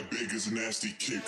big as a nasty kick.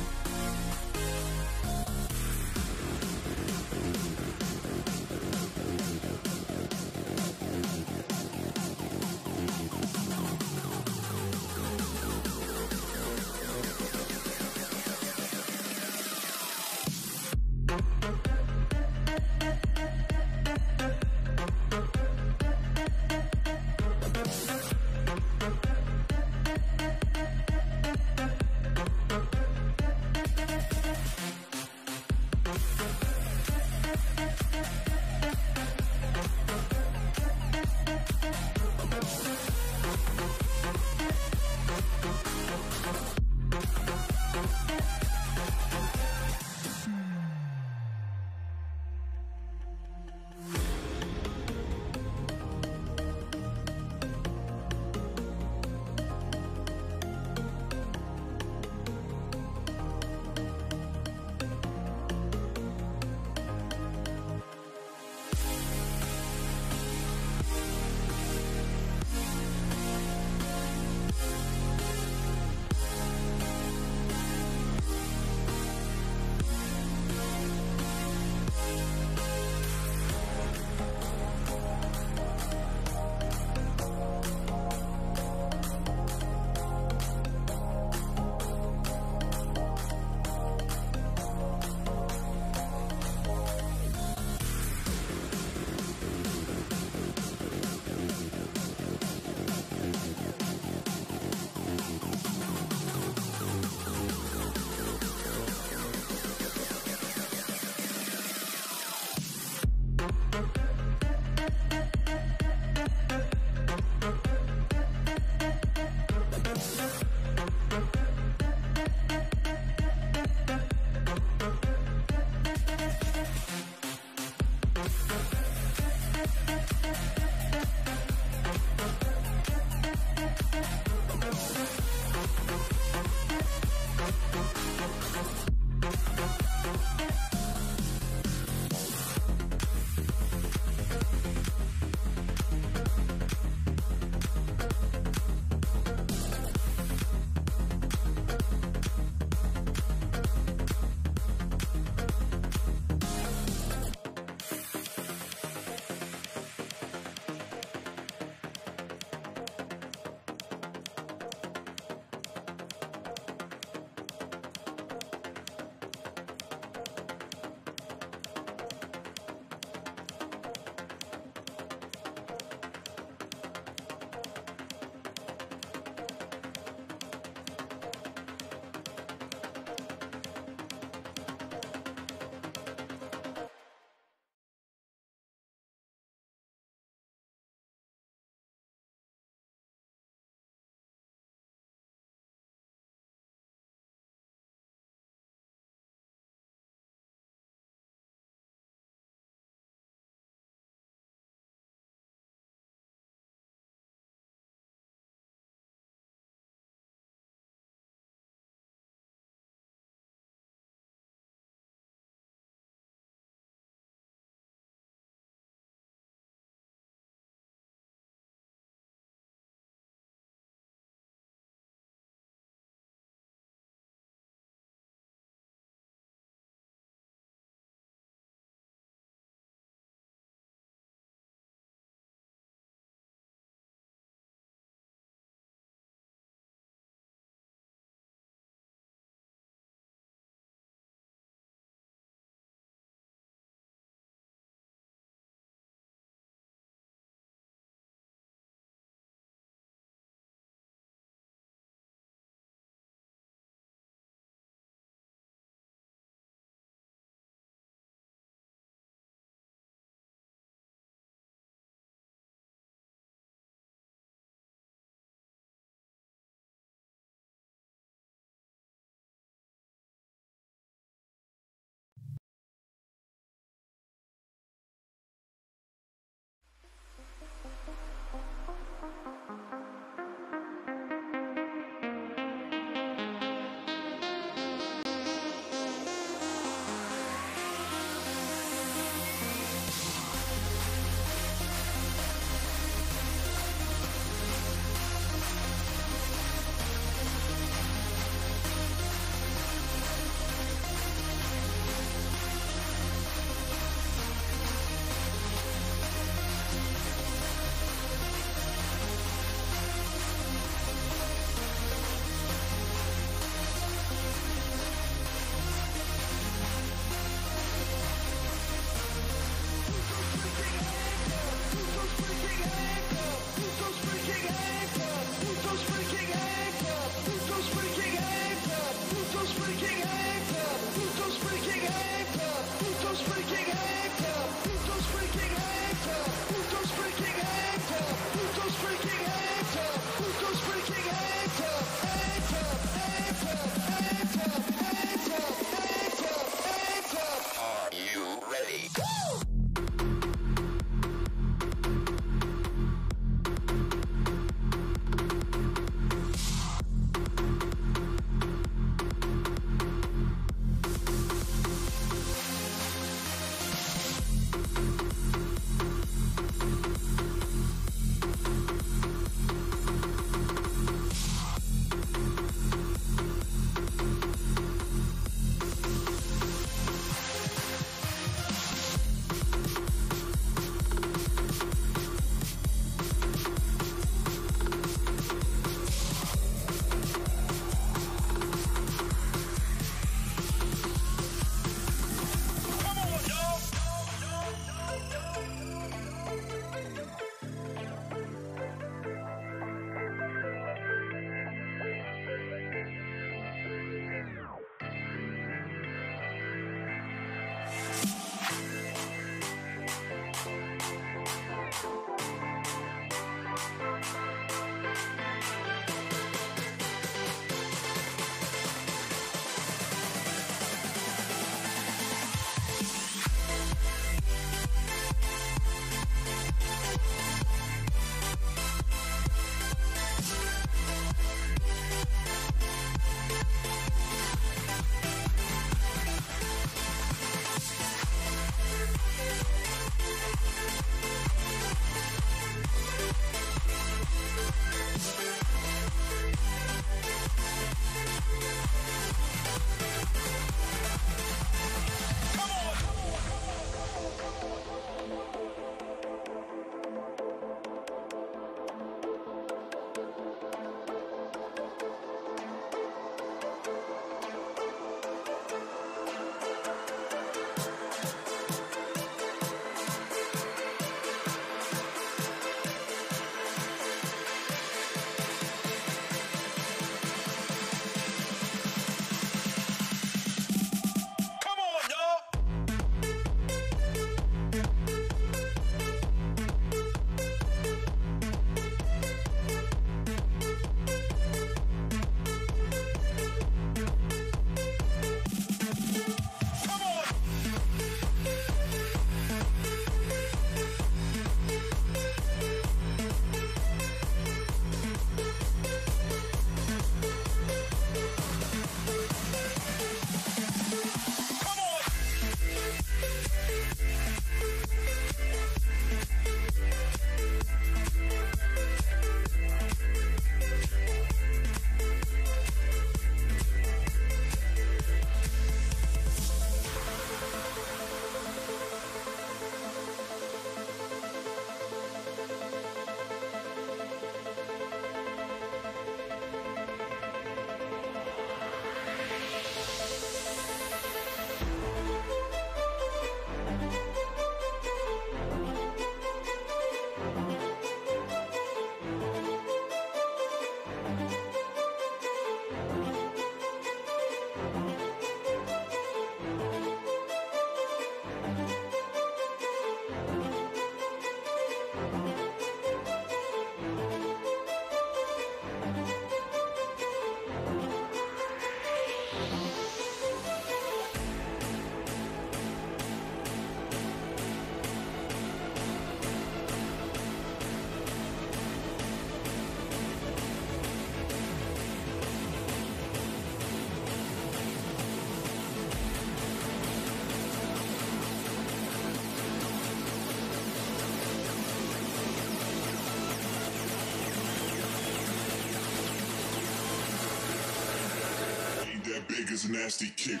big as a nasty kick.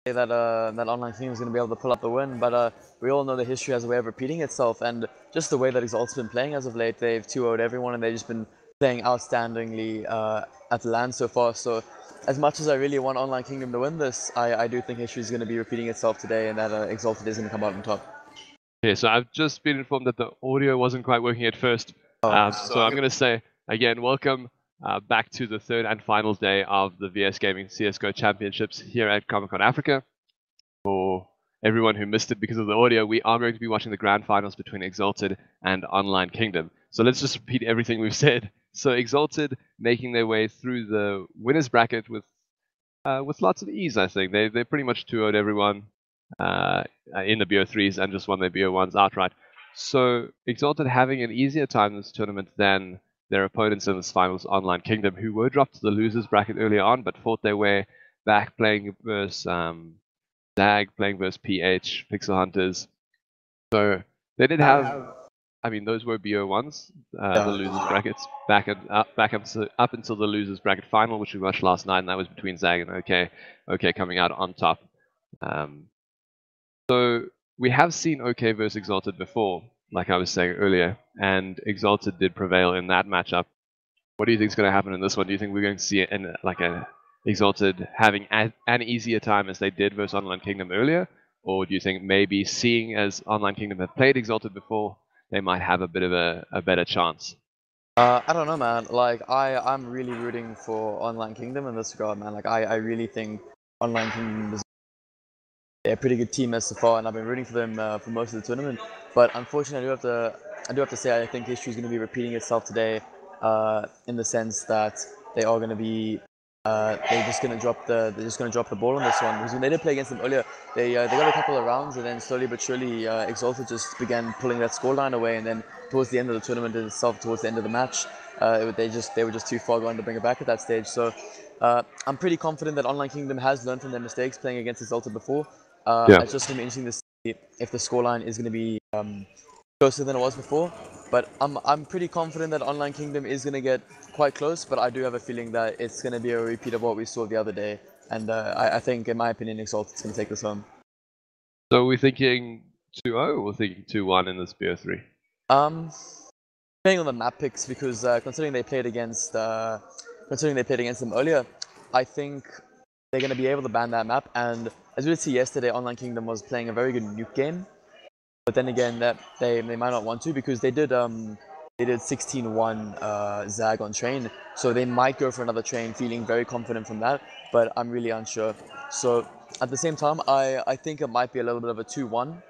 That online team is going to be able to pull up the win, but we all know the history has a way of repeating itself, and just the way that Exalt's been playing as of late, they've 2-0'd everyone, and they've just been playing outstandingly at the LAN so far. So as much as I really want Online Kingdom to win this, I do think history is going to be repeating itself today, and that Exalted is going to come out on top. Okay, so I've just been informed that the audio wasn't quite working at first, so I'm going to say, again, welcome back to the third and final day of the VS Gaming CSGO Championships here at Comic-Con Africa. For everyone who missed it because of the audio, we are going to be watching the grand finals between Exalted and Online Kingdom. So let's just repeat everything we've said. So Exalted making their way through the winners bracket with lots of ease, I think. They pretty much 2-0'd everyone in the BO3s and just won their BO1s outright. So Exalted having an easier time in this tournament than their opponents in this finals, Online Kingdom, who were dropped to the losers bracket earlier on, but fought their way back, playing versus Zag, playing versus PH, Pixel Hunters. So they did have, I mean, those were BO1s, the losers brackets, up until the losers bracket final, which we watched last night, and that was between Zag and OK coming out on top. So we have seen OK versus Exalted before, like I was saying earlier, and Exalted did prevail in that matchup. What do you think is going to happen in this one? Do you think we're going to see a Exalted having an easier time as they did versus Online Kingdom earlier? Or do you think maybe seeing as Online Kingdom have played Exalted before, they might have a bit of a better chance? I don't know, man. Like, I'm really rooting for Online Kingdom in this regard, man. Like, I really think Online Kingdom is a pretty good team as far, and I've been rooting for them for most of the tournament. But unfortunately, I do have to say I think history is going to be repeating itself today, in the sense that they are going to be they're just going to drop the ball on this one, because when they did play against them earlier, they got a couple of rounds, and then slowly but surely Exalted just began pulling that scoreline away, and then towards the end of the tournament itself, towards the end of the match, they were just too far gone to bring it back at that stage. So I'm pretty confident that Online Kingdom has learned from their mistakes playing against Exalted before. It's just going to be interesting to see if the scoreline is going to be closer than it was before. But I'm pretty confident that Online Kingdom is going to get quite close, but I do have a feeling that it's going to be a repeat of what we saw the other day. And I think, in my opinion, Exalted's going to take this home. So we're thinking 2-0 or we're thinking 2-1 in this BO3? Depending on the map picks, because considering they played against them earlier, I think they're going to be able to ban that map. And as we did see yesterday, Online Kingdom was playing a very good nuke game. But then again, that they might not want to, because they did 16-1 Zag on train, so they might go for another train, feeling very confident from that. But I'm really unsure. So at the same time, I think it might be a little bit of a 2-1.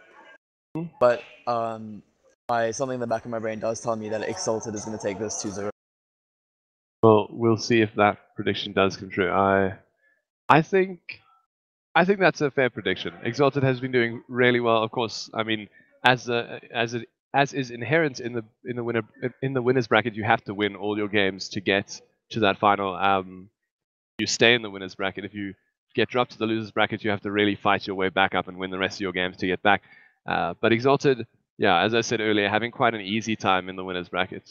But something in the back of my brain does tell me that Exalted is going to take this 2-0. Well, we'll see if that prediction does come true. I think that's a fair prediction. Exalted has been doing really well. Of course, I mean, as is inherent in the winners bracket, you have to win all your games to get to that final. You stay in the winners bracket. If you get dropped to the losers bracket, you have to really fight your way back up and win the rest of your games to get back. But Exalted, yeah, as I said earlier, having quite an easy time in the winners bracket.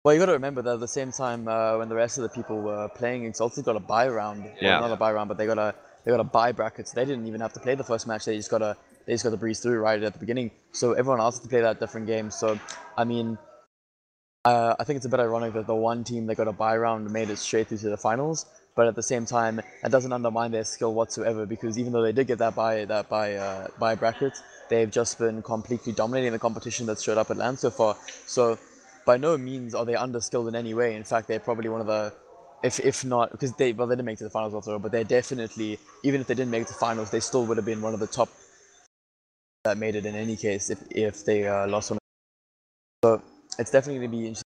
Well, you got to remember that at the same time, when the rest of the people were playing, Exalted got a bye round. Yeah. Well, not a bye round, but they got a bye bracket. So they didn't even have to play the first match. They just got to breeze through right at the beginning. So everyone else had to play that different game. So I mean, I think it's a bit ironic that the one team that got a bye round made it straight through to the finals. But at the same time, that doesn't undermine their skill whatsoever, because even though they did get that bye bracket, they've just been completely dominating the competition that's showed up at LAN so far. So by no means are they underskilled in any way. In fact, they're probably one of the, if not, because they didn't make it to the finals also, but they're definitely, even if they didn't make it to finals, they still would have been one of the top that made it in any case if they lost one. So it's definitely going to be interesting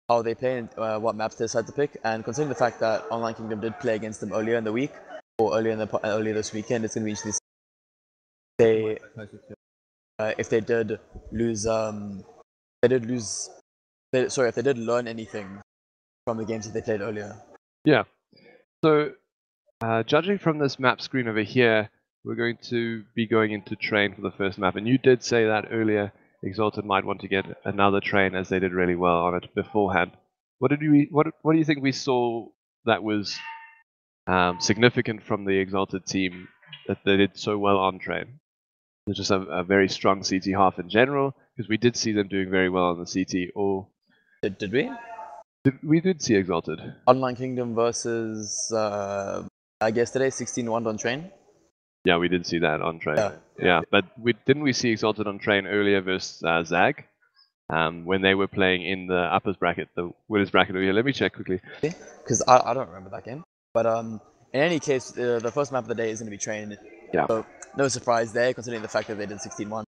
how they play and what maps they decide to pick. And considering the fact that Online Kingdom did play against them earlier in the week, or earlier this weekend, it's going to be interesting to see if they did lose, if they did learn anything from the games that they played earlier. Yeah. So, judging from this map screen over here, we're going to be going into train for the first map. And you did say that earlier, Exalted might want to get another train, as they did really well on it beforehand. What do you think we saw that was significant from the Exalted team that they did so well on train? It's just a very strong CT half in general, because we did see them doing very well on the CT. Or did we? We did see Exalted. Online Kingdom versus, I guess today, 16-1 on train. Yeah, we did see that on train. Yeah, but didn't we see Exalted on train earlier versus Zag? When they were playing in the uppers bracket, the winners bracket over here. Let me check quickly. Because I don't remember that game. But in any case, the first map of the day is going to be train. Yeah. So no surprise there, considering the fact that they did 16-1.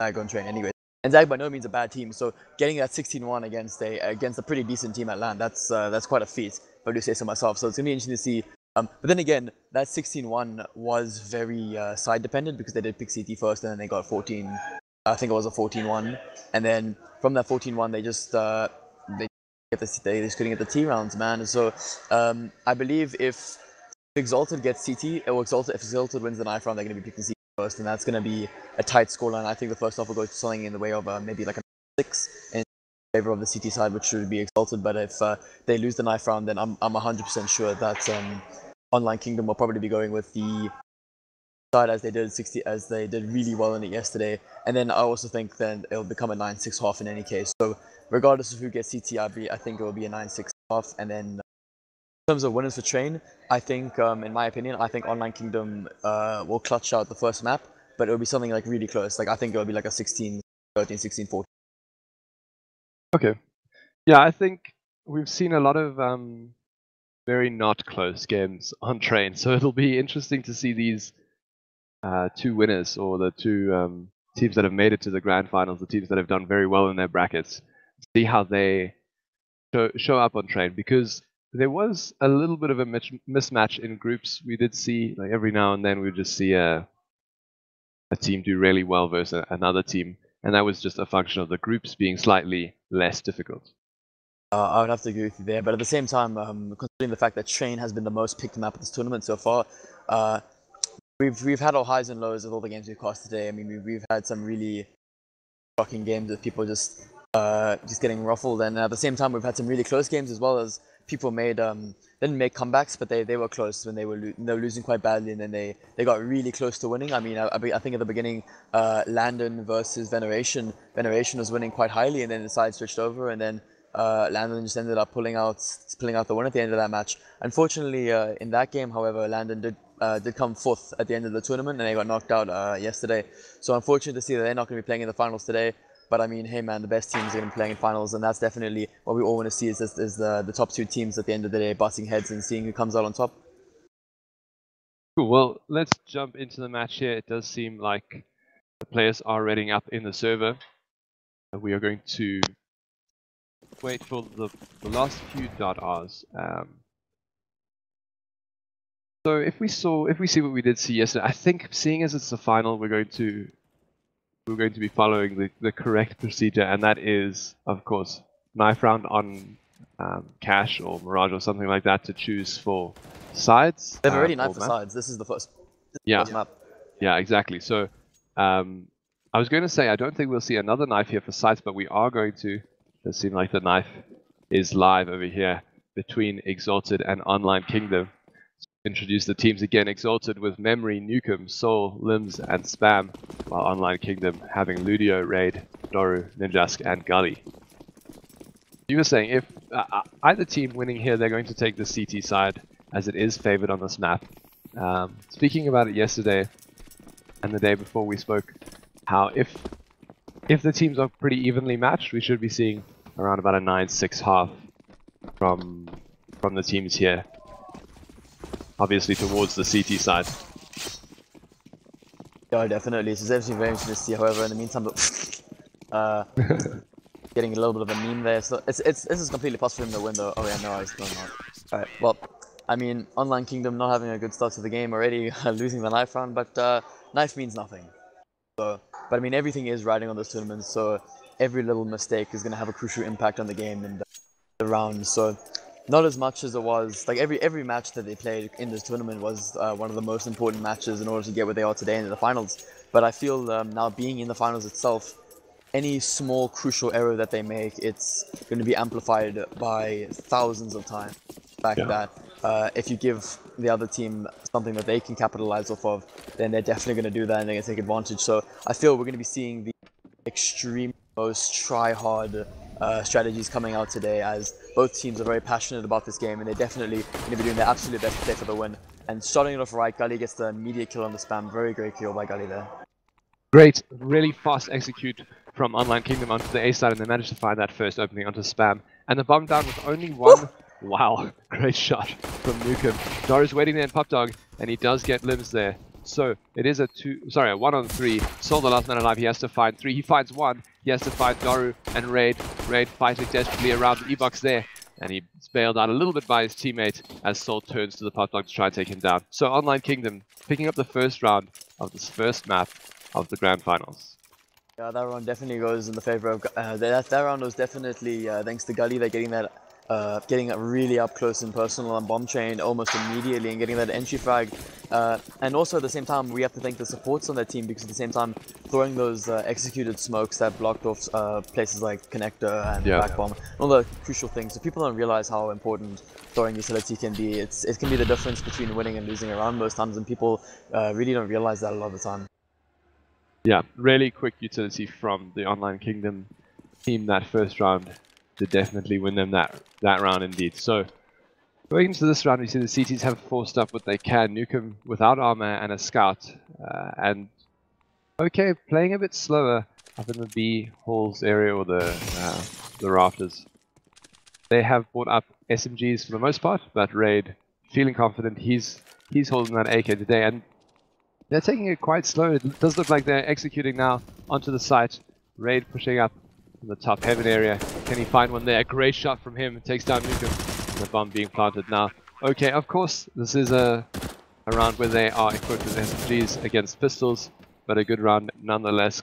Zag on train anyway. And Zag by no means a bad team, so getting that 16-1 against a pretty decent team at LAN, that's quite a feat, if I do say so myself. So it's gonna be interesting to see. But then again, that 16-1 was very side dependent, because they did pick CT first, and then they got 14. I think it was a 14-1, and then from that 14-1, they just couldn't get the T rounds, man. So I believe if Exalted gets CT, or if Exalted wins the knife round, they're gonna be picking CT first, and that's going to be a tight scoreline. I think the first half will go to something in the way of maybe like a 6 in favor of the CT side, which should be Exalted. But if they lose the knife round, then I'm 100% sure that Online Kingdom will probably be going with the side as they did really well in it yesterday. And then I also think then it'll become a 9-6 half in any case. So regardless of who gets CT, I think it will be a 9-6 half. And then in terms of winners for train, I think, in my opinion, I think Online Kingdom will clutch out the first map, but it'll be something like really close. Like I think it'll be like a 16-13, 16-14. Okay. Yeah, I think we've seen a lot of very not close games on train, so it'll be interesting to see these two winners, or the two teams that have made it to the grand finals, the teams that have done very well in their brackets, see how they show up on train, because there was a little bit of a mismatch in groups. We did see, like, every now and then we would just see a team do really well versus another team, and that was just a function of the groups being slightly less difficult. I would have to agree with you there, but at the same time, considering the fact that train has been the most picked map of this tournament so far, we've had our highs and lows with all the games we've cast today. I mean, we've had some really shocking games with people just getting ruffled, and at the same time we've had some really close games as well, as people made didn't make comebacks, but they were close when they were losing quite badly, and then they got really close to winning. I mean, I think at the beginning, Landon versus Veneration was winning quite highly, and then the side switched over, and then Landon just ended up pulling out the win at the end of that match. Unfortunately, in that game, however, Landon did come fourth at the end of the tournament, and they got knocked out yesterday. So unfortunate to see that they're not going to be playing in the finals today. But I mean, hey man, the best teams are going to be playing in finals, and that's definitely what we all want to see is the top two teams at the end of the day butting heads and seeing who comes out on top. Cool. Well, let's jump into the match here. It does seem like the players are readying up in the server. We are going to wait for the last few .Rs. So if we see what we did see yesterday, I think seeing as it's the final, we're going to be following the correct procedure, and that is, of course, knife round on Cash or Mirage or something like that to choose for sides. They've already knifed for sides. This is the first. First map. Yeah, exactly. So I was going to say I don't think we'll see another knife here for sides, but we are going to. It seems like the knife is live over here between Exalted and Online Kingdom. Introduce the teams again. Exalted with Memory, Nukem, Soul, Limbs, and Spam, while Online Kingdom having Ludio, Raid, Doru, Ninjask, and Gully. You were saying if either team winning here, they're going to take the CT side, as it is favored on this map. Speaking about it yesterday and the day before, we spoke how if the teams are pretty evenly matched, we should be seeing around about a 9-6 half from the teams here. Obviously towards the CT side. Yeah, definitely. This is actually very interesting to see. However, in the meantime, getting a little bit of a meme there. So this is completely possible for him to win though. Oh yeah, no, he's still not. Alright, well, I mean, Online Kingdom not having a good start to the game already, losing the knife round, but knife means nothing. So, but I mean, everything is riding on those tournaments, so every little mistake is going to have a crucial impact on the game and the round. So. Not as much as it was, like every match that they played in this tournament was one of the most important matches in order to get where they are today in the finals. But I feel now being in the finals itself, any small crucial error that they make, it's going to be amplified by thousands of times. The fact that if you give the other team something that they can capitalize off of, then they're definitely going to do that and they're going to take advantage. So I feel we're going to be seeing the extreme, most try-hard strategies coming out today, as both teams are very passionate about this game and they're definitely going to be doing their absolute best to play for the win. And starting it off right, Gully gets the immediate kill on the Spam. Very great kill by Gully there. Great, really fast execute from Online Kingdom onto the A side, and they managed to find that first opening onto Spam. And the bomb down with only one. Wow, great shot from Nukem. Doru's waiting there in Pop Dog, and he does get Limbs there. So it is a 1-on-3. Soul the last man alive. He has to find 3. He finds 1. He has to find Doru and Raid. Raid fighting desperately around the E-box there. And he's bailed out a little bit by his teammate as Soul turns to the Pop Dog to try and take him down. So Online Kingdom picking up the first round of this first map of the Grand Finals. Yeah, that round definitely goes in the favor of... that round was definitely thanks to Gully. They're getting that... getting it really up close and personal on Bomb Chain almost immediately and getting that entry frag. And also at the same time, we have to thank the supports on that team, because at the same time, throwing those executed smokes that blocked off places like Connector and Back Bomb, all the crucial things. So people don't realize how important throwing utility can be. It can be the difference between winning and losing a round most times, and people really don't realize that a lot of the time. Yeah, really quick utility from the Online Kingdom team that first round to definitely win them that round indeed. So going into this round, we see the CTs have forced up what they can. Nukem without armor and a scout, and okay, playing a bit slower up in the B halls area or the rafters. They have brought up SMGs for the most part, but Raid feeling confident. He's holding that AK today, and they're taking it quite slow. It does look like they're executing now onto the site. Raid pushing up in the top heaven area. Can he find one there? Great shot from him. Takes down Nukem. The bomb being planted now. Okay, of course, this is a round where they are equipped with SMGs against pistols, but a good round nonetheless,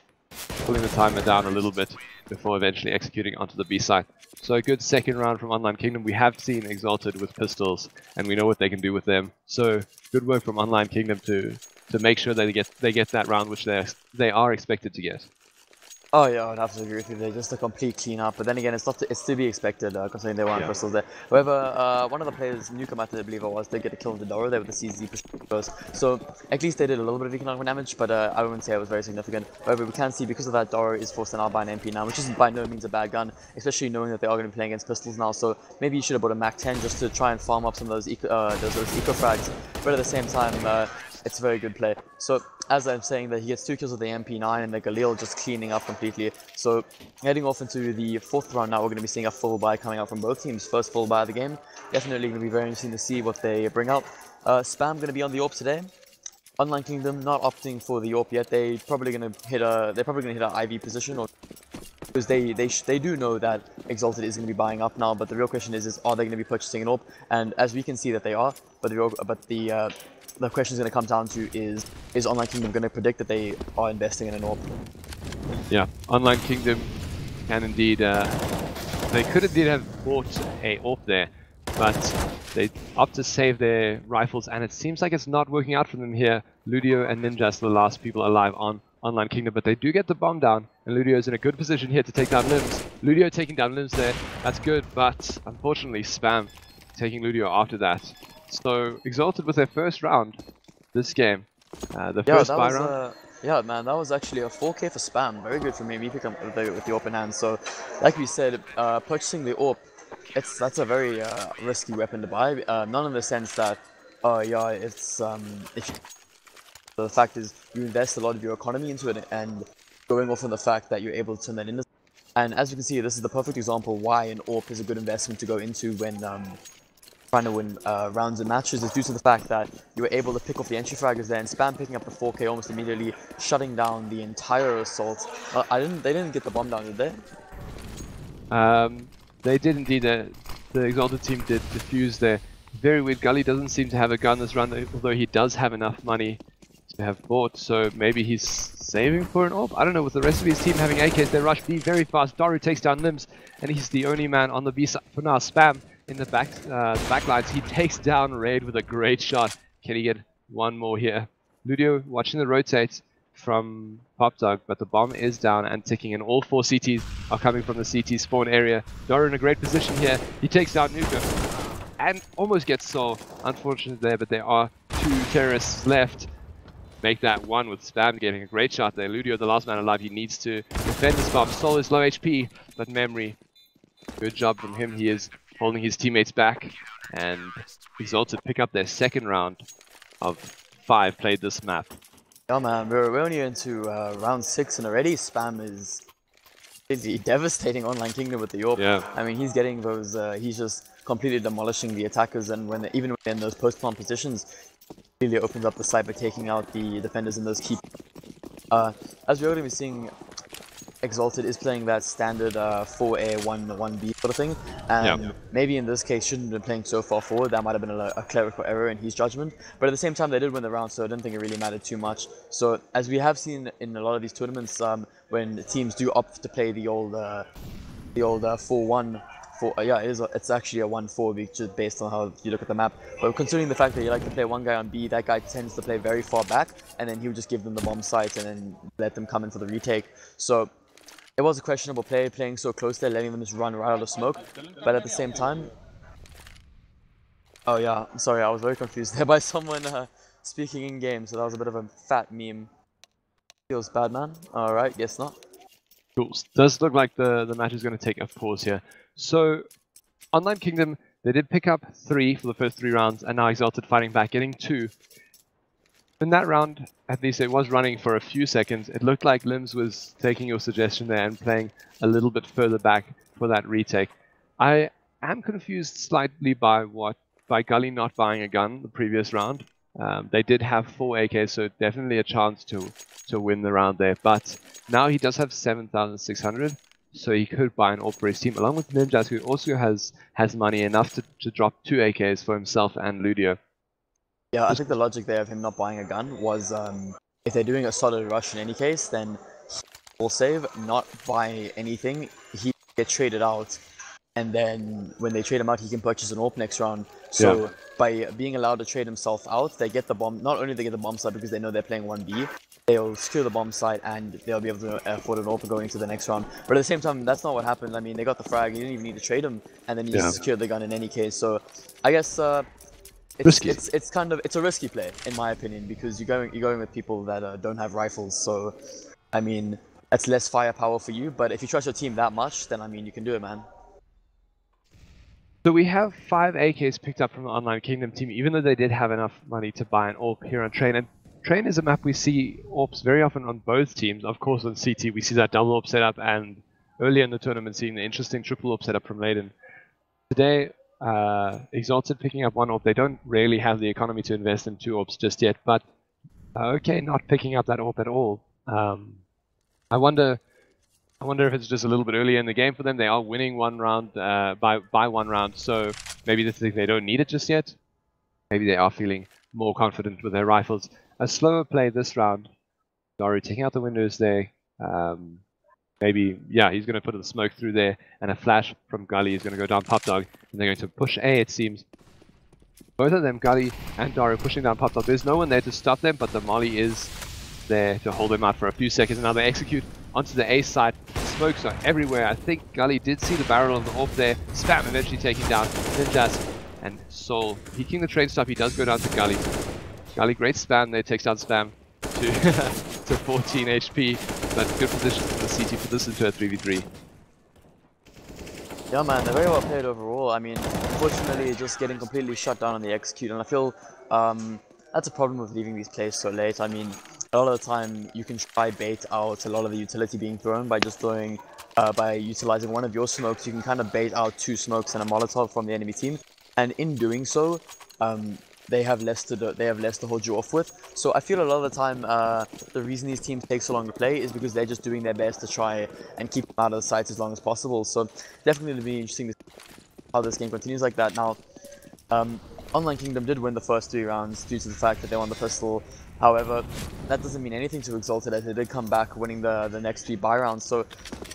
pulling the timer down a little bit before eventually executing onto the B side. So a good second round from Online Kingdom. We have seen Exalted with pistols, and we know what they can do with them. So good work from Online Kingdom to to make sure that they get that round which they are expected to get. Oh yeah, I would absolutely agree with you. They're just a complete clean-up, but then again, it's to be expected considering they weren't crystals there. However, one of the players, newcomer, I believe it was, did get a kill with the Doro there with the CZ push. So at least they did a little bit of economic damage, but I wouldn't say it was very significant. However, we can see because of that, Doro is forced out by an MP now, which is by no means a bad gun, especially knowing that they are going to be playing against pistols now. So maybe you should have bought a Mac 10 just to try and farm up some of those eco frags. But at the same time, it's a very good play. So as I'm saying that he gets 2 kills with the MP9 and the Galil just cleaning up completely. So heading off into the 4th round now, we're going to be seeing a full buy coming out from both teams. First full buy of the game. Definitely going to be very interesting to see what they bring out. Spam going to be on the AWP today. Online Kingdom not opting for the AWP yet. They're probably going to hit a IV position, or because they do know that Exalted is going to be buying up now. But the real question is are they going to be purchasing an AWP? And as we can see that they are, but the question is going to come down to is Online Kingdom going to predict that they are investing in an AWP? Yeah, Online Kingdom can indeed, they could indeed have bought a AWP there, but they opt to save their rifles, and it seems like it's not working out for them here. Ludio and Ninja are the last people alive on Online Kingdom, but they do get the bomb down, and Ludio is in a good position here to take down Limbs. Ludio taking down Limbs there, that's good, but unfortunately Spam taking Ludio after that. So Exalted with their first round this game. The first buy round. Yeah, man, that was actually a 4K for Spam. Very good for me. Me pick up with the open hand. So, like we said, purchasing the AWP, that's a very risky weapon to buy. Not in the sense that, it's the fact is you invest a lot of your economy into it, and going off on the fact that you're able to turn that into. And as you can see, this is the perfect example why an AWP is a good investment to go into when trying to win rounds and matches, is due to the fact that you were able to pick off the entry fraggers there and Spam picking up the 4K almost immediately, shutting down the entire assault. They didn't get the bomb down, did they? They did indeed. The Exalted team did defuse there. Very weird. Gully doesn't seem to have a gun this round, although he does have enough money to have bought, so maybe he's saving for an AWP. I don't know. With the rest of his team having AKs, they rush B very fast. Daru takes down Limbs, and he's the only man on the B side for now. Spam in the backlines. He takes down Raid with a great shot. Can he get one more here? Ludio watching the rotate from Pop Dog, but the bomb is down and ticking, and all 4 CTs are coming from the CT spawn area. Daru in a great position here. He takes down Nuka and almost gets Soul. Unfortunate there, but there are 2 terrorists left. Make that one with Spam getting a great shot there. Ludio, the last man alive, he needs to defend this bomb. Soul is low HP, but Memory, good job from him. He is holding his teammates back, and Exalted pick up their second round of 5 played this map. Yeah, man, we're only into round 6 and already Spam is devastating Online Kingdom with the AWP. Yeah. I mean, he's getting those, he's just completely demolishing the attackers, and even when in those post-plant positions, really opens up the site by taking out the defenders in those key. As we're already be seeing, Exalted is playing that standard 4A 1B sort of thing, and maybe in this case shouldn't have been playing so far forward. That might have been a clerical error in his judgment, but at the same time they did win the round, so I don't think it really mattered too much. So as we have seen in a lot of these tournaments, when teams do opt to play the old 4-1. It's actually a 1-4 just based on how you look at the map. But considering the fact that you like to play one guy on B, that guy tends to play very far back, and then he would just give them the bomb sites and then let them come in for the retake. So it was a questionable play, playing so close there, letting them just run right out of smoke. But at the same time, oh yeah, I'm sorry, I was very confused there by someone speaking in game, so that was a bit of a fat meme. Feels bad, man. All right, guess not. Cool. Does look like the match is going to take a pause here. So, Online Kingdom, they did pick up 3 for the first 3 rounds, and now Exalted fighting back, getting 2. In that round, at least it was running for a few seconds. It looked like Limbs was taking your suggestion there and playing a little bit further back for that retake. I am confused slightly by Gully not buying a gun the previous round. They did have 4 AKs, so definitely a chance to win the round there. But now he does have 7,600, so he could buy an AWP for his team, along with Ninjas, who also has money enough to drop 2 AKs for himself and Ludio. Yeah, I think the logic there of him not buying a gun was if they're doing a solid rush in any case, then he will save, not buy anything. He get traded out and then when they trade him out, he can purchase an AWP next round. So by being allowed to trade himself out, they get the bomb. Not only they get the bomb side because they know they're playing 1B, they'll secure the bomb side and they'll be able to afford an AWP going into the next round. But at the same time, that's not what happened. I mean, they got the frag. You didn't even need to trade him, and then you secured the gun in any case. So I guess it's a risky play in my opinion, because you're going with people that don't have rifles. So I mean, that's less firepower for you. But if you trust your team that much, then I mean, you can do it, man. So we have 5 AKs picked up from the Online Kingdom team, even though they did have enough money to buy an AWP here on Train. And Train is a map we see AWPs very often on both teams. Of course, on CT we see that double AWP setup, and earlier in the tournament seeing the interesting triple AWP setup from Leiden. Today, Exalted picking up one AWP. They don't really have the economy to invest in 2 AWPs just yet, but okay, not picking up that AWP at all. I wonder if it's just a little bit earlier in the game for them. They are winning one round by 1 round, so maybe they don't need it just yet. Maybe they are feeling more confident with their rifles. A slower play this round. Daru taking out the windows there. Maybe, yeah, he's going to put the smoke through there, and a flash from Gully is going to go down Pop Dog, and they're going to push A, it seems. Both of them, Gully and Daru, pushing down Pop Dog. There's no one there to stop them, but the Molly is there to hold them out for a few seconds, and now they execute onto the A side. Smokes are everywhere. I think Gully did see the barrel of the AWP there. Spam eventually taking down Ninjas, and Soul peeking the trade stop. He does go down to Gully. Gully, great spam there, takes down Spam to 14 HP, but good position for the CT for this into a 3v3. Yeah, man, they're very well played overall. I mean, unfortunately, just getting completely shut down on the execute, and I feel that's a problem with leaving these plays so late. I mean, a lot of the time you can try bait out a lot of the utility being thrown by just throwing, by utilizing one of your smokes. You can kind of bait out 2 smokes and a Molotov from the enemy team, and in doing so, they have less to hold you off with. So I feel a lot of the time the reason these teams take so long to play is because they're just doing their best to try and keep them out of the sights as long as possible. So definitely it'll be interesting to see how this game continues like that. Now, Online Kingdom did win the first 3 rounds due to the fact that they won the pistol. However, that doesn't mean anything to Exalted, as they did come back winning the next 3 buy rounds. So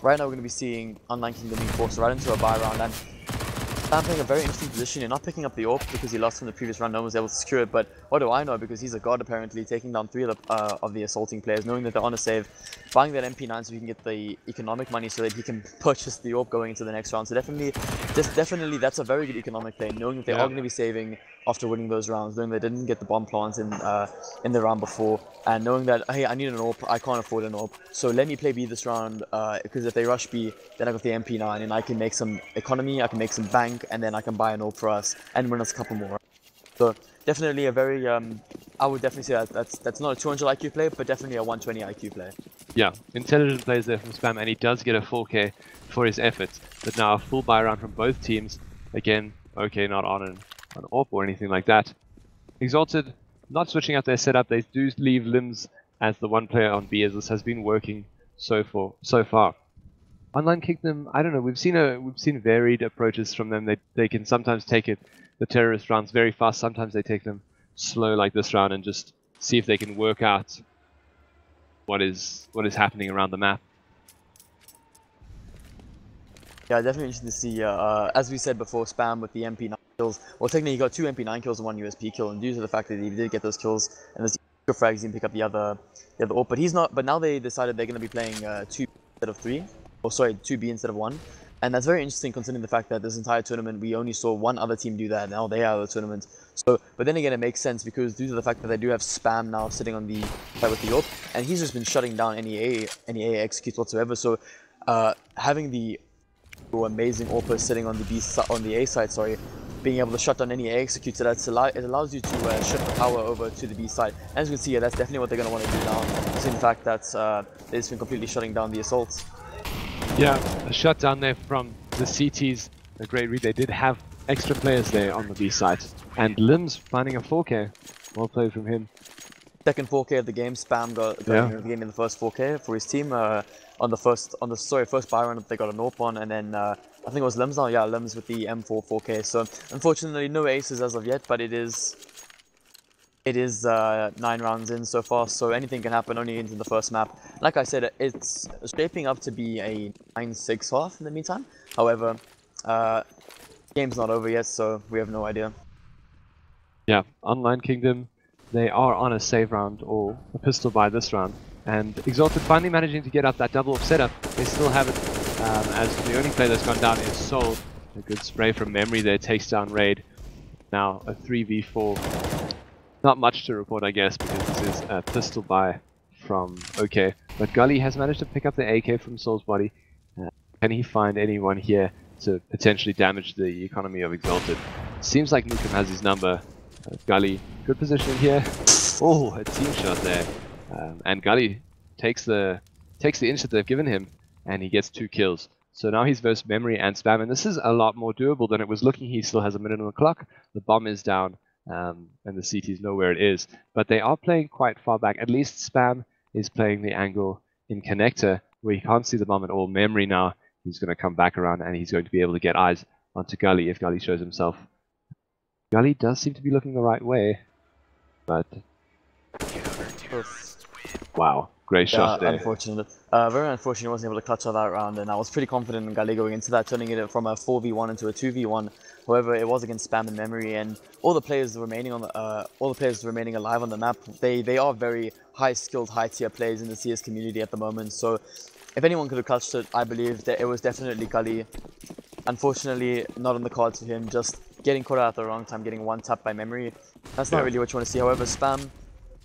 right now we're going to be seeing Online Kingdom being forced right into a buy round, and Spam playing a very interesting position. You're not picking up the AWP because he lost from the previous round, no one was able to secure it, but what do I know, because he's a god apparently, taking down 3 of the assaulting players, knowing that they're on a save, buying that MP9 so he can get the economic money so that he can purchase the AWP going into the next round. So definitely that's a very good economic play, knowing that they are going to be saving after winning those rounds, knowing they didn't get the bomb plants in the round before, and knowing that, hey, I need an AWP, I can't afford an AWP, so let me play B this round, because if they rush B, then I got the MP9 and I can make some economy, I can make some bank, and then I can buy an AWP for us and win us a couple more. So definitely a very, I would definitely say that's not a 200 IQ play, but definitely a 120 IQ play. Yeah, intelligent plays there from Spam, and he does get a 4K for his efforts. But now a full buy round from both teams. Again, okay, not on an AWP or anything like that. Exalted, not switching up their setup. They do leave Limbs as the one player on B, as this has been working so far. Online Kingdom, I don't know. We've seen varied approaches from them. They can sometimes take the terrorist rounds very fast. Sometimes they take them slow, like this round, and just see if they can work out what is happening around the map. Yeah, definitely interesting to see. As we said before, Spam with the MP9 kills. Well, technically he got 2 MP9 kills and 1 USP kill, and due to the fact that he did get those kills and those frags, he didn't pick up the other AWP. But he's not. But now they decided they're going to be playing 2 instead of 3. Oh, sorry, 2B instead of 1. And that's very interesting considering the fact that this entire tournament we only saw one other team do that. Now they are the tournament. So, but then again, it makes sense because due to the fact that they do have Spam now sitting on the side with the AWP, and he's just been shutting down any A executes whatsoever. So, having the amazing AWPer sitting on the A side, sorry, being able to shut down any A executes, it allows you to shift the power over to the B side. As you can see, that's definitely what they're going to want to do now. Seeing the fact that they've just been completely shutting down the assaults. Yeah, a shutdown there from the CTs. A great read. They did have extra players there on the B side. And Limbs finding a 4K. Well played from him. Second 4K of the game. Spam got the game in the first 4K for his team. On the first buy round they got an AWP on, and then I think it was Limbs now. Yeah, Limbs with the M4 4K. So unfortunately no aces as of yet, but it is 9 rounds in so far, so anything can happen only into the first map. Like I said, it's shaping up to be a 9-6 half in the meantime. However, Game's not over yet, so we have no idea. Yeah, Online Kingdom, they are on a save round or a pistol buy this round. And Exalted finally managing to get up that double up setup. They still have it, as the only player that's gone down is Soul. A good spray from memory there takes down Raid. Now a 3v4. Not much to report, I guess, because this is a pistol buy from OK. But Gully has managed to pick up the AK from Soul's body. Can he find anyone here to potentially damage the economy of Exalted? Seems like Nukem has his number. Gully, good position here. Oh, a team shot there. And Gully takes the inch that they've given him, and he gets 2 kills. So now he's versus Memory and Spam, and this is a lot more doable than it was looking. He still has a minute on the clock. The bomb is down, and the CTs know where it is. But they are playing quite far back. At least Spam is playing the angle in Connector, where he can't see the bomb at all. Memory now, he's going to come back around, and he's going to be able to get eyes onto Gully if Gully shows himself. Gully does seem to be looking the right way, but wow, great shot there. Unfortunate. Very unfortunate he wasn't able to clutch out that round, and I was pretty confident in Gully going into that, turning it from a 4v1 into a 2v1. However, it was against Spam and Memory, and all the players remaining on the, alive on the map, they are very high-skilled, high-tier players in the CS community at the moment. So, if anyone could have clutched it, I believe that it was definitely Gully. Unfortunately, not on the cards for him. Just getting caught out at the wrong time, getting one tapped by Memory. That's not really what you want to see. However, Spam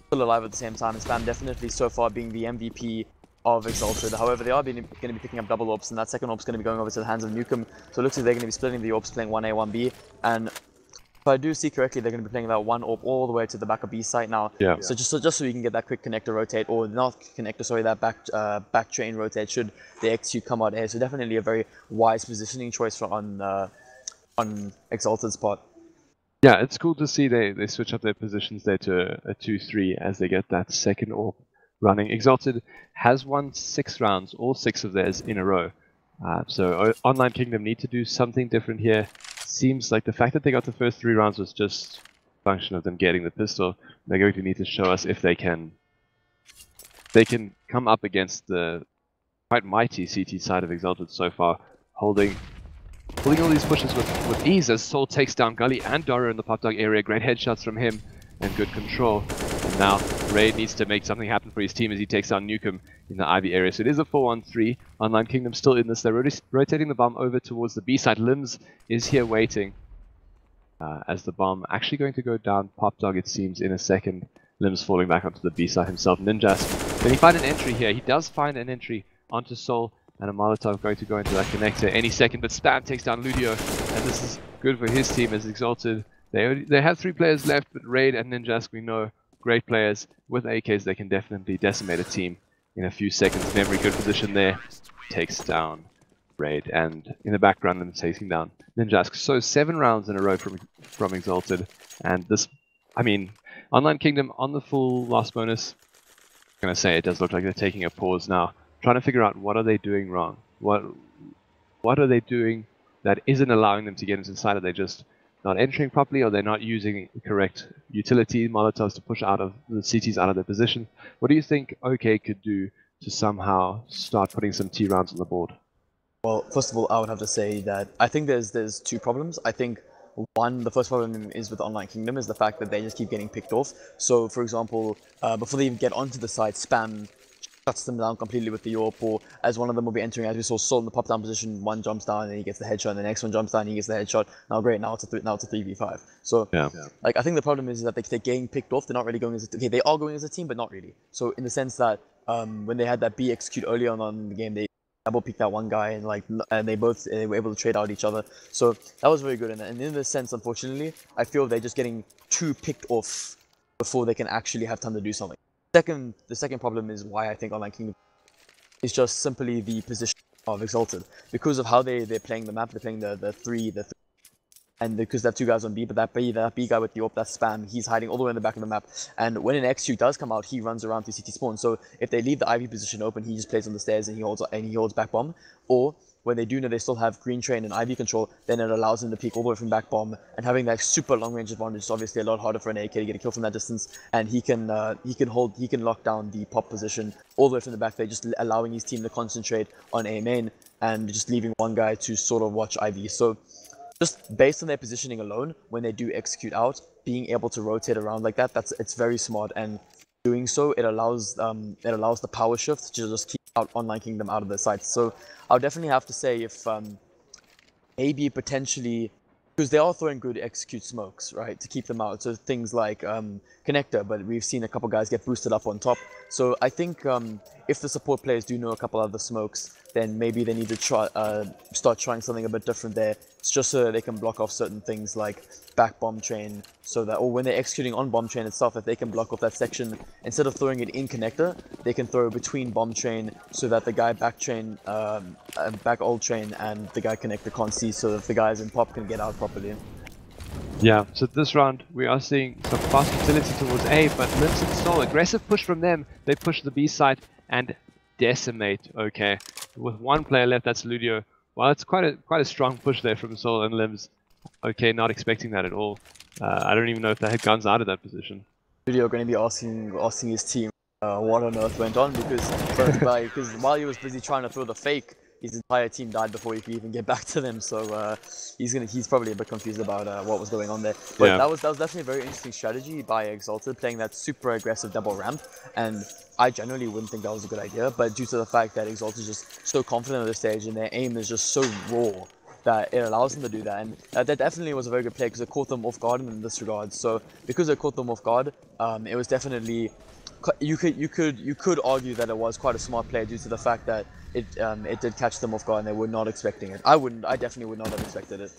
still alive at the same time, and Spam definitely so far being the MVP of Exalted. However, they are going to be picking up double orbs, and that second orb's going to be going over to the hands of Nukem. So it looks like they're going to be splitting the orbs, playing 1A, 1B, and if I do see correctly, they're going to be playing that one orb all the way to the back of B site now. Yeah. So just so you can get that quick connector rotate, or not connector, sorry, that back train rotate should the XQ come out here. So definitely a very wise positioning choice for on Exalted's part. Yeah, it's cool to see they switch up their positions there to a 2-3 as they get that second orb running. Exalted has won 6 rounds, all 6 of theirs in a row. So Online Kingdom need to do something different here. Seems like the fact that they got the first 3 rounds was just a function of them getting the pistol. They're going to need to show us if they can come up against the quite mighty CT side of Exalted so far, holding all these pushes with ease as Soul takes down Gully and Dora in the pop dog area. Great headshots from him and good control. And now Raid needs to make something happen for his team as he takes down Nukem in the Ivy area. So it is a 4-on-3. Online Kingdom still in this. They're rotating the bomb over towards the B side. Limbs is here waiting as the bomb actually going to go down pop dog, it seems, in a second. Limbs falling back onto the B side himself. Ninjas. Then he find an entry here. He does find an entry onto Soul. And a Molotov going to go into that connector any second, but Spam takes down Ludio, and this is good for his team as Exalted. They have 3 players left, but Raid and Ninjask, we know, great players. With AKs, they can definitely decimate a team in a few seconds. Memory, good position there, takes down Raid, and in the background, and taking down Ninjask. So 7 rounds in a row from Exalted, and this, I mean, Online Kingdom on the full last bonus. I'm gonna say it does look like they're taking a pause now. Trying to figure out what are they doing wrong. What are they doing that isn't allowing them to get into the side? Are they just not entering properly, or they're not using the correct utility Molotovs to push out of the CTs out of their position? What do you think OK could do to somehow start putting some T rounds on the board? Well, first of all, I would have to say that I think there's 2 problems. I think the first problem is with Online Kingdom is the fact that they just keep getting picked off. So, for example, before they even get onto the site, Spam shuts them down completely with the AWP, or as one of them will be entering, as we saw Soul in the pop down position, one jumps down and he gets the headshot, and the next one jumps down and he gets the headshot. Now great, now it's a 3v5. So like I think the problem is that they're getting picked off. They're not really going as they are going as a team, but not really. So in the sense that when they had that B execute early on in the game, they double picked that one guy, and they were able to trade out each other. So that was very good. And in this sense, unfortunately, I feel they're just getting too picked off before they can actually have time to do something. The second problem is why I think Online Kingdom is just simply the position of Exalted. Because of how they're playing the map, they're playing the 3 and because they have 2 guys on B, but that B guy with the AWP, that's spam. He's hiding all the way in the back of the map. And when an execute does come out, he runs around to CT spawn. So if they leave the Ivy position open, he just plays on the stairs and he holds back bomb. Or when they do know they still have green train and Ivy control, then it allows him to peek all the way from back bomb, and having that super long range advantage is obviously a lot harder for an AK to get a kill from that distance. And he can lock down the pop position all the way from the back there, just allowing his team to concentrate on A main and just leaving one guy to sort of watch Ivy. So just based on their positioning alone, when they do execute out, being able to rotate around like that, it's very smart. And doing so, it allows the power shift to just keep Online Kingdom out of their sights. So I'll definitely have to say if maybe potentially, because they are throwing good execute smokes, right, to keep them out. So things like Connector, but we've seen a couple guys get boosted up on top. So I think if the support players do know a couple other smokes, then maybe they need to start trying something a bit different there. It's just so that they can block off certain things like back bomb train, so that, or when they're executing on bomb train itself, that they can block off that section. Instead of throwing it in Connector, they can throw between bomb train, so that the guy back train, back old train, and the guy Connector can't see, so that the guys in pop can get out properly. Yeah, so this round we are seeing some fast utility towards A, but Limbs and Soul, aggressive push from them. They push the B side and decimate. Okay, with one player left, that's Ludio. Well, it's quite a strong push there from Soul and Limbs. Okay, not expecting that at all. I don't even know if they had guns out of that position. Ludio are going to be asking his team what on earth went on, because while he was busy trying to throw the fake, his entire team died before he could even get back to them. So he's probably a bit confused about what was going on there. But yeah, that was definitely a very interesting strategy by Exalted, playing that super aggressive double ramp. And I generally wouldn't think that was a good idea, but due to the fact that Exalted is just so confident at this stage and their aim is just so raw, that it allows them to do that. And that definitely was a very good play, because it caught them off guard in this regard. So because it caught them off guard, it was definitely, you could argue that it was quite a smart play, due to the fact that it did catch them off guard and they were not expecting it. I definitely would not have expected it.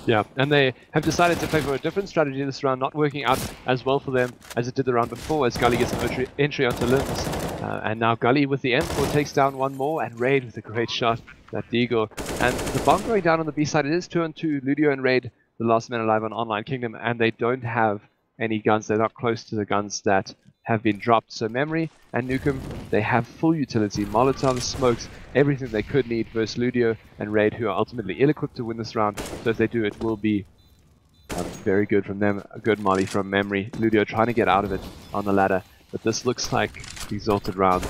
Yeah, and they have decided to play for a different strategy this round, not working out as well for them as it did the round before, as Gully gets an entry onto Limbs. And now Gully with the M4 takes down one more, and Raid with a great shot at Deagle. And the bomb going down on the B side, it is 2-on-2, Ludio and Raid, the last men alive on Online Kingdom, and they don't have any guns. They're not close to the guns that have been dropped. So Memory and Nukem, they have full utility, Molotov, smokes, everything they could need versus Ludio and Raid, who are ultimately ill-equipped to win this round. So if they do, it will be very good from them. A good molly from Memory. Ludio trying to get out of it on the ladder, but this looks like Exalted round.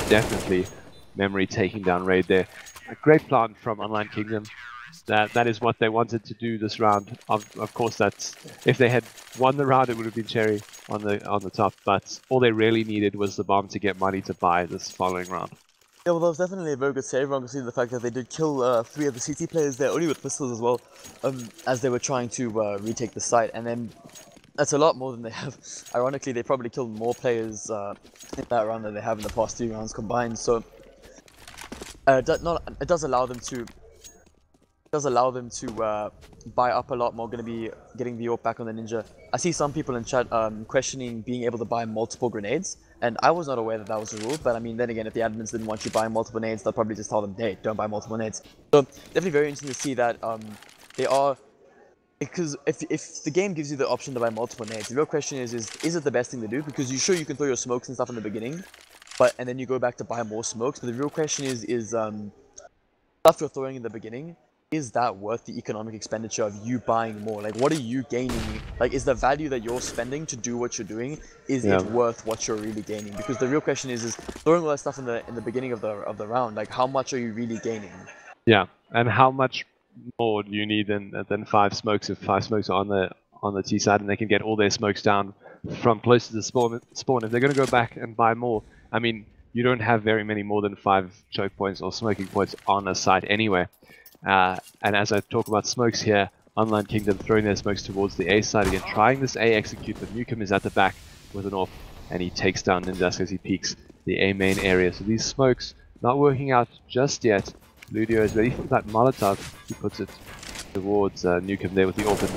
Definitely Memory taking down Raid there. A great plan from Online Kingdom. That is what they wanted to do this round. Of course, that's, if they had won the round, it would have been cherry on the top. But all they really needed was the bomb to get money to buy this following round. Yeah, well, that was definitely a very good save round, considering the fact that they did kill 3 of the CT players there, only with pistols as well, as they were trying to retake the site. And then that's a lot more than they have. Ironically, they probably killed more players in that round than they have in the past 3 rounds combined. So it does allow them to buy up a lot more. Going to be getting the AWP back on the Ninja. I see some people in chat questioning being able to buy multiple grenades, and I was not aware that that was the rule. But I mean, then again, if the admins didn't want you buying multiple nades, they'll probably just tell them, hey, don't buy multiple nades. So definitely very interesting to see that they are, because if the game gives you the option to buy multiple nades, the real question is it the best thing to do? Because you can throw your smokes and stuff in the beginning, and then you go back to buy more smokes. But the real question is stuff you're throwing in the beginning, is that worth the economic expenditure of you buying more? Like, what are you gaining? Like, is the value that you're spending to do what you're doing, is it worth what you're really gaining? Because the real question is throwing all that stuff in the beginning of the round, like, how much are you really gaining? Yeah, and how much more do you need than 5 smokes? If 5 smokes are on the T side and they can get all their smokes down from close to the spawn, if they're going to go back and buy more, I mean, you don't have very many more than 5 choke points or smoking points on a site anyway. And as I talk about smokes here, Online Kingdom throwing their smokes towards the A side again, trying this A execute, but Nukem is at the back with an AWP, and he takes down Ninjas as he peeks the A main area. So these smokes not working out just yet. Ludio is ready for that Molotov. He puts it towards Nukem there with the AWP.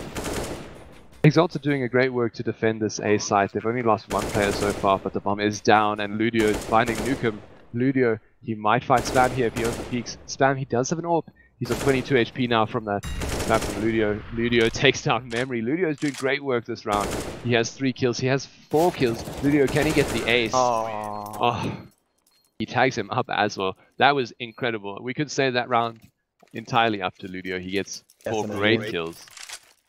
Exalted doing a great work to defend this A site. They've only lost 1 player so far, but the bomb is down, and Ludio is finding Nukem. Ludio, he might find Spam here if he overpeaks. Spam, he does have an AWP. He's on 22 HP now from that Back from Ludio. Ludio takes down Memory. Ludio is doing great work this round. He has 3 kills. He has 4 kills. Ludio, can he get the ace? Oh, he tags him up as well. That was incredible. We could say that round entirely up to Ludio. He gets 4 great kills.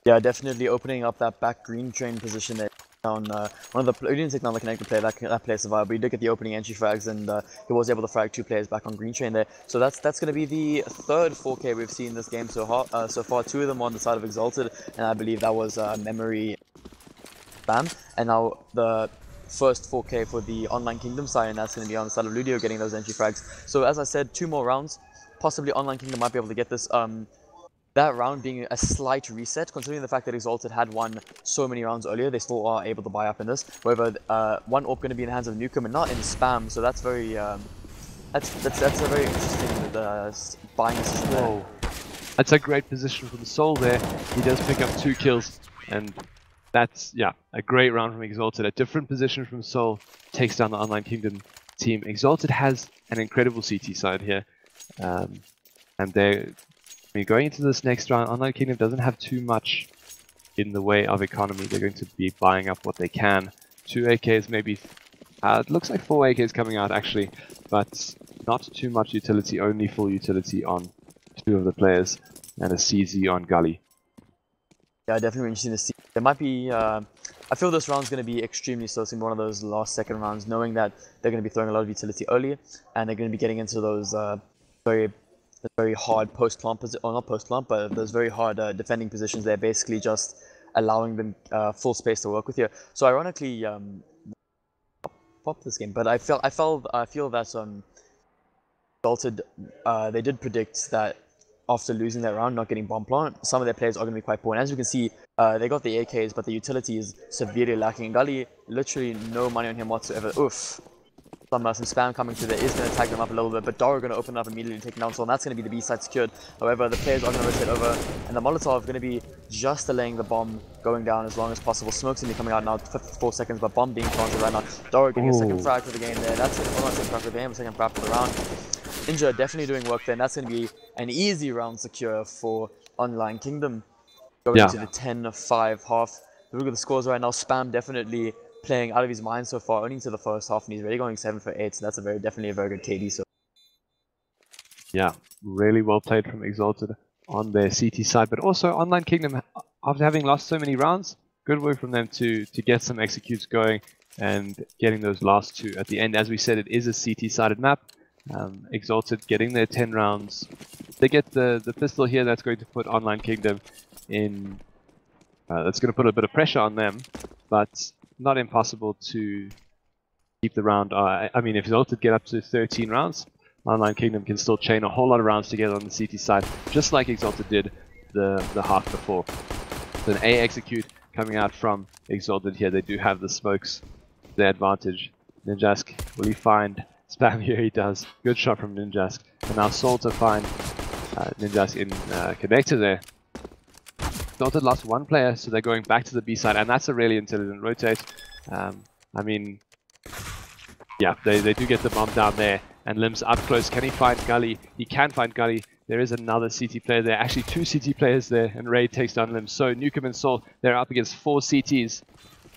Yeah, definitely opening up that back green train position there. On one of the we didn't take down the connected player, that player survived, but he did get the opening entry frags, and he was able to frag 2 players back on green train there. So that's going to be the 3rd 4K we've seen this game so far. 2 of them on the side of Exalted, and I believe that was Memory, Bam, and now the first 4K for the Online Kingdom side, and that's going to be on the side of Ludio getting those entry frags. So as I said, 2 more rounds, possibly Online Kingdom might be able to get this. That round being a slight reset, considering the fact that Exalted had won so many rounds earlier, they still are able to buy up in this. However, 1 AWP going to be in the hands of Nukem and not in spam, so that's very that's a very interesting buying decision there. That's a great position from Soul there. He does pick up 2 kills, and that's a great round from Exalted. A different position from Soul takes down the Online Kingdom team. Exalted has an incredible CT side here, and they're going into this next round. Online Kingdom doesn't have too much in the way of economy. They're going to be buying up what they can. 2 AKs, maybe. It looks like 4 AKs coming out actually, but not too much utility. Only full utility on 2 of the players, and a CZ on Gully. Yeah, definitely interesting to see. There might be. I feel this round's going to be extremely slow. It's going to be one of those last second rounds, knowing that they're going to be throwing a lot of utility earlier, and they're going to be getting into those very hard post-plant, or not post-plant, but those very hard defending positions. They're basically just allowing them full space to work with here. So ironically, pop this game, but I feel that Exalted, they did predict that after losing that round, not getting bomb plant, some of their players are going to be quite poor. And as you can see, they got the AKs, but the utility is severely lacking. Gully, literally no money on him whatsoever. Oof. Some spam coming through there is going to tag them up a little bit, but Dara going to open up immediately, taking down Soul, and that's going to be the B side secured. However, the players are going to rotate over, and the Molotov going to be just delaying the bomb going down as long as possible. Smoke's going to be coming out now, 54 seconds, but bomb being planted right now. Dara getting a second frag for the game there. That's it. Not a second frag for the game, a second frag for the round. Ninja definitely doing work there, and that's going to be an easy round secure for Online Kingdom. Going to the 10-5 half. Look at the scores right now. Spam definitely playing out of his mind so far, only into the first half, and he's already going 7 for 8, so that's definitely a very good KD. So yeah, really well played from Exalted on their CT side, but also Online Kingdom, after having lost so many rounds, good work from them to get some executes going and getting those last 2 at the end. As we said, it is a CT-sided map. Exalted getting their 10 rounds. They get the pistol here. That's going to put Online Kingdom in. That's going to put a bit of pressure on them, but not impossible to keep the round. I mean, if Exalted get up to 13 rounds, Online Kingdom can still chain a whole lot of rounds together on the CT side, just like Exalted did the half before. So an A execute coming out from Exalted here. They do have the smokes, their advantage. Ninjask, will he find spam here? He does. Good shot from Ninjask. And now Soul to find Ninjask in connector there. Exalted lost 1 player, so they're going back to the B side, and that's a really intelligent rotate. I mean, yeah, they do get the bomb down there, and Limbs up close. Can he find Gully? He can find Gully. There is another CT player there, actually 2 CT players there, and Raid takes down Limbs. So Nukem and Soul, they're up against 4 CTs,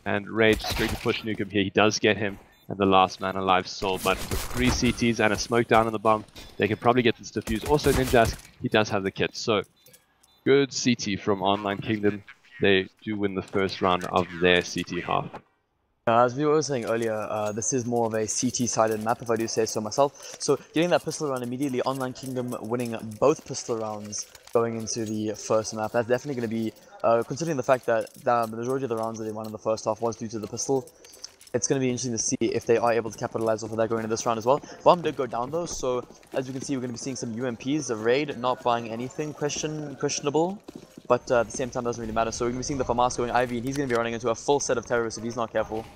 and Raid just going to push Nukem here. He does get him, and the last man alive, Soul, but with 3 CTs and a smoke down on the bomb, they can probably get this defused. Also Ninjask, he does have the kit, so good CT from Online Kingdom. They do win the first round of their CT half. As we were saying earlier, this is more of a CT-sided map, if I do say so myself. So getting that pistol round immediately, Online Kingdom winning both pistol rounds going into the first map. That's definitely going to be, considering the fact that the majority of the rounds that they won in the first half was due to the pistol, it's going to be interesting to see if they are able to capitalize off of that going into this round as well. Bomb did go down though, so as you can see, we're going to be seeing some UMPs. The Raid not buying anything questionable, but at the same time doesn't really matter. So we're going to be seeing the FAMAS going Ivy, and he's going to be running into a full set of terrorists if he's not careful.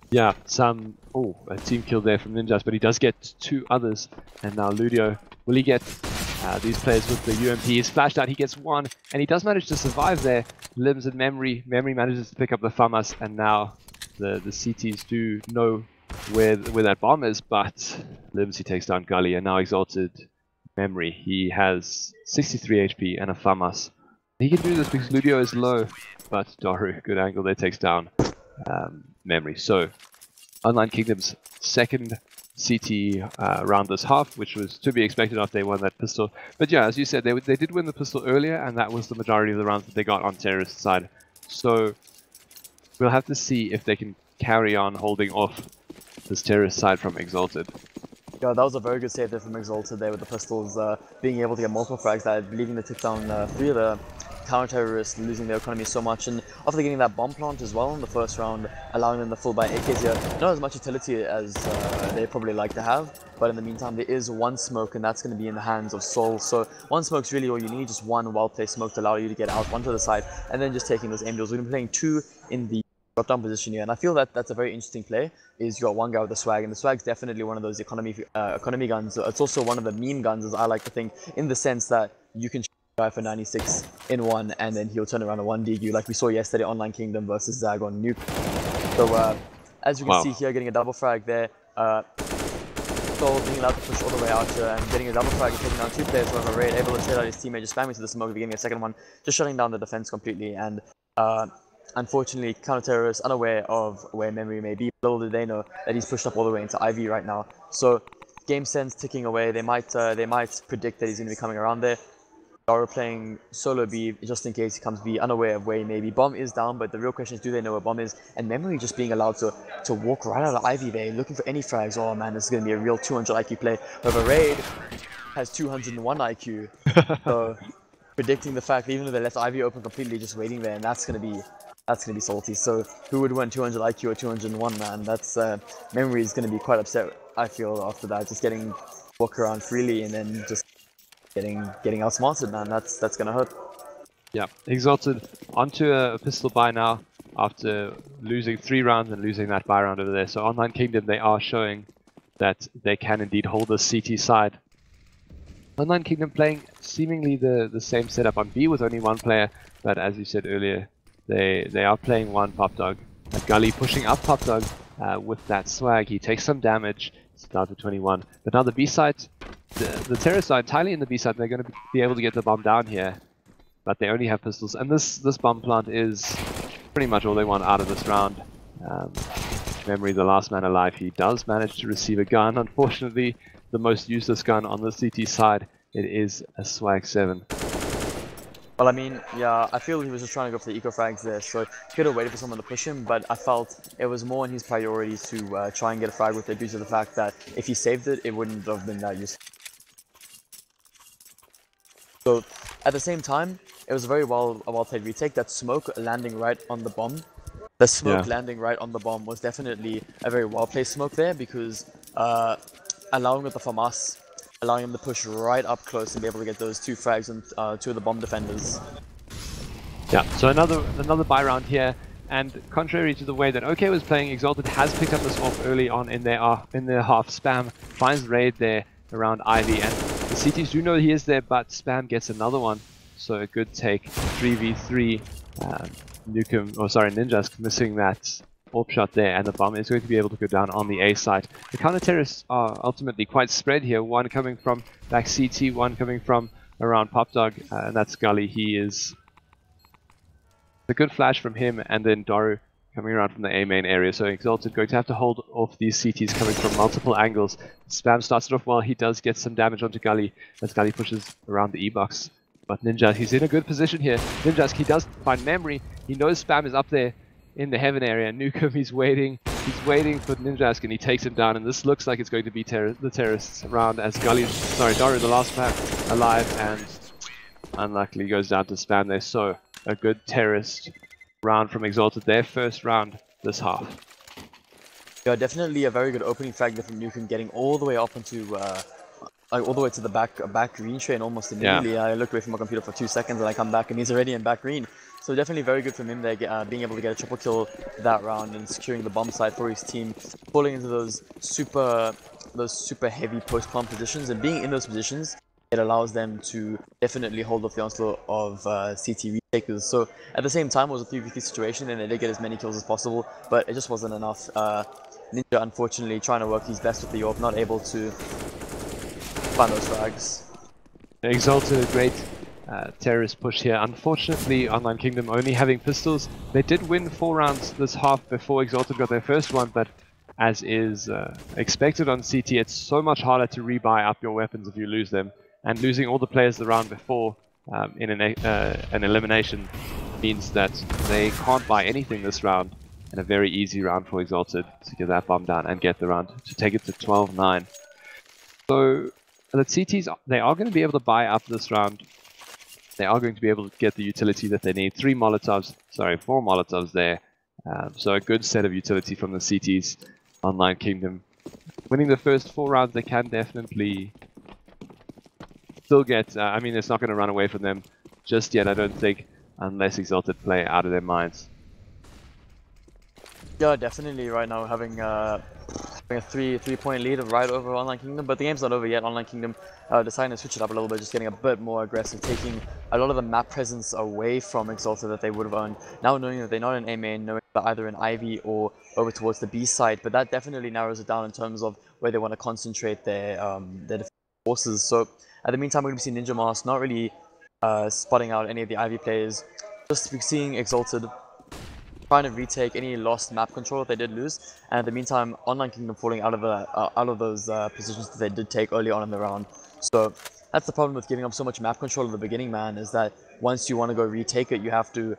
Yeah, a team kill there from Ninjas, but he does get 2 others. And now Ludio, will he get these players with the UMP? He's flashed out, he gets 1, and he does manage to survive there. Limbs and Memory manages to pick up the FAMAS, and now the CTs do know where that bomb is, but Limbs, he takes down Gully, and now Exalted Memory. He has 63 HP and a FAMAS. He can do this because Ludio is low, but Daru, good angle there, takes down Memory. So, Online Kingdom's second CT round this half, which was to be expected after they won that pistol. But yeah, as you said, they did win the pistol earlier, and that was the majority of the rounds that they got on Terrorist side. So, we'll have to see if they can carry on holding off this Terrorist side from Exalted. Yeah, that was a very good save there from Exalted there with the pistols, being able to get multiple frags that believing they took down 3 of the counter-terrorists, losing their economy so much, and after getting that bomb plant as well in the first round, allowing them the full buy AKs here, not as much utility as they probably like to have, but in the meantime there is one smoke and that's going to be in the hands of Soul, so one smoke's really all you need, just one well-placed smoke to allow you to get out onto the side, and then just taking those aim deals. We've been playing 2 in the drop-down position here, and I feel that that's a very interesting play, is you got one guy with the swag, and the swag's definitely one of those economy guns. It's also one of the meme guns, as I like to think, in the sense that you can shoot a guy for 96 in one, and then he'll turn around and 1 DQ, like we saw yesterday, Online Kingdom versus Zag on Nuke. So, as you can see here, getting a double frag there, Soul being allowed to push all the way out here, and getting a double frag and taking down 2 players from a raid, able to trade out his teammate, just spamming to the smoke, getting a second one, just shutting down the defense completely, and unfortunately, counter-terrorists unaware of where Memory may be. Little did they know that he's pushed up all the way into Ivy right now. So, game sense ticking away. They might predict that he's going to be coming around there. Daru playing solo B just in case he comes B, unaware of where he may be. Bomb is down, but the real question is, do they know where Bomb is? And Memory just being allowed to walk right out of Ivy there, looking for any frags. Oh man, this is going to be a real 200 IQ play. However, Raid has 201 IQ. So, predicting the fact that even though they left Ivy open completely, just waiting there, and that's going to be salty. So who would win 200 IQ or 201, man? That's Memory is going to be quite upset, I feel, after that. Just getting walk around freely and then just getting outsmarted, man. That's going to hurt. Yeah, Exalted onto a pistol buy now after losing 3 rounds and losing that buy round over there. So Online Kingdom, they are showing that they can indeed hold the CT side. Online Kingdom playing seemingly the same setup on B with only 1 player, but as you said earlier, they are playing 1 Pop Dog. Gully pushing up Pop Dog with that swag. He takes some damage. It's down to 21. But now the B side, the terrorists are entirely in the B side. They're going to be able to get the bomb down here, but they only have pistols. And this bomb plant is pretty much all they want out of this round. Memory, the last man alive, he does manage to receive a gun. Unfortunately, the most useless gun on the CT side, it is a Swag 7. Well, I mean, yeah, I feel he was just trying to go for the eco frags there, so he could have waited for someone to push him, but I felt it was more in his priority to try and get a frag with it due to the fact that if he saved it, it wouldn't have been that useful. So, at the same time, it was a very well played retake. That smoke landing right on the bomb. The smoke landing right on the bomb was definitely a very well placed smoke there because allowing with the FAMAS, allowing him to push right up close and be able to get those 2 frags and 2 of the bomb defenders. Yeah, so another buy round here, and contrary to the way that OK was playing, Exalted has picked up this off early on in their half. Spam finds Raid there around Ivy, and the CTs do know he is there, but Spam gets another one. So a good take, 3v3. Ninja's missing that AWP shot there, and the bomb is going to be able to go down on the A side. The counter-terrorists are ultimately quite spread here, 1 coming from back CT, 1 coming from around Pop Dog, and that's Gully. He is a good flash from him, and then Daru coming around from the A main area. So Exalted going to have to hold off these CTs coming from multiple angles. Spam starts it off well. He does get some damage onto Gully as Gully pushes around the E-box. But Ninja, he's in a good position here. Ninja, he does find Memory. He knows Spam is up there in the heaven area. Nukem, he's waiting for Ninjask, and he takes him down, and this looks like it's going to be the terrorists round as Daru, the last man alive, and unluckily goes down to Spam there. So a good terrorist round from Exalted, their first round this half. Yeah, definitely a very good opening frag from Nukem, getting all the way up into all the way to the back green train almost immediately. Yeah. I looked away from my computer for 2 seconds and I come back and he's already in back green. So definitely very good from him there, being able to get a triple kill that round and securing the bomb site for his team, falling into those super heavy post plant positions, and being in those positions, it allows them to definitely hold off the onslaught of CT retakers. So at the same time, it was a 3v3 situation and they did get as many kills as possible, but it just wasn't enough. Ninja, unfortunately, trying to work his best with the AWP, not able to find those frags. Exalted, a great terrorist push here. Unfortunately, Online Kingdom only having pistols. They did win 4 rounds this half before Exalted got their first one, but as is expected on CT, it's so much harder to rebuy up your weapons if you lose them. And losing all the players the round before in an elimination means that they can't buy anything this round. And a very easy round for Exalted to get that bomb down and get the round to take it to 12-9. So the CTs, they are going to be able to buy up this round. They are going to be able to get the utility that they need. 4 Molotovs there. So a good set of utility from the CTs. Online Kingdom winning the first 4 rounds, they can definitely still get, I mean, it's not going to run away from them just yet, I don't think, unless Exalted play out of their minds. Yeah, definitely right now having a 3-point lead right over Online Kingdom, but the game's not over yet. Online Kingdom deciding to switch it up a little bit, just getting a bit more aggressive, taking a lot of the map presence away from Exalted that they would have owned. Now knowing that they're not in A main, knowing they're either in Ivy or over towards the B side, but that definitely narrows it down in terms of where they want to concentrate their defensive forces. So at the meantime, we're going to be seeing Ninja Mask not really spotting out any of the Ivy players, just seeing Exalted trying to retake any lost map control that they did lose, and at the meantime, Online Kingdom falling out of those positions that they did take early on in the round. So that's the problem with giving up so much map control at the beginning, man, is that once you want to go retake it, you have to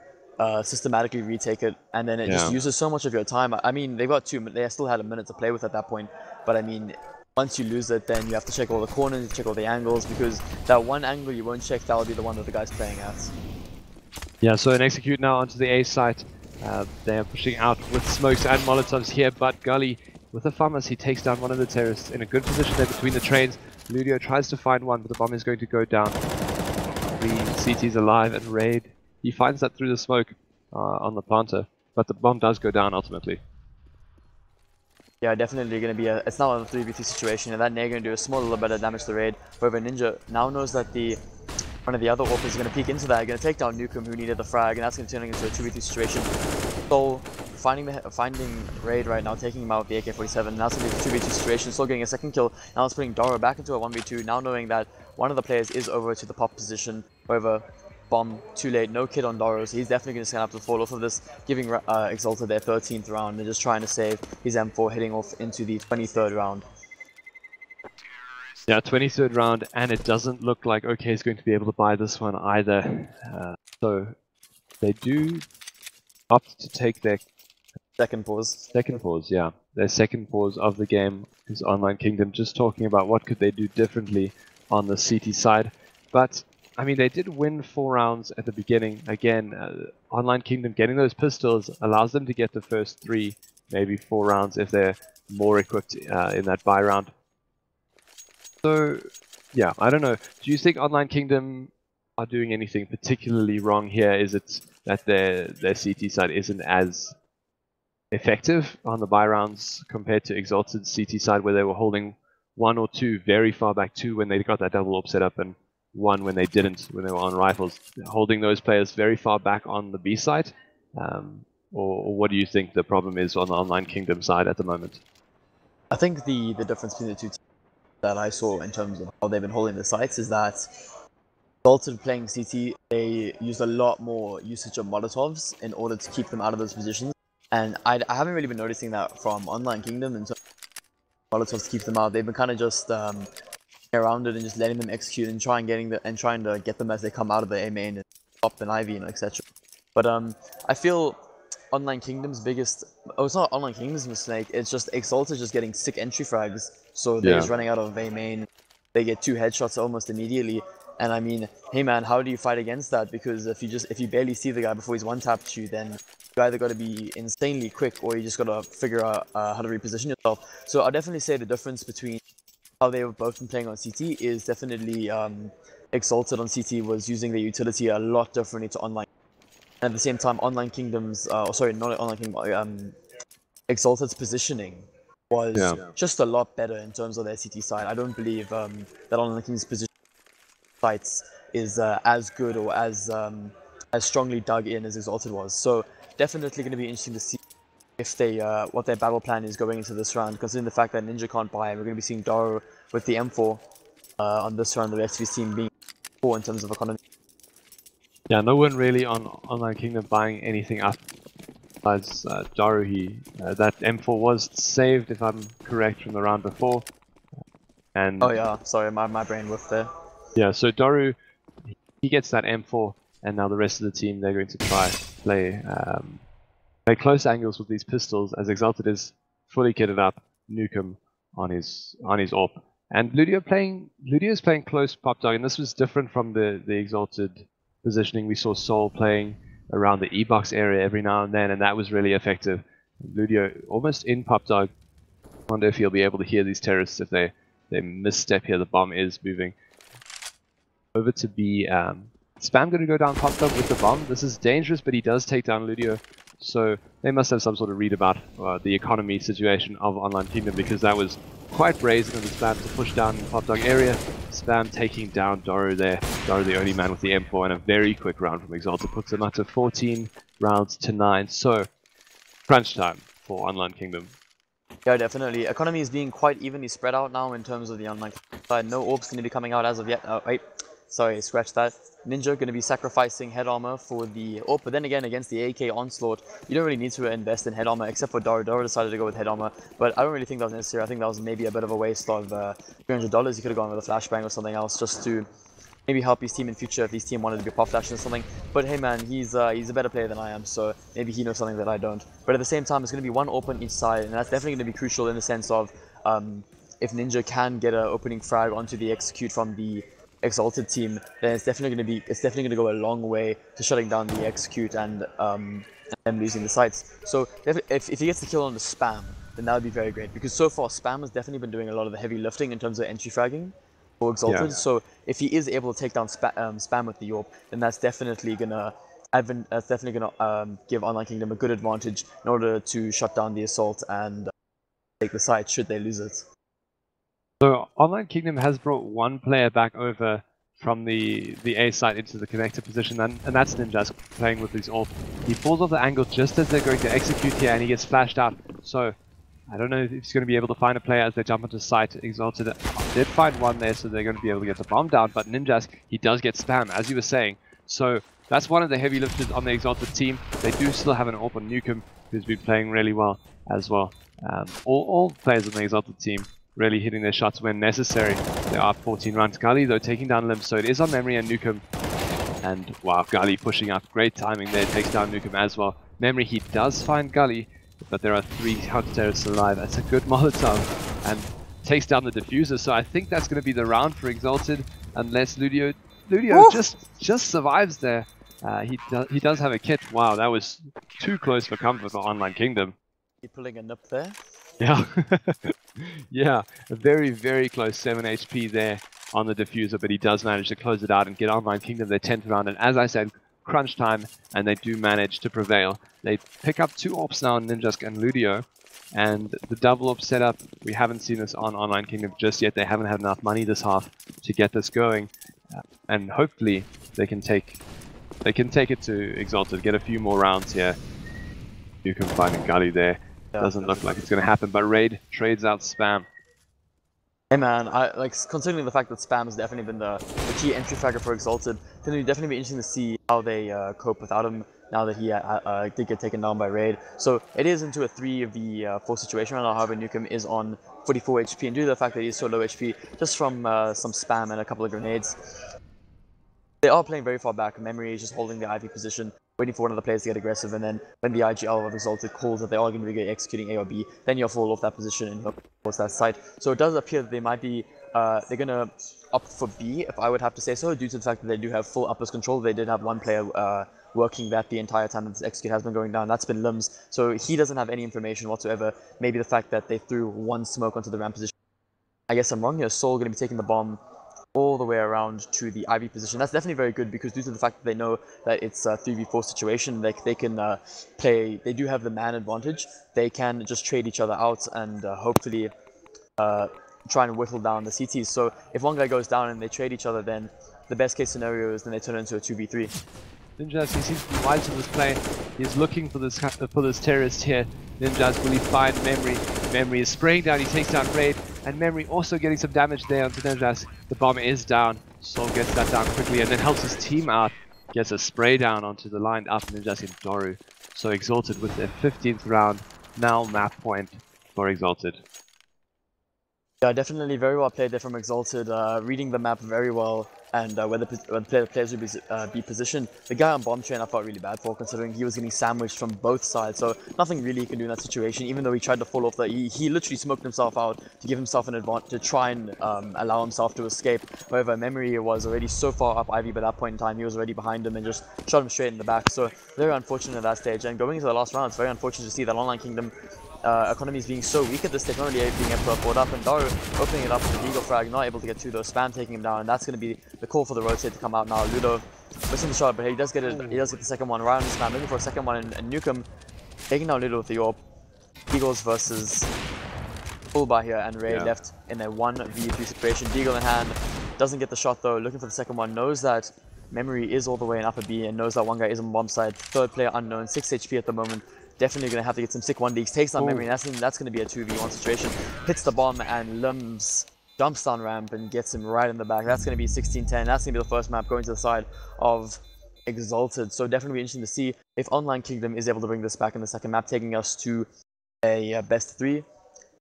systematically retake it, and then it just uses so much of your time. I mean, they still had a minute to play with at that point, but I mean, once you lose it, then you have to check all the corners, check all the angles, because that one angle you won't check, that'll be the one that the guy's playing at. Yeah, so an execute now onto the A site. They are pushing out with smokes and molotovs here, but Gully with the FAMAS, he takes down one of the terrorists in a good position there between the trains. Ludio tries to find one, but the bomb is going to go down. 3 CTs alive, and Raid, he finds that through the smoke on the planter, but the bomb does go down ultimately. Yeah, definitely going to be it's now a 3v3 situation, and that Nair going to do a small little bit of damage to Raid. However, Ninja now knows that one of the other offers is going to peek into that, going to take down Nukem, who needed the frag, and that's going to turn into a 2v3 situation. So finding Raid right now, taking him out with the AK-47, now it's going to be a 2v2 situation, still getting a second kill. Now it's putting Doro back into a 1v2, now knowing that one of the players is over to the pop position. However, bomb too late, no kid on Doro, so he's definitely going to have to fall off of this, giving Exalted their 13th round and just trying to save his M4, heading off into the 23rd round. Yeah, 23rd round, and it doesn't look like OK is going to be able to buy this one either. So they do opt to take their second pause. Second pause, yeah. Their second pause of the game is Online Kingdom, just talking about what could they do differently on the CT side. But, I mean, they did win 4 rounds at the beginning. Again, Online Kingdom getting those pistols allows them to get the first 3, maybe 4 rounds if they're more equipped in that buy round. So, yeah, I don't know. Do you think Online Kingdom are doing anything particularly wrong here? Is it that their CT side isn't as effective on the buy rounds compared to Exalted CT side, where they were holding 1 or 2 very far back, 2 when they got that double AWP set up, and 1 when they didn't, when they were on rifles, holding those players very far back on the B side? Or what do you think the problem is on the Online Kingdom side at the moment? I think the difference between the two teams that I saw in terms of how they've been holding the sites is that Exalted playing CT, they used a lot more usage of Molotovs in order to keep them out of those positions. And I haven't really been noticing that from Online Kingdom in terms of Molotovs to keep them out. They've been kind of just around it and just letting them execute and trying to get them as they come out of the A main and pop an Ivy, etc. But I feel Online Kingdom's biggest, it's not Online Kingdom's mistake, it's just Exalted just getting sick entry frags, so they're just running out of A main, they get 2 headshots almost immediately, and I mean, hey man, how do you fight against that? Because if you barely see the guy before he's one-tapped you, then you either got to be insanely quick or you just got to figure out how to reposition yourself. So I'll definitely say the difference between how they've both been playing on CT is definitely Exalted on CT was using their utility a lot differently to Online. And at the same time, Online Kingdom's, not Online Kingdom, Exalted's positioning was just a lot better in terms of their CT side. I don't believe that Online Kingdom's position sites is as good or as strongly dug in as Exalted was. So definitely going to be interesting to see if they what their battle plan is going into this round, considering the fact that Ninja can't buy, and we're going to be seeing Daro with the M4 on this round, the rest of his team being poor in terms of economy. Yeah, no one really on Online Kingdom buying anything up besides Daru. That M4 was saved, if I'm correct, from the round before. And oh yeah, sorry, my brain whiffed there. Yeah, so Daru, he gets that M4, and now the rest of the team, they're going to try play close angles with these pistols, as Exalted is fully kitted up, Nukem on his AWP. And Ludio's playing close pop dog, and this was different from the Exalted positioning. We saw Soul playing around the E-box area every now and then, and that was really effective. Ludio almost in pop dog. I wonder if he'll be able to hear these terrorists if they misstep here. The bomb is moving. Over to B. Spam going to go down pop dog with the bomb. This is dangerous, but he does take down Ludio. So they must have some sort of read about the economy situation of Online Kingdom, because that was quite brazen of the Spam to push down in pop dog area. Spam taking down Daru there. Daru the only man with the M4, and a very quick round from Exalted puts him up to 14 rounds to 9. So crunch time for Online Kingdom. Yeah, definitely. Economy is being quite evenly spread out now in terms of the Online side. No orbs going to be coming out as of yet. Wait, sorry, scratch that. Ninja going to be sacrificing head armor for the AWP, but then again, against the AK Onslaught, you don't really need to invest in head armor, except for Daru. Daru decided to go with head armor, but I don't really think that was necessary. I think that was maybe a bit of a waste of $300. He could have gone with a flashbang or something else, just to maybe help his team in future if his team wanted to be pop flashing or something. But hey man, he's a better player than I am, so maybe he knows something that I don't. But at the same time, it's going to be one open each side, and that's definitely going to be crucial in the sense of if Ninja can get an opening frag onto the execute from the Exalted team, then it's definitely going to go a long way to shutting down the execute and them losing the sites. So if he gets the kill on the Spam, then that would be very great, because so far Spam has definitely been doing a lot of the heavy lifting in terms of entry fragging for Exalted. Yeah. So if he is able to take down Spam with the AWP, then that's definitely gonna give Online Kingdom a good advantage in order to shut down the assault and take the site should they lose it. So Online Kingdom has brought one player back over from the A site into the connector position, and that's Ninjas playing with his AWP. He falls off the angle just as they're going to execute here, and he gets flashed out. So I don't know if he's going to be able to find a player as they jump onto site. Exalted did find one there, so they're going to be able to get the bomb down, but Ninjas, he does get Spam, as you were saying. So that's one of the heavy lifters on the Exalted team. They do still have an AWP on Nukem, who's been playing really well as well. All players on the Exalted team really hitting their shots when necessary. They are 14 rounds. Gali, though, taking down Limb, so it is on Memory and Nukem. And wow, Gali pushing up. Great timing there, takes down Nukem as well. Memory, he does find Gali, but there are 3 counter-terrorists alive. That's a good Molotov, and takes down the diffuser. So I think that's going to be the round for Exalted, unless Ludio just survives there. He does have a kit. Wow, that was too close for comfort for Online Kingdom. He pulling a nip there. Yeah, yeah, a very, very close 7 HP there on the diffuser, but he does manage to close it out and get Online Kingdom their 10th round. And as I said, crunch time, and they do manage to prevail. They pick up 2 AWPs now on Ninjask and Ludio, and the double AWP setup, we haven't seen this on Online Kingdom just yet. They haven't had enough money this half to get this going, and hopefully they can take it to Exalted, get a few more rounds here. You can find a Gali there. Doesn't look like it's going to happen, but Raid trades out Spam. Hey man, considering the fact that Spam has definitely been the key entry fragger for Exalted, then it'd definitely be interesting to see how they cope without him now that he did get taken down by Raid. So it is into a 3v4 situation right now. However, Nukem is on 44 HP, and due to the fact that he's so low HP, just from some Spam and a couple of grenades, they are playing very far back. Memory is just holding the IV position, waiting for one of the players to get aggressive, and then when the IGL of Exalted calls that they are going to be executing A or B, then you'll fall off that position and go towards that site. So it does appear that they might be, they're going to opt for B, if I would have to say so, due to the fact that they do have full uppers control. They did have one player working that the entire time that this execute has been going down. That's been Limbs, so he doesn't have any information whatsoever. Maybe the fact that they threw one smoke onto the ramp position. I guess I'm wrong here. Soul going to be taking the bomb all the way around to the IV position. That's definitely very good, because due to the fact that they know that it's a 3v4 situation, they can play, they do have the man advantage. They can just trade each other out and hopefully try and whittle down the CTs. So if one guy goes down and they trade each other, then the best case scenario is then they turn into a 2v3. Ninjas, he seems to be wise in this play. He's looking for this terrorist here. Ninjas, will he find Memory? Memory is spraying down, he takes down Raid. and Memory also getting some damage there onto Ninjas. The bomb is down, Sol gets that down quickly and then helps his team out, gets a spray down onto the line up Ninjas in Doru. So Exalted with their 15th round, now map point for Exalted. Yeah, definitely very well played there from Exalted, reading the map very well, and where the players would be positioned. The guy on bomb train I felt really bad for, considering he was getting sandwiched from both sides, so nothing really he can do in that situation. Even though he tried to fall off he literally smoked himself out to give himself an advantage, to try and allow himself to escape. However, Memory was already so far up Ivy by that point in time, he was already behind him and just shot him straight in the back. So very unfortunate at that stage, and going into the last round, it's very unfortunate to see that Online Kingdom economies being so weak at this stage, not really being able to afford up, and Daru opening it up with the Deagle frag, not able to get 2 though, Spam taking him down, and that's going to be the call for the rotate to come out now. Ludo missing the shot, but he does get it. He does get the second one. Ryan Spam looking for a second one, and Nukem taking down Ludo with the AWP. Eagles versus Fullbar here, and Ray left in a 1v3 situation. Deagle in hand, doesn't get the shot though, looking for the second one, knows that Memory is all the way in upper B, and knows that one guy is on bomb side. Third player unknown, 6 HP at the moment. Definitely going to have to get some sick 1-Ds, takes down Memory, and that's going to be a 2v1 situation. Hits the bomb, and Limbs jumps down ramp and gets him right in the back. That's going to be 16-10. That's going to be the first map going to the side of Exalted. So definitely interesting to see if Online Kingdom is able to bring this back in the second map, taking us to a best 3.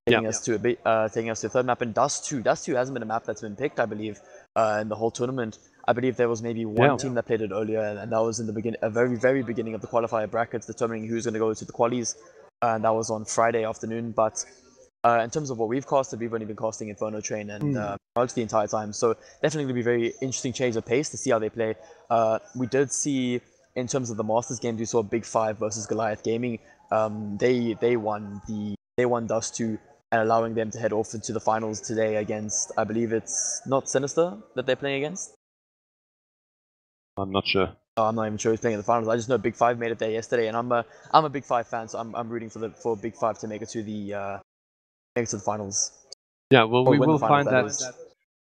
Taking us to a third map, and Dust 2. Dust 2 hasn't been a map that's been picked, I believe, in the whole tournament. I believe there was maybe one team that played it earlier, and that was in the very beginning of the qualifier brackets, determining who's going to go to the qualies, and that was on Friday afternoon. But in terms of what we've casted, we've only been casting Inferno Train and Roach the entire time, so definitely going to be a very interesting change of pace to see how they play. We did see, in terms of the Masters games, we saw Big 5 versus Goliath Gaming. They won Dust 2, and allowing them to head off into the finals today against, I believe it's not Sinister that they're playing against. I'm not sure. Oh, I'm not even sure who's playing in the finals. I just know Big 5 made it there yesterday, and I'm a Big 5 fan, so I'm rooting for Big 5 to make it to the finals. Yeah, well, we will find that.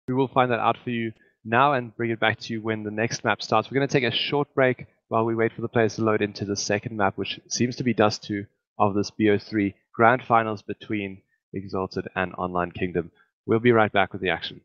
We will find that out for you now and bring it back to you when the next map starts. We're going to take a short break while we wait for the players to load into the second map, which seems to be Dust 2 of this BO3 Grand Finals between Exalted and Online Kingdom. We'll be right back with the action.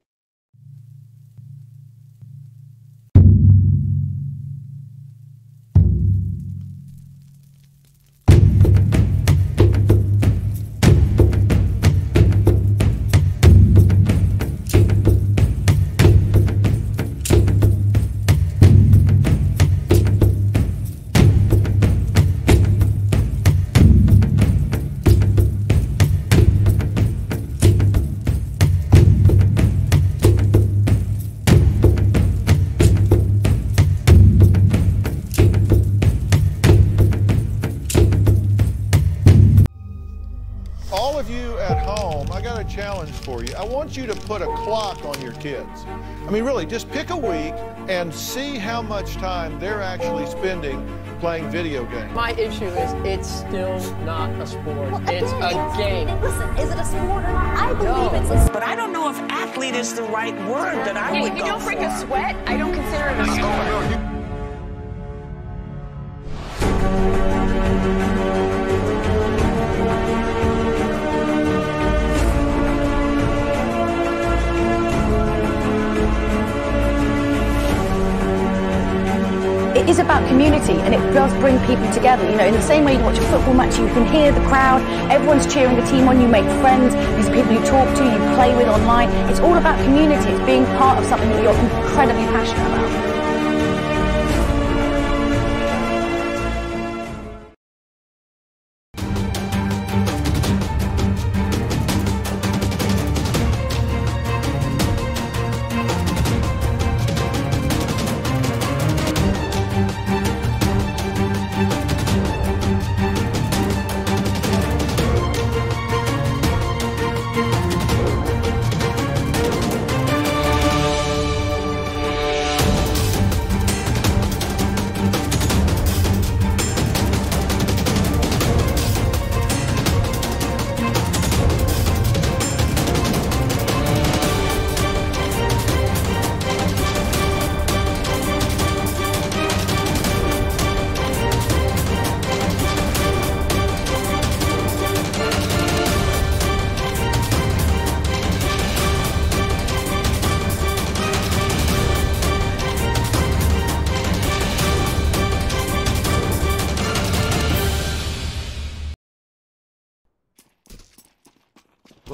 For you. I want you to put a clock on your kids. I mean, really, just pick a week and see how much time they're actually spending playing video games. My issue is it's still not a sport. Well, it's a game. Listen, is it a sport or not? I believe it's a sport. But I don't know if athlete is the right word that I would go for. If you don't break a sweat, I don't consider it a sport. It is about community, and it does bring people together. You know, in the same way you watch a football match, you can hear the crowd, everyone's cheering the team on, you make friends, these people you talk to, you play with online. It's all about community. It's being part of something that you're incredibly passionate about.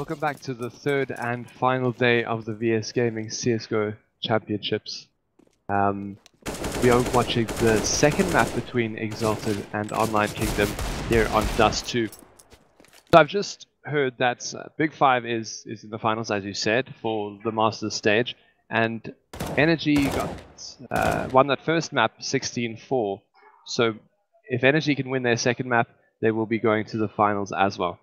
welcome back to the third and final day of the VS Gaming CSGO Championships. We are watching the second map between Exalted and Online Kingdom here on Dust 2. So I've just heard that Big 5 is in the finals, as you said, for the Masters stage, and Energy won that first map 16-4. So if Energy can win their second map, they will be going to the finals as well.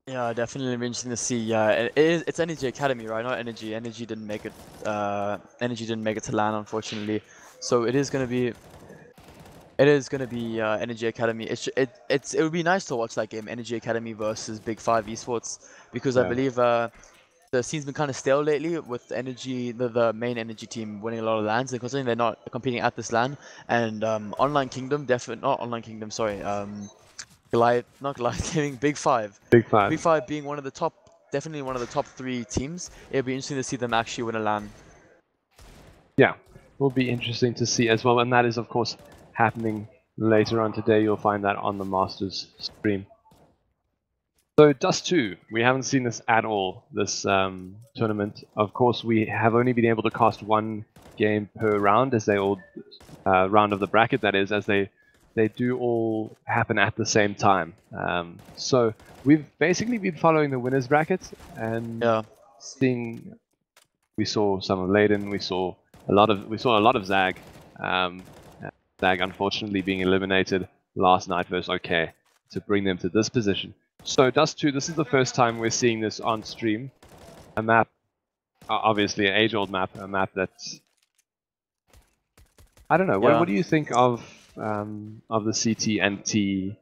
Yeah, definitely interesting to see. Yeah, it's Energy Academy, right? Not Energy. Energy didn't make it. Energy didn't make it to LAN, unfortunately. So it is gonna be. Energy Academy. It would be nice to watch that game, Energy Academy versus Big 5 Esports, because I believe the scene's been kind of stale lately with Energy, the main Energy team winning a lot of LANs, and considering they're not competing at this LAN, and Online Kingdom, not Online Kingdom, sorry, not Goliath Gaming, Big 5. Big 5. Big 5 being one of the top, definitely one of the top 3 teams. It'll be interesting to see them actually win a LAN. Yeah, will be interesting to see as well, and that is of course happening later on today. You'll find that on the Masters stream. So Dust 2, we haven't seen this at all this tournament. Of course, we have only been able to cast one game per round, as they all round of the bracket, that is, as they do all happen at the same time. So we've basically been following the winners bracket and seeing. We saw some of Layden. We saw a lot of Zag. Zag unfortunately being eliminated last night versus OK to bring them to this position. So Dust 2, this is the first time we're seeing this on stream. A map, obviously an age-old map, a map that's, I don't know. What do you think of the CT and T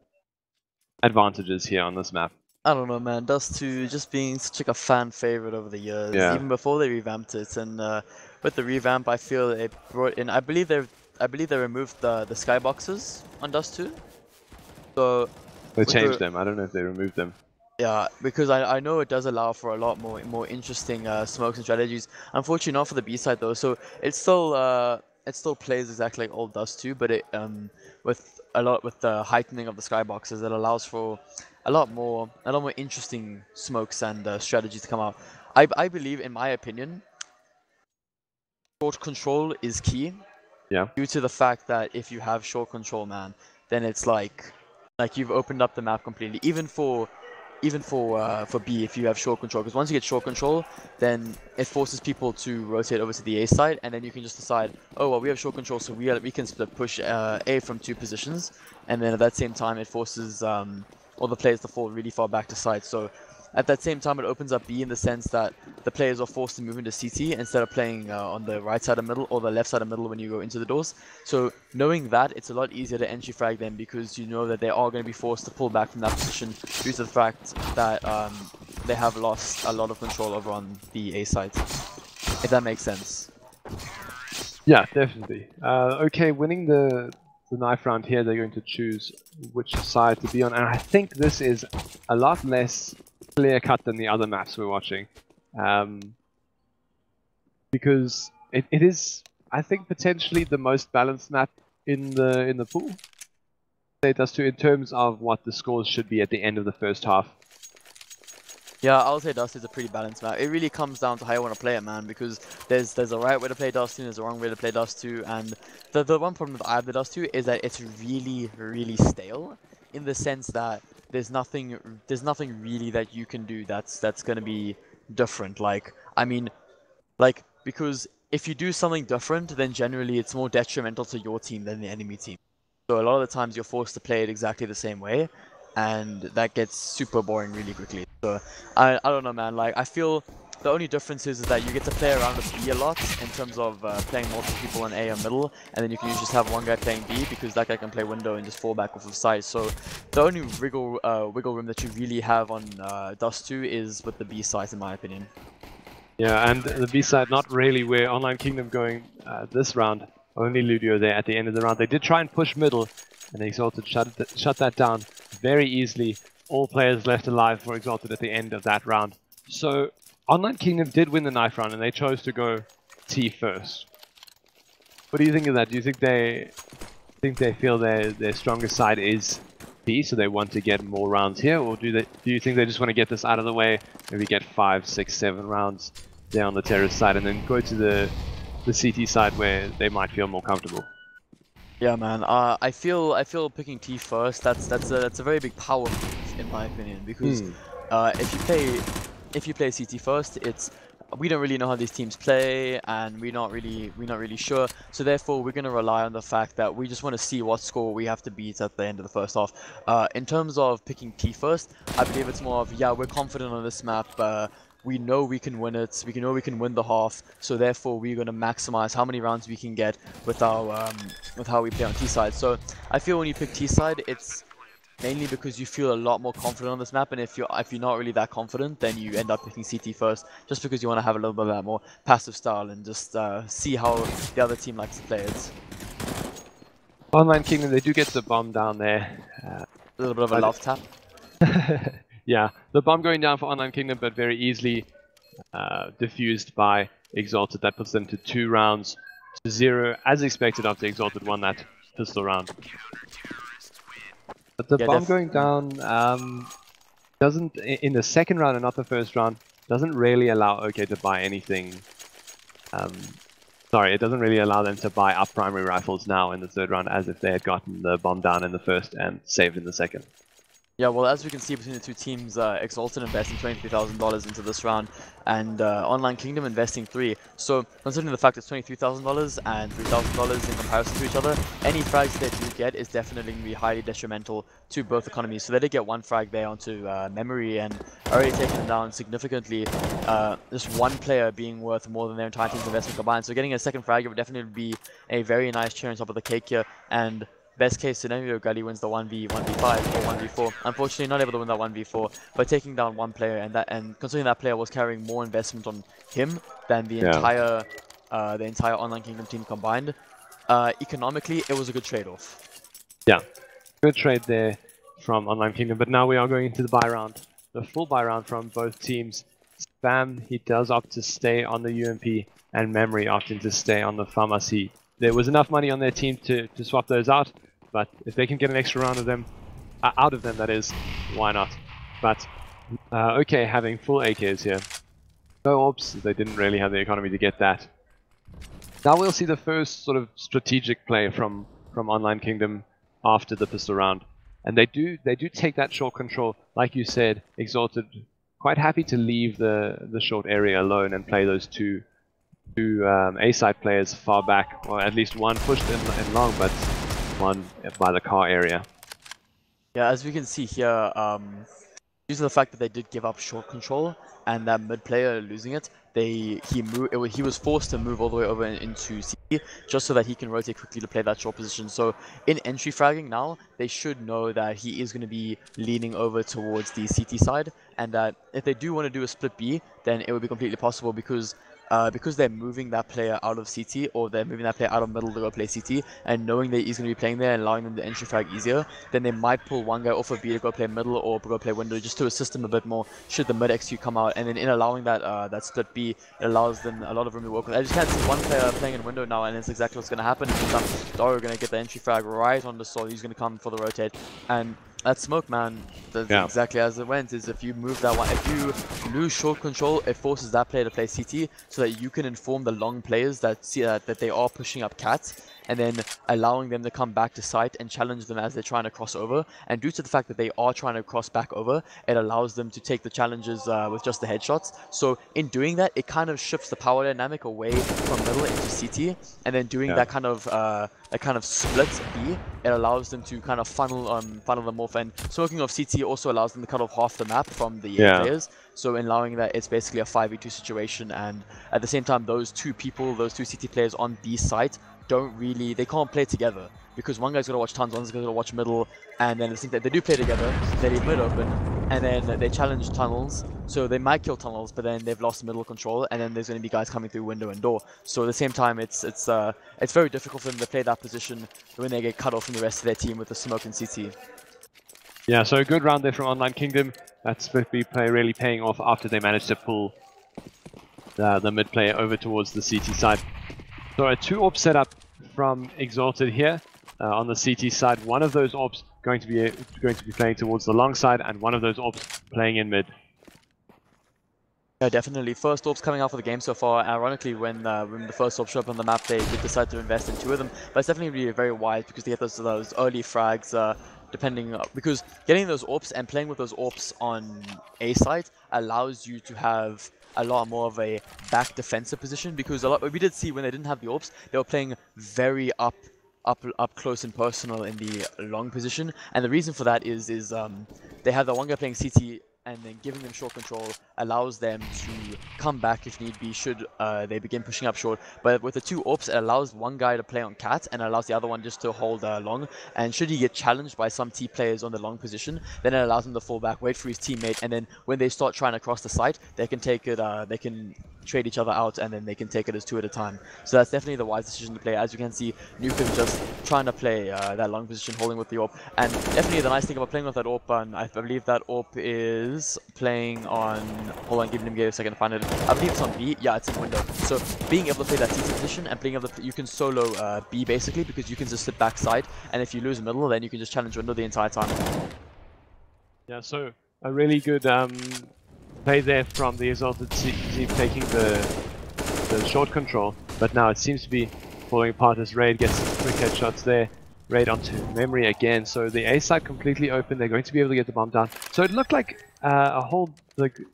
advantages here on this map? I don't know, man. Dust 2 just being such like a fan favorite over the years, even before they revamped it. And with the revamp, I feel it brought in. I believe they removed the skyboxes on Dust 2. So they changed them. I don't know if they removed them. Yeah, because I know it does allow for a lot more interesting smokes and strategies. Unfortunately, not for the B side though. So it still plays exactly like old Dust 2, but it with the heightening of the skyboxes, it allows for a lot more interesting smokes and strategies to come out. I believe, in my opinion, short control is key. Yeah. Due to the fact that if you have short control, man, then it's like you've opened up the map completely. Even for B, if you have short control, because once you get short control, then it forces people to rotate over to the A side, and then you can just decide, oh well, we have short control, so we can push A from 2 positions, and then at that same time it forces all the players to fall really far back to side. So at that same time, it opens up B in the sense that the players are forced to move into CT instead of playing on the right side of middle or the left side of middle when you go into the doors. So knowing that, it's a lot easier to entry frag them, because you know that they are going to be forced to pull back from that position due to the fact that they have lost a lot of control over on the A side. If that makes sense. Yeah, definitely. Okay, winning the knife round here, they're going to choose which side to be on, and I think this is a lot less clear cut than the other maps we're watching, because it is, I think, potentially the most balanced map in the pool. It does too, in terms of what the scores should be at the end of the first half. Yeah, I'll say Dust is a pretty balanced map. It really comes down to how you want to play it, man, because there's a right way to play Dust 2 and there's a wrong way to play Dust 2, and the one problem that I have with Dust 2 is that it's really stale, in the sense that there's nothing really that you can do that's going to be different. Because if you do something different, then generally it's more detrimental to your team than the enemy team. So a lot of the times you're forced to play it exactly the same way, and that gets super boring really quickly. So I don't know, man. Like, I feel the only difference is that you get to play around with B a lot in terms of playing multiple people in A or middle, and then you can usually just have one guy playing B, because that guy can play window and just fall back off of side. So the only wiggle room that you really have on Dust 2 is with the B side, in my opinion. Yeah, and the B side, not really where Online Kingdom going this round. Only Ludio there at the end of the round. They did try and push middle, and Exalted shut that down very easily. All players left alive for Exalted at the end of that round. So Online Kingdom did win the knife round, and they chose to go T first. What do you think of that? Do you think they feel their strongest side is B, so they want to get more rounds here, or do you think they just want to get this out of the way, maybe get 5, 6, 7 rounds there on the terrorist side, and then go to the CT side where they might feel more comfortable? Yeah, man. I feel picking T first. That's a very big power move in my opinion, because if you play CT first, we don't really know how these teams play, and we're not really sure. So therefore, we're gonna rely on the fact that we just want to see what score we have to beat at the end of the first half. In terms of picking T first, I believe it's more of, yeah, we're confident on this map. We know we can win it. We know we can win the half. So therefore, we're gonna maximize how many rounds we can get with our with how we play on T side. So I feel when you pick T side, it's mainly because you feel a lot more confident on this map, and if you're not really that confident, then you end up picking CT first, just because you want to have a little bit of that more passive style and just see how the other team likes to play it. Online Kingdom, they do get the bomb down there. A little bit of a love tap. Yeah, the bomb going down for Online Kingdom, but very easily diffused by Exalted. That puts them to 2 rounds to 0, as expected after Exalted won that pistol round. But the bomb going down doesn't, in the second round and not the first round, doesn't really allow OK to buy anything. Sorry, it doesn't really allow them to buy up primary rifles now in the third round, as if they had gotten the bomb down in the first and saved in the second. Yeah, well, as we can see between the two teams, Exalted investing $23,000 into this round, and Online Kingdom investing 3. So, considering the fact it's $23,000 and $3,000 in comparison to each other, any frags they do get is definitely going to be highly detrimental to both economies. So they did get 1 frag there onto Memory, and already taken them down significantly. Just 1 player being worth more than their entire team's investment combined. So getting a second frag would definitely be a very nice cherry on top of the cake here, and best case scenario, Gully wins the 1v, 1v5 or 1v4. Unfortunately, not able to win that 1v4 by taking down 1 player, and considering that player was carrying more investment on him than the entire Online Kingdom team combined. Economically, it was a good trade-off. Yeah, good trade there from Online Kingdom. But now we are going into the buy round, the full buy round from both teams. Spam, he does opt to stay on the UMP, and Memory opting to stay on the Pharmacy. There was enough money on their team to swap those out, but if they can get an extra round of them, out of them, that is, why not? But okay, having full AKs here. No orbs, they didn't really have the economy to get that. Now we'll see the first sort of strategic play from Online Kingdom after the pistol round, and they do take that short control, like you said. Exalted quite happy to leave the short area alone and play those two A-side players far back, or at least one pushed in long, but one by the car area. Yeah, as we can see here, due to the fact that they did give up short control and that mid player losing it, he was forced to move all the way over into CT just so that he can rotate quickly to play that short position. So in entry fragging now, they should know that he is going to be leaning over towards the CT side, and that if they do want to do a split B, then it would be completely possible, because they're moving that player out of CT, or they're moving that player out of middle to go play CT, and knowing that he's going to be playing there and allowing them to entry frag easier, then they might pull one guy off of B to go play middle or go play window, just to assist them a bit more should the mid XQ come out. And then in allowing that split B, it allows them a lot of room to work with. I just can't see one player playing in window now, and it's exactly what's going to happen. Daro going to get the entry frag right on the Soul. He's going to come for the rotate, and that smoke, man, that's exactly as it went. Is if you move that one, if you lose short control, it forces that player to play CT, so that you can inform the long players that that they are pushing up cats, and then allowing them to come back to site and challenge them as they're trying to cross over. And due to the fact that they are trying to cross back over, it allows them to take the challenges with just the headshots. So in doing that, it kind of shifts the power dynamic away from middle into CT, and then doing that kind of split B, it allows them to kind of funnel them off. And smoking off CT also allows them to cut off half the map from the players. So in allowing that, it's basically a 5v2 situation, and at the same time, those two CT players on B site they can't play together, because one guy's gonna watch tons, one's gonna watch middle, and then they do play together, they leave mid open, and then they challenge tunnels, so they might kill tunnels, but then they've lost middle control, and then there's gonna be guys coming through window and door. So at the same time, it's very difficult for them to play that position when they get cut off from the rest of their team with the smoke and CT. Yeah, so a good round there from Online Kingdom. That split B play really paying off after they managed to pull the mid player over towards the CT side. So a 2 AWP setup from Exalted here on the CT side. One of those AWPs going to be playing towards the long side, and one of those orbs playing in mid. Yeah, definitely. First orbs coming out for the game so far. Ironically, when the first orb showed up on the map, they did decide to invest in 2 of them. But it's definitely really very wise because they get those early frags, because getting those orbs and playing with those orbs on A site allows you to have a lot more of a back defensive position, because we did see when they didn't have the orbs, they were playing very up close and personal in the long position, and the reason for that is they have the one guy playing CT, and then giving them short control allows them to come back if need be should they begin pushing up short. But with the 2 orbs, it allows one guy to play on cat and allows the other one just to hold long. And should he get challenged by some T players on the long position, then it allows him to fall back, wait for his teammate, and then when they start trying to cross the site, they can take it. They can trade each other out, and then they can take it as 2 at a time. So that's definitely the wise decision to play. As you can see, Nukem just trying to play that long position, holding with the orb. And definitely the nice thing about playing with that orb, I believe that orb is playing on... Hold on, give me a second to find it. I believe it's on B. Yeah, it's in window. So being able to play that CT position and being able to... You can solo B basically, because you can just slip backside, and if you lose middle, then you can just challenge window the entire time. Yeah, so a really good play there from the Exalted team taking the short control, but now it seems to be falling apart as Raid gets some quick headshots there. Raid onto memory again, so the A side completely open. They're going to be able to get the bomb down. So it looked like a whole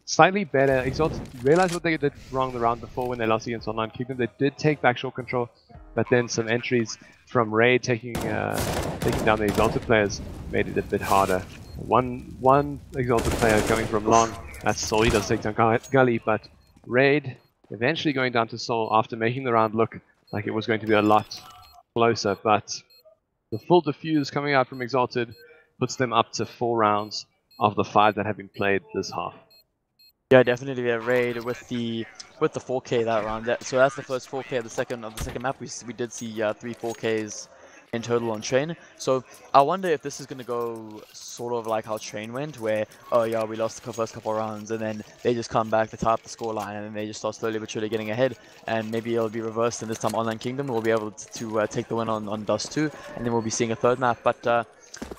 slightly better. Exalted realized what they did wrong the round before when they lost against Online Kingdom. They did take back short control, but then some entries from Raid taking down the Exalted players made it a bit harder. One Exalted player coming from long. That's Soul. He does take down Gully, but Raid eventually going down to Soul after making the round look like it was going to be a lot closer. But the full defuse coming out from Exalted puts them up to 4 rounds of the 5 that have been played this half. Yeah, definitely a Raid with the 4K that round. So that's the first 4K of the second map. We did see 3 4Ks in total on Train. So I wonder if this is going to go sort of like how Train went, where, oh yeah, we lost the first couple of rounds, and then they just come back to top the scoreline, and then they just start slowly but surely getting ahead, and maybe it'll be reversed, and this time Online Kingdom will be able to take the win on Dust 2, and then we'll be seeing a 3rd map, but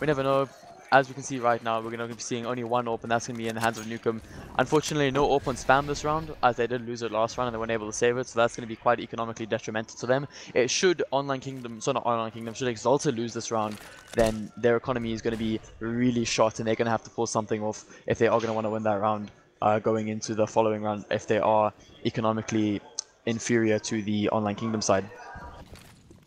we never know. As we can see right now, we're going to be seeing only 1 AWP, and that's going to be in the hands of Nukem. Unfortunately, no AWP on Spam this round, as they did lose it last round and they weren't able to save it, so that's going to be quite economically detrimental to them. It should should Exalted lose this round, then their economy is going to be really shot, and they're going to have to pull something off if they are going to want to win that round going into the following round, if they are economically inferior to the Online Kingdom side.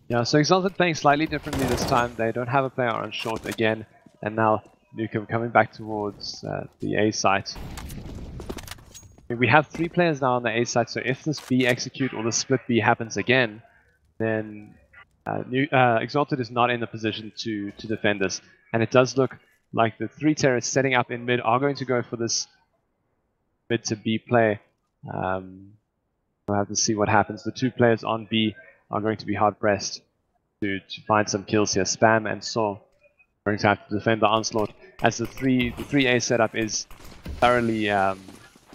Yeah, so Exalted playing slightly differently this time. They don't have a player on short again. And now Nukem coming back towards the A site. We have 3 players now on the A site, so if this B execute or the split B happens again, then Exalted is not in the position to defend this. And it does look like the 3 terrorists setting up in mid are going to go for this mid to B play. We'll have to see what happens. The 2 players on B are going to be hard pressed to find some kills here. Spam and Saw going to have to defend the onslaught as the 3A setup is thoroughly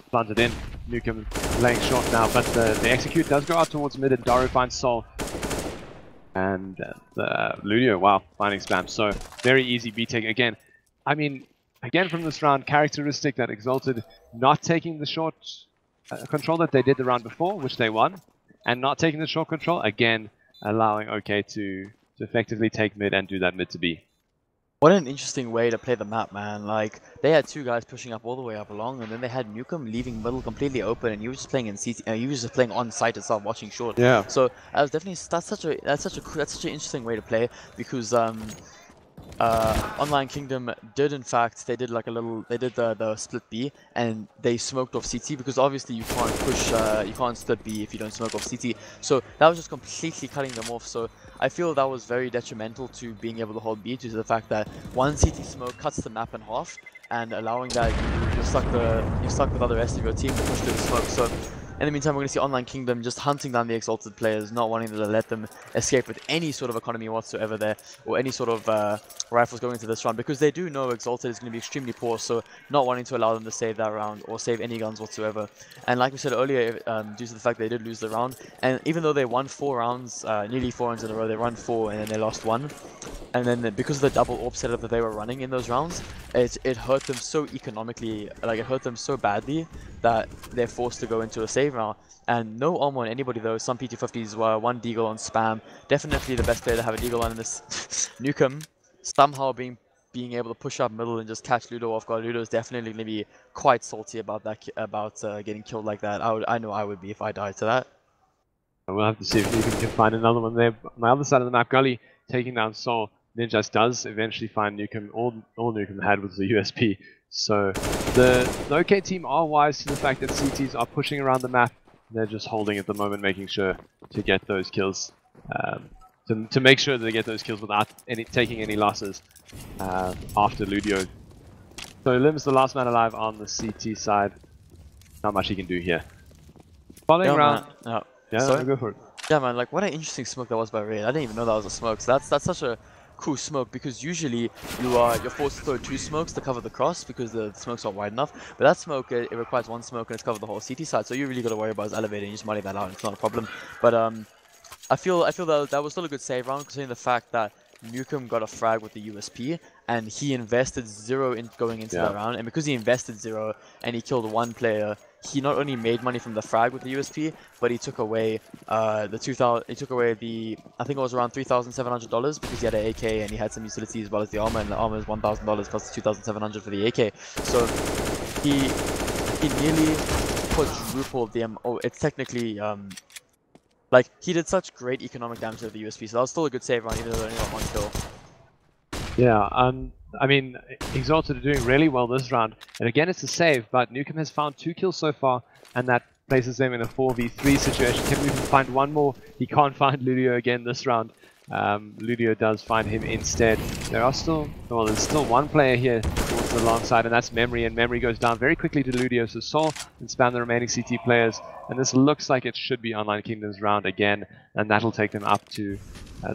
planted in. Nukem playing short now, but the execute does go out towards mid, and Daru finds Sol. And Ludio, wow, finding Spam. So very easy B take again. I mean, again from this round, characteristic that Exalted not taking the short control that they did the round before, which they won, and not taking the short control, again allowing OK to effectively take mid and do that mid to B. What an interesting way to play the map, man. Like, they had 2 guys pushing up all the way up along, and then they had Nukem leaving middle completely open, and you were just playing in CT, you were just playing on site itself, watching short. Yeah. So that's definitely that's such an interesting way to play, because Online Kingdom did in fact, they did the split B, and they smoked off CT, because obviously you can't split B if you don't smoke off CT. So that was just completely cutting them off. So I feel that was very detrimental to being able to hold B, due to the fact that one CT smoke cuts the map in half, and allowing that you're stuck with all the rest of your team to push through the smoke. So In the meantime, we're going to see Online Kingdom just hunting down the Exalted players, not wanting to let them escape with any sort of economy whatsoever there, or any sort of rifles going into this round, because they do know Exalted is going to be extremely poor, so not wanting to allow them to save that round or save any guns whatsoever. And like we said earlier, due to the fact they did lose the round, and even though they won 4 rounds, nearly 4 rounds in a row, they won 4 and then they lost 1. And then because of the double AWP setup that they were running in those rounds, it hurt them so economically, like it hurt them so badly that they're forced to go into a save round. And no armor on anybody though. Some P250s were 1 deagle on Spam. Definitely the best player to have a deagle on in this. Nukem somehow being able to push up middle and just catch Ludo off guard. Ludo is definitely going to be quite salty about that, getting killed like that. I know I would be if I died to that. We'll have to see if Nukem can find another one there. On the other side of the map, Gully taking down Soul. Ninjas does eventually find Nukem. All Nukem had was the USP. So the OK team are wise to the fact that CTs are pushing around the map. They're just holding at the moment, making sure to get those kills. To make sure that they get those kills without taking any losses after Ludio. So Lim's the last man alive on the CT side. Not much he can do here. Following round. Yeah, go for it. Yeah, man, like what an interesting smoke that was by Raid. I didn't even know that was a smoke. So that's such a cool smoke, because usually you're forced to throw 2 smokes to cover the cross because the smokes aren't wide enough. But that smoke, it requires 1 smoke and it's covered the whole CT side. So you really got to worry about his elevator and you just money that out. It's not a problem. But I feel that was still a good save round, considering the fact that Nukem got a frag with the USP and he invested 0 in going into that round. And because he invested 0 and he killed 1 player, he not only made money from the frag with the USP, but he took away I think it was around $3,700 because he had an AK and he had some utilities as well as the armor, and the armor is $1,000 plus $2,700 for the AK. So he nearly quadrupled the it's technically like he did such great economic damage to the USP, so that was still a good save round even though they only got 1 kill. Yeah, I mean, Exalted are doing really well this round. And again, it's a save, but Nukem has found 2 kills so far, and that places them in a 4v3 situation. Can Nukem find 1 more? He can't find Ludio again this round. Ludio does find him instead. There's still 1 player here towards the long side, and that's Memory, and Memory goes down very quickly to Ludio, so Soul can spam the remaining CT players, and this looks like it should be Online Kingdom's round again, and that'll take them up to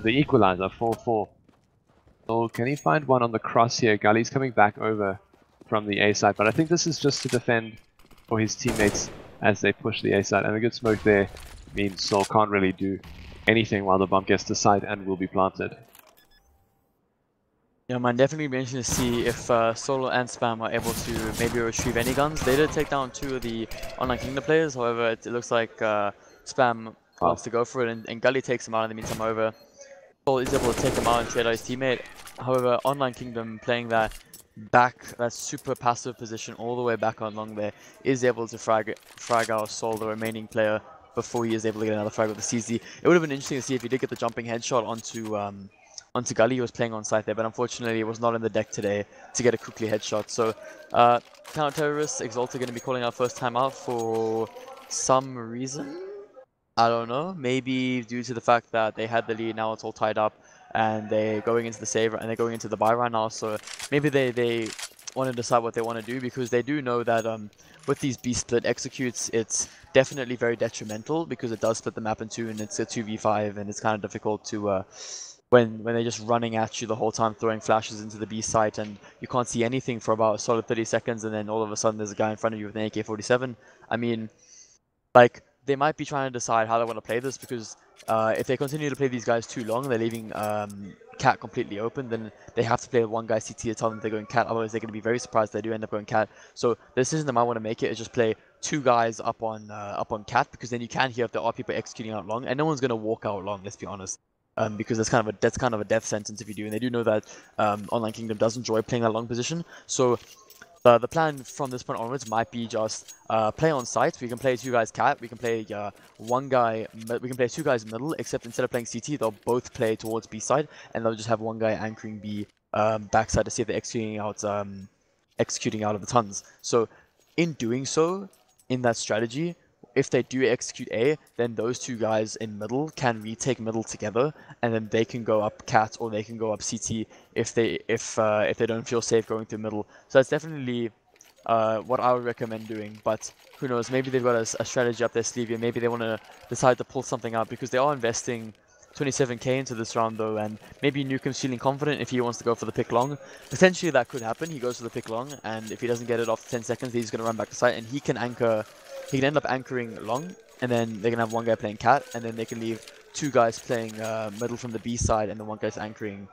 the equalizer, 4-4. So can he find 1 on the cross here? Gully's coming back over from the A side, but I think this is just to defend for his teammates as they push the A side, and a good smoke there means Soul can't really do anything while the bomb gets to site and will be planted. Yeah, man, definitely be interesting to see if Solo and Spam are able to maybe retrieve any guns. They did take down 2 of the Online Kingdom players, however, it looks like Spam wants to go for it, and Gully takes him out in the meantime. However, Soul is able to take him out and trade out his teammate. However, Online Kingdom playing that super passive position all the way back on long there is able to frag out Soul, the remaining player, before he is able to get another frag with the CZ. It would have been interesting to see if he did get the jumping headshot onto Gully. He was playing on site there, but unfortunately it was not in the deck today to get a quickly headshot. So counter-terrorists, Exalted going to be calling out first time out for some reason. I don't know, maybe due to the fact that they had the lead, now it's all tied up, and they're going into the save, and they're going into the buy round now, so maybe they want to decide what they want to do, because they do know that with these B split executes, it's definitely very detrimental, because it does split the map in 2, and it's a 2v5, and it's kind of difficult to, when they're just running at you the whole time, throwing flashes into the B site, and you can't see anything for about a solid 30 seconds, and then all of a sudden there's a guy in front of you with an AK-47. I mean, like, they might be trying to decide how they want to play this, because if they continue to play these guys too long, they're leaving Cat completely open, then they have to play with 1 guy CT to tell them they're going Cat, otherwise they're going to be very surprised they do end up going Cat. So the decision they might want to make it is just play 2 guys up on Cat, because then you can hear if there are people executing out long, and no one's going to walk out long, let's be honest. Because that's kind of a death sentence if you do, and they do know that Online Kingdom does enjoy playing that long position. So the plan from this point onwards might be just play on site. We can play 2 guys Cat. We can play 1 guy. We can play 2 guys middle. Except instead of playing CT, they'll both play towards B side, and they'll just have 1 guy anchoring B backside to see if they're executing out of the tons. So in doing so, in that strategy, if they do execute A, then those 2 guys in middle can retake middle together, and then they can go up Cat or they can go up CT if they don't feel safe going through middle. So that's definitely what I would recommend doing. But who knows, maybe they've got a strategy up their sleeve here. Maybe they want to decide to pull something out, because they are investing 27k into this round though, and maybe Newcomb's feeling confident if he wants to go for the pick long. Potentially that could happen. He goes for the pick long, and if he doesn't get it off 10 seconds, he's going to run back to site, and he can end up anchoring long, and then they can have one guy playing cat, and then they can leave two guys playing middle from the B side, and the one guy's anchoring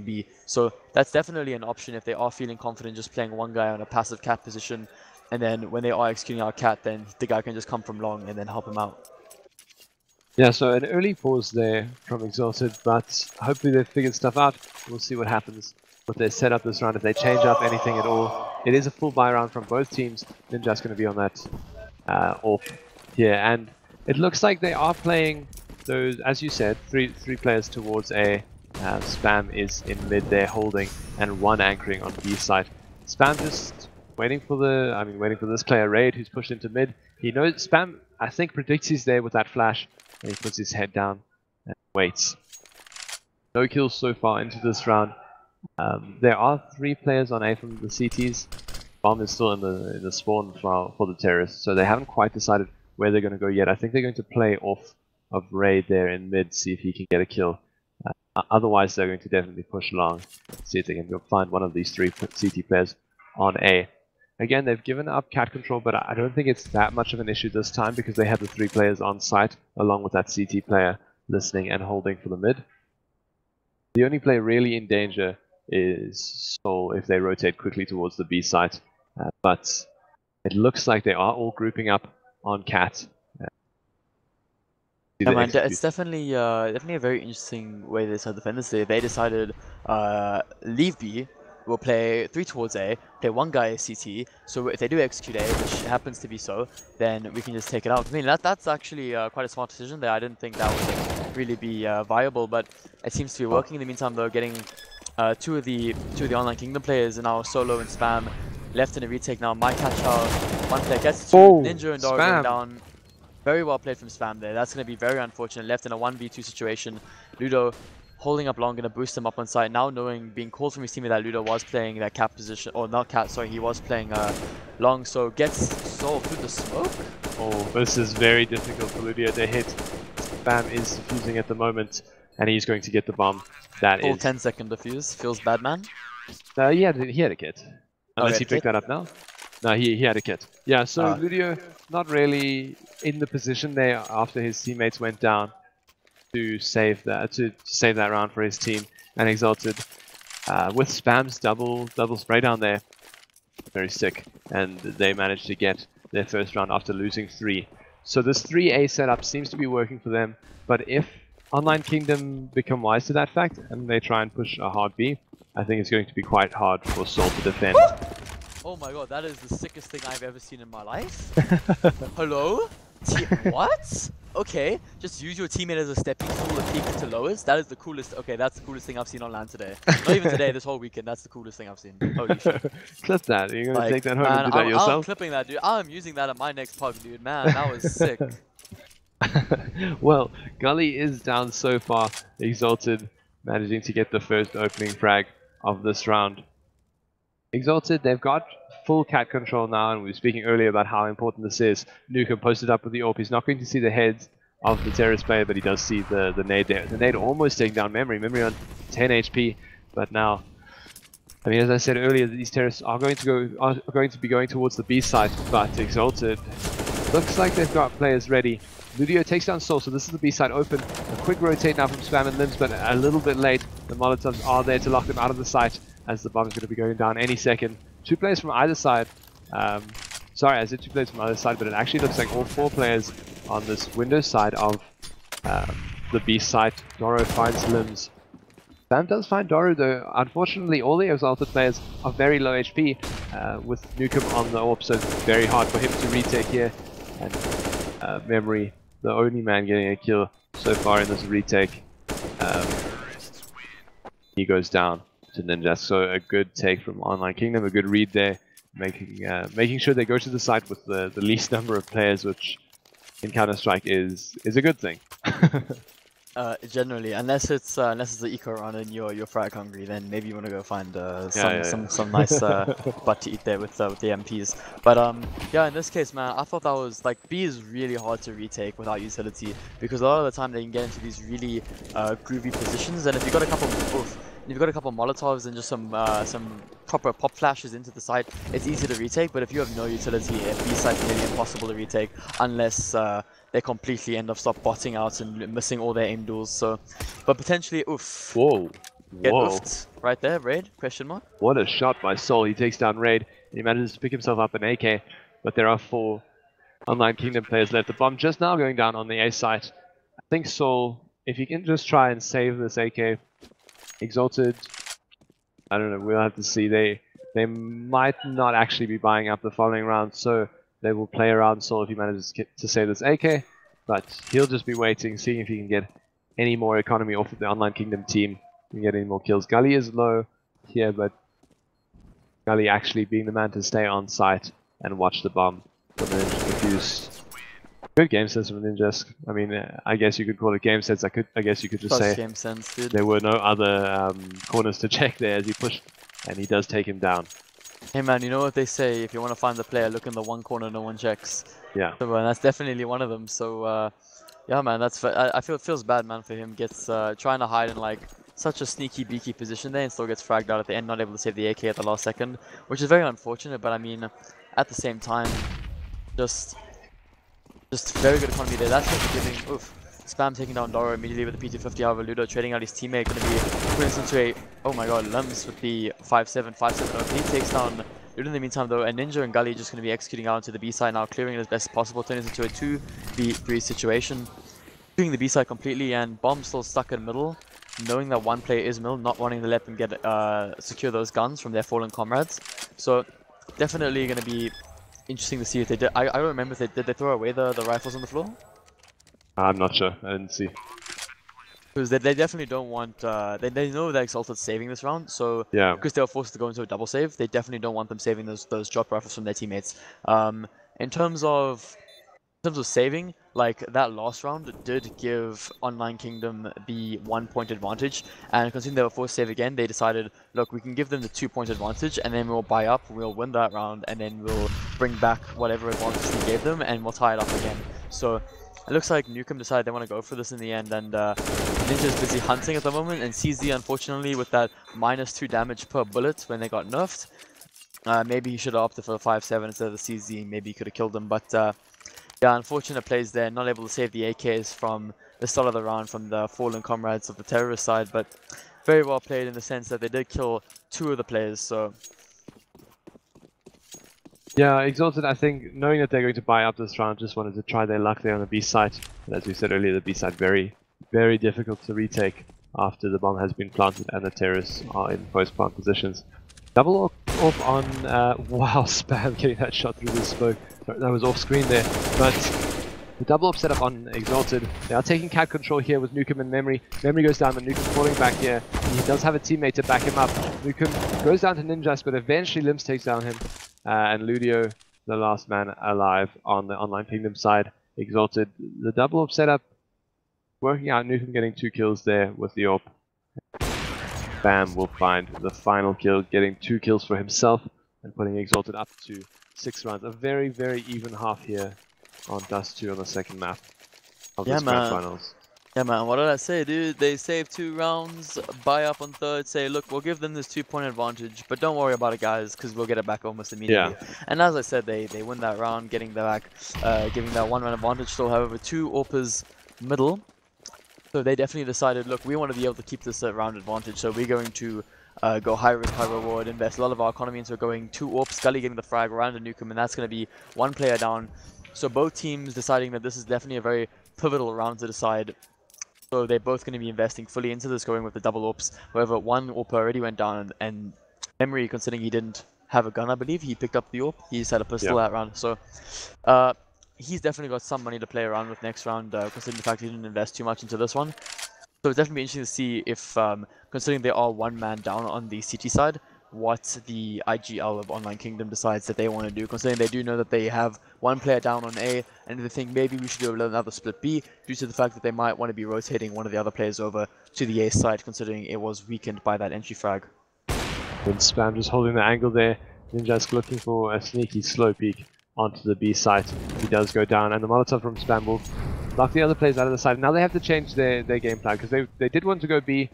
B. So that's definitely an option if they are feeling confident just playing one guy on a passive cat position, and then when they are executing our cat, then the guy can just come from long and then help him out. Yeah, so an early pause there from Exalted, but hopefully they've figured stuff out. We'll see what happens with their setup this round. If they change up anything at all, it is a full buy round from both teams. Ninja's going to be on that AWP here, and it looks like they are playing those, as you said, three players towards A. Spam is in mid there holding, and one anchoring on B side. Spam just waiting for this player Raid, who's pushed into mid. He knows Spam, I think, predicts he's there with that flash, and he puts his head down and waits. No kills so far into this round. There are 3 players on A from the CTs. Bomb is still in the spawn for the terrorists, so they haven't quite decided where they're going to go yet. I think they're going to play off of Raid there in mid, see if he can get a kill. Otherwise, they're going to definitely push long, see if they can go find one of these 3 CT players on A. Again, they've given up cat control, but I don't think it's that much of an issue this time, because they have the 3 players on site, along with that CT player listening and holding for the mid. The only player really in danger is Soul if they rotate quickly towards the B site, but it looks like they are all grouping up on cat. Yeah, man, it's definitely a very interesting way they decided to defend this. They decided leave B, we'll play 3 towards A, play 1 guy CT, so if they do execute A, which happens to be so, then we can just take it out. I mean, that's actually quite a smart decision there. I didn't think that would really be viable, but it seems to be working. In the meantime though, getting two of the Online Kingdom players, and now Solo and Spam left in a retake now. My catch out, 1 player gets 2, Ninja and Dora going down. Very well played from Spam there. That's going to be very unfortunate. Left in a 1v2 situation. Ludo holding up long, going to boost him up on site. Now knowing, being called from his teammate that Ludo was playing that cat position, or not cat, sorry, he was playing long, so gets Soul through the smoke. Oh, this is very difficult for Ludo to hit. Spam is defusing at the moment, and he's going to get the bomb. That Full is 10-second defuse. Feels bad, man. He had a kit. Unless he picked that up now. No, he had a kit. Yeah, so Ludo not really in the position there after his teammates went down to save that round for his team, and Exalted with Spam's double spray down there, very sick, and they managed to get their first round after losing 3. So this 3A setup seems to be working for them, but if Online Kingdom become wise to that fact and they try and push a hard B, I think it's going to be quite hard for Soul to defend. Oh my god, that is the sickest thing I've ever seen in my life. Hello? What? Okay, just use your teammate as a stepping stool and peek to lowest. That is the coolest. Okay, that's the coolest thing I've seen on LAN today. Not even today, this whole weekend. That's the coolest thing I've seen. Holy shit. Clip that. You're going to take that home and do that yourself? I'm clipping that, dude. I'm using that at my next pug, dude. Man, that was sick. Well, Gully is down so far. Exalted managing to get the first opening frag of this round. Exalted, they've got full cat control now, and we were speaking earlier about how important this is. Nukem posted up with the AWP. He's not going to see the heads of the terrorist player, but he does see the nade there. The nade almost taking down Memory. Memory on 10 HP, but now, I mean, as I said earlier, these terrorists are going to be going towards the B side, but Exalted looks like they've got players ready. Ludio takes down Soul, so this is the B side open. A quick rotate now from Spam and Limbs, but a little bit late. The Molotovs are there to lock them out of the site, as the bomb is going to be going down any second. 2 players from either side. Sorry, I said 2 players from either side, but it actually looks like all 4 players on this window side of the B site. Doro finds Limbs. Sam does find Doro though. Unfortunately, all the Exalted players are very low HP with Nukem on the AWP, so it's very hard for him to retake here. And Memory, the only man getting a kill so far in this retake. He goes down to Ninja, so a good take from Online Kingdom, a good read there, making sure they go to the site with the least number of players, which in Counter-Strike is a good thing. Generally, unless it's the eco round and you're frag hungry, then maybe you want to go find some nice butt to eat there with the MPs. But yeah, in this case, man, I thought that was like B is really hard to retake without utility because a lot of the time they can get into these really groovy positions, and if you've got a couple Molotovs and just some proper pop flashes into the site, it's easy to retake. But if you have no utility, B site's nearly impossible to retake unless they completely end up botting out and missing all their aim duels. So, but potentially, oof. Whoa. Get oofed right there, Raid? Question mark? What a shot by Soul. He takes down Raid. And he manages to pick himself up an AK. But there are 4 Online Kingdom players left. The bomb just now going down on the A site. I think Soul, if you can just try and save this AK, Exalted, I don't know, we'll have to see. They might not actually be buying up the following round, so they will play around Soul if he manages to save this AK, but he'll just be waiting, seeing if he can get any more economy off of the Online Kingdom team and get any more kills. Gully is low here, but Gully actually being the man to stay on site and watch the bomb. But then confused. Good game sense from Ninjas. I mean, I guess you could call it game sense. I guess you could just say game sense, dude. There were no other corners to check there as he pushed, and he does take him down. Hey man, you know what they say, if you want to find the player, look in the one corner no one checks. Yeah. So that's definitely one of them. So yeah man, I feel it feels bad, man, for him. Gets trying to hide in like such a sneaky beaky position there and still gets fragged out at the end, not able to save the AK at the last second, which is very unfortunate. But I mean, at the same time, just very good economy there. That's just giving Spam taking down Doro immediately with the PT50. However, Ludo trading out his teammate, going to be putting us into a, oh my god, Lums with the 5-7 OP. He takes down Ludo in the meantime though, and Ninja and Gully just going to be executing out into the B side now, clearing it as best as possible, turning this into a 2v3 situation. Clearing the B side completely, and Bomb still stuck in middle, knowing that one player is middle, not wanting to let them get secure those guns from their fallen comrades. So definitely going to be interesting to see if they did. I don't remember if did they throw away the rifles on the floor? I'm not sure. I didn't see. Because they definitely don't want. They know that Exalted's saving this round, so yeah. Because they were forced to go into a double save, they definitely don't want them saving those drop rifles from their teammates. In terms of saving, like that last round did give Online Kingdom the 1-point advantage, and considering they were forced to save again, they decided, look, we can give them the 2-point advantage, and then we'll buy up, we'll win that round, and then we'll bring back whatever advantage we gave them, and we'll tie it up again. So it looks like Newcomb decided they want to go for this in the end, and Ninja's busy hunting at the moment, and CZ, unfortunately, with that -2 damage per bullet when they got nerfed, maybe he should have opted for the 5-7 instead of the CZ, maybe he could have killed them, but yeah, unfortunate plays there, not able to save the AKs from the start of the round from the fallen comrades of the terrorist side, but very well played in the sense that they did kill 2 of the players, so... Yeah, Exalted, I think, knowing that they're going to buy up this round, just wanted to try their luck there on the B site. And as we said earlier, the B site very, very difficult to retake after the bomb has been planted and the terrorists are in post-plant positions. Double off on, wow, Spam getting that shot through the smoke. That was off screen there, but the double up setup on Exalted. They are taking cat control here with Newcomb and Memory. Memory goes down, but Newcomb falling back here. He does have a teammate to back him up. Newcomb goes down to Ninjas, but eventually Limbs takes down him. And Ludio, the last man alive on the Online Kingdom side. Exalted, the double up setup working out. Newcomb getting 2 kills there with the AWP. Bam will find the final kill, getting 2 kills for himself and putting Exalted up to 6 rounds. A very, very even half here on Dust 2 on the second map of this grand finals. Yeah, man, what did I say, dude? They save 2 rounds, buy up on third, say, look, we'll give them this 2-point advantage, but don't worry about it, guys, because we'll get it back almost immediately. Yeah. And as I said, they win that round, getting that back, giving that 1-round advantage. Still, however, 2 AWPers middle. So they definitely decided, look, we want to be able to keep this round advantage, so we're going to go high risk, high reward, invest a lot of our economy into going 2 AWPs, Scully getting the frag around the Newcomb, and that's going to be 1 player down. So both teams deciding that this is definitely a very pivotal round to decide. So they're both going to be investing fully into this, going with the double AWPs. However, 1 AWP already went down, and Memory, considering he didn't have a gun, I believe, he picked up the AWP. He just had a pistol that round. So he's definitely got some money to play around with next round, considering the fact he didn't invest too much into this one. So it's definitely interesting to see if, considering they are 1 man down on the CT side, what the IGL of Online Kingdom decides that they want to do, considering they do know that they have one player down on A, and they think maybe we should do another split B, due to the fact that they might want to be rotating one of the other players over to the A side, considering it was weakened by that entry frag. And Spam just holding the angle there. Ninjask looking for a sneaky slow peek onto the B site. He does go down, and the Molotov from Spam will knock the other players out of the side. Now they have to change their game plan, because they did want to go B,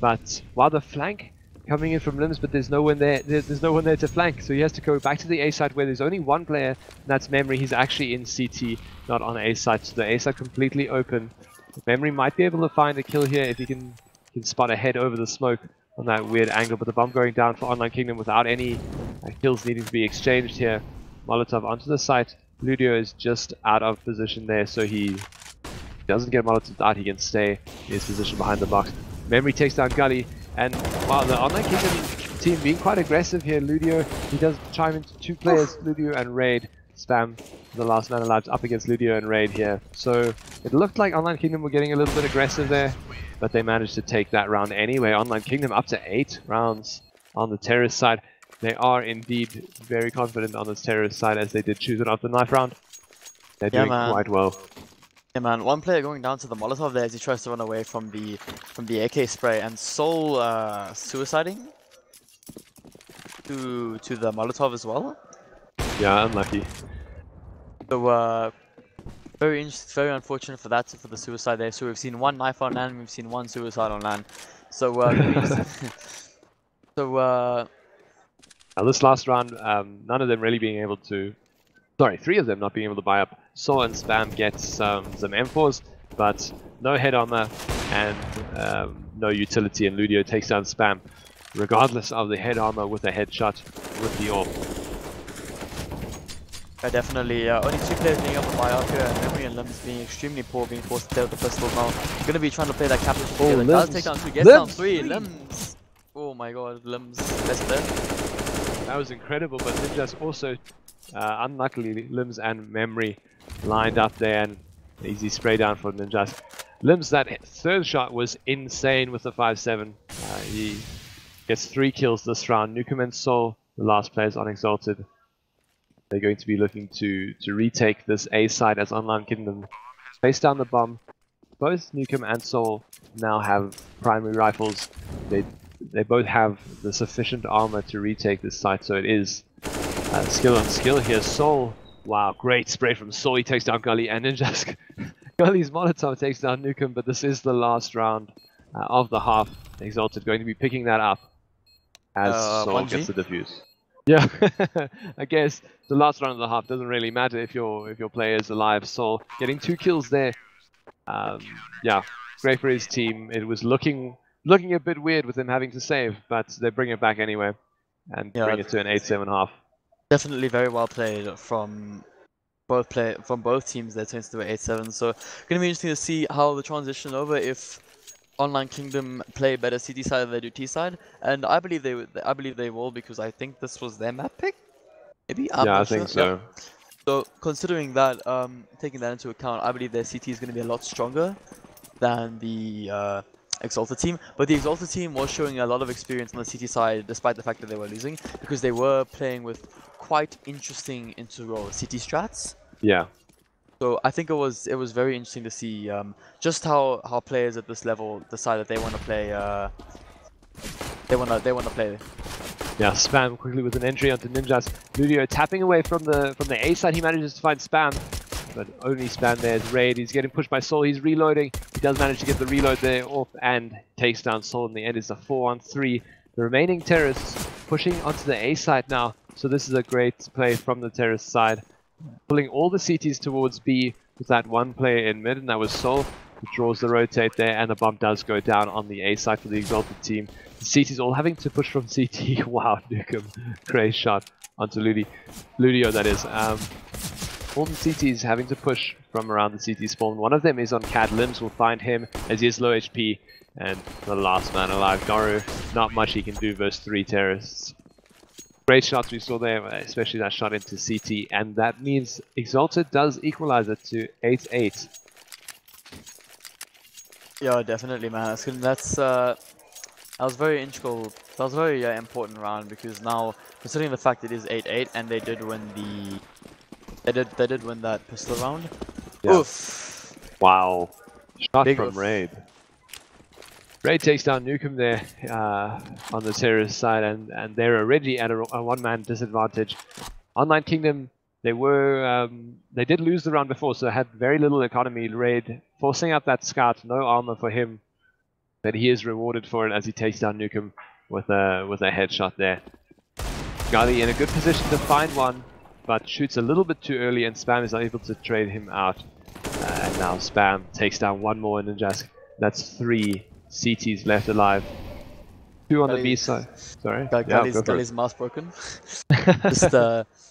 but while the flank coming in from Limbs, but there's no one there. There's no one there to flank, so he has to go back to the A site where there's only one player, and that's Memory. He's actually in CT, not on A site, so the A site completely open. Memory might be able to find a kill here if he can spot a head over the smoke on that weird angle, but the bomb going down for Online Kingdom without any kills needing to be exchanged here. Molotov onto the site. Ludio is just out of position there, so he doesn't get Molotov out. He can stay in his position behind the box. Memory takes down Gully, and while the Online Kingdom team being quite aggressive here, Ludio, he does chime into two players, Ludio and Raid. Spam, the last man alive, up against Ludio and Raid here. So it looked like Online Kingdom were getting a little bit aggressive there, but they managed to take that round anyway. Online Kingdom up to 8 rounds on the terrorist side. They are indeed very confident on this terrorist side, as they did choose it off the knife round. They're doing quite well. Yeah, man. One player going down to the Molotov there as he tries to run away from the AK spray, and Soul suiciding to the Molotov as well. Yeah, unlucky. So very unfortunate for that, for the suicide there. So we've seen one knife on land, we've seen one suicide on land. So now this last round, none of them really being able to. Sorry, 3 of them not being able to buy up. Saw and Spam gets some M4s, but no head armor and no utility, and Ludio takes down Spam, regardless of the head armor with a headshot with the AWP. Definitely, only 2 players being able to buy up here, and Memory and Limbs being extremely poor, being forced to play with the pistol now. Going to be trying to play that captain together. Does take down 2, gets down 3. Limbs! Oh my god, Limbs. That's there. That was incredible, but Ninja's also, unluckily, Limbs and Memory lined up there, and easy spray down for Ninja's. Limbs, that 3rd shot was insane with the 5.7. He gets 3 kills this round. Nukem and Soul, the last players on Exalted. They're going to be looking to retake this A side as Online Kingdom face down the bomb. Both Nukem and Soul now have primary rifles. They both have the sufficient armor to retake this site, so it is skill on skill here. Soul, wow, great spray from Soul. He takes down Gully, and Ninjask. Gully's Molotov takes down Nukem, but this is the last round of the half. Exalted going to be picking that up as Soul gets the defuse. Yeah, I guess the last round of the half doesn't really matter if your player is alive. Soul getting 2 kills there. Yeah, great for his team. It was looking a bit weird with him having to save, but they bring it back anyway and bring it to an 8-7 half. Definitely very well played from both teams there, turns to an 8-7. So going to be interesting to see how the transition over, if Online Kingdom play better CT side than they do T side, and I believe they will, because I think this was their map pick. Maybe. Yeah, I think so. Yeah. So considering that, taking that into account, I believe their CT is going to be a lot stronger than the Exalted team. But the Exalted team was showing a lot of experience on the CT side, despite the fact that they were losing, because they were playing with quite interesting inter-roll CT strats. Yeah. So I think it was very interesting to see just how players at this level decide that they want to play. They want to play. Yeah, Spam quickly with an entry onto Ninja's. Ludio tapping away from the A side. He manages to find Spam, but only Spam there is Raid. He's getting pushed by Soul. He's reloading. He does manage to get the reload there off and takes down Soul. In the end, it's a 4-on-3. The remaining terrorists pushing onto the A side now. So this is a great play from the terrorist side, pulling all the CTs towards B with that one player in mid, and that was Soul, who draws the rotate there, and the bomb does go down on the A side for the Exalted team. The CTs all having to push from CT. Wow, Nukem, great shot onto Ludio, that is. All the CTs having to push from around the CT spawn. One of them is on Cad. Limbs will find him as he is low HP, and the last man alive, Garu, not much he can do versus 3 terrorists. Great shots we saw there, especially that shot into CT, and that means Exalted does equalize it to 8-8. Yeah, definitely, man. That's That was very integral. That was a very important round because now, considering the fact it is 8-8 and they did win the, they did win that pistol round. Yeah. Oof. Wow. Shot Big from oof. Raid. Raid takes down Nukem there on the terrorist side, and they're already at a one-man disadvantage. Online Kingdom, they did lose the round before, so they had very little economy. Raid forcing out that scout, no armor for him, but he is rewarded for it as he takes down Nukem with a headshot there. Gully in a good position to find one, but shoots a little bit too early, and Spam is unable to trade him out. And now Spam takes down one more in Ninjask. That's 3 CTs left alive. 2 on the B side. Sorry. Gully's mouse broken. Just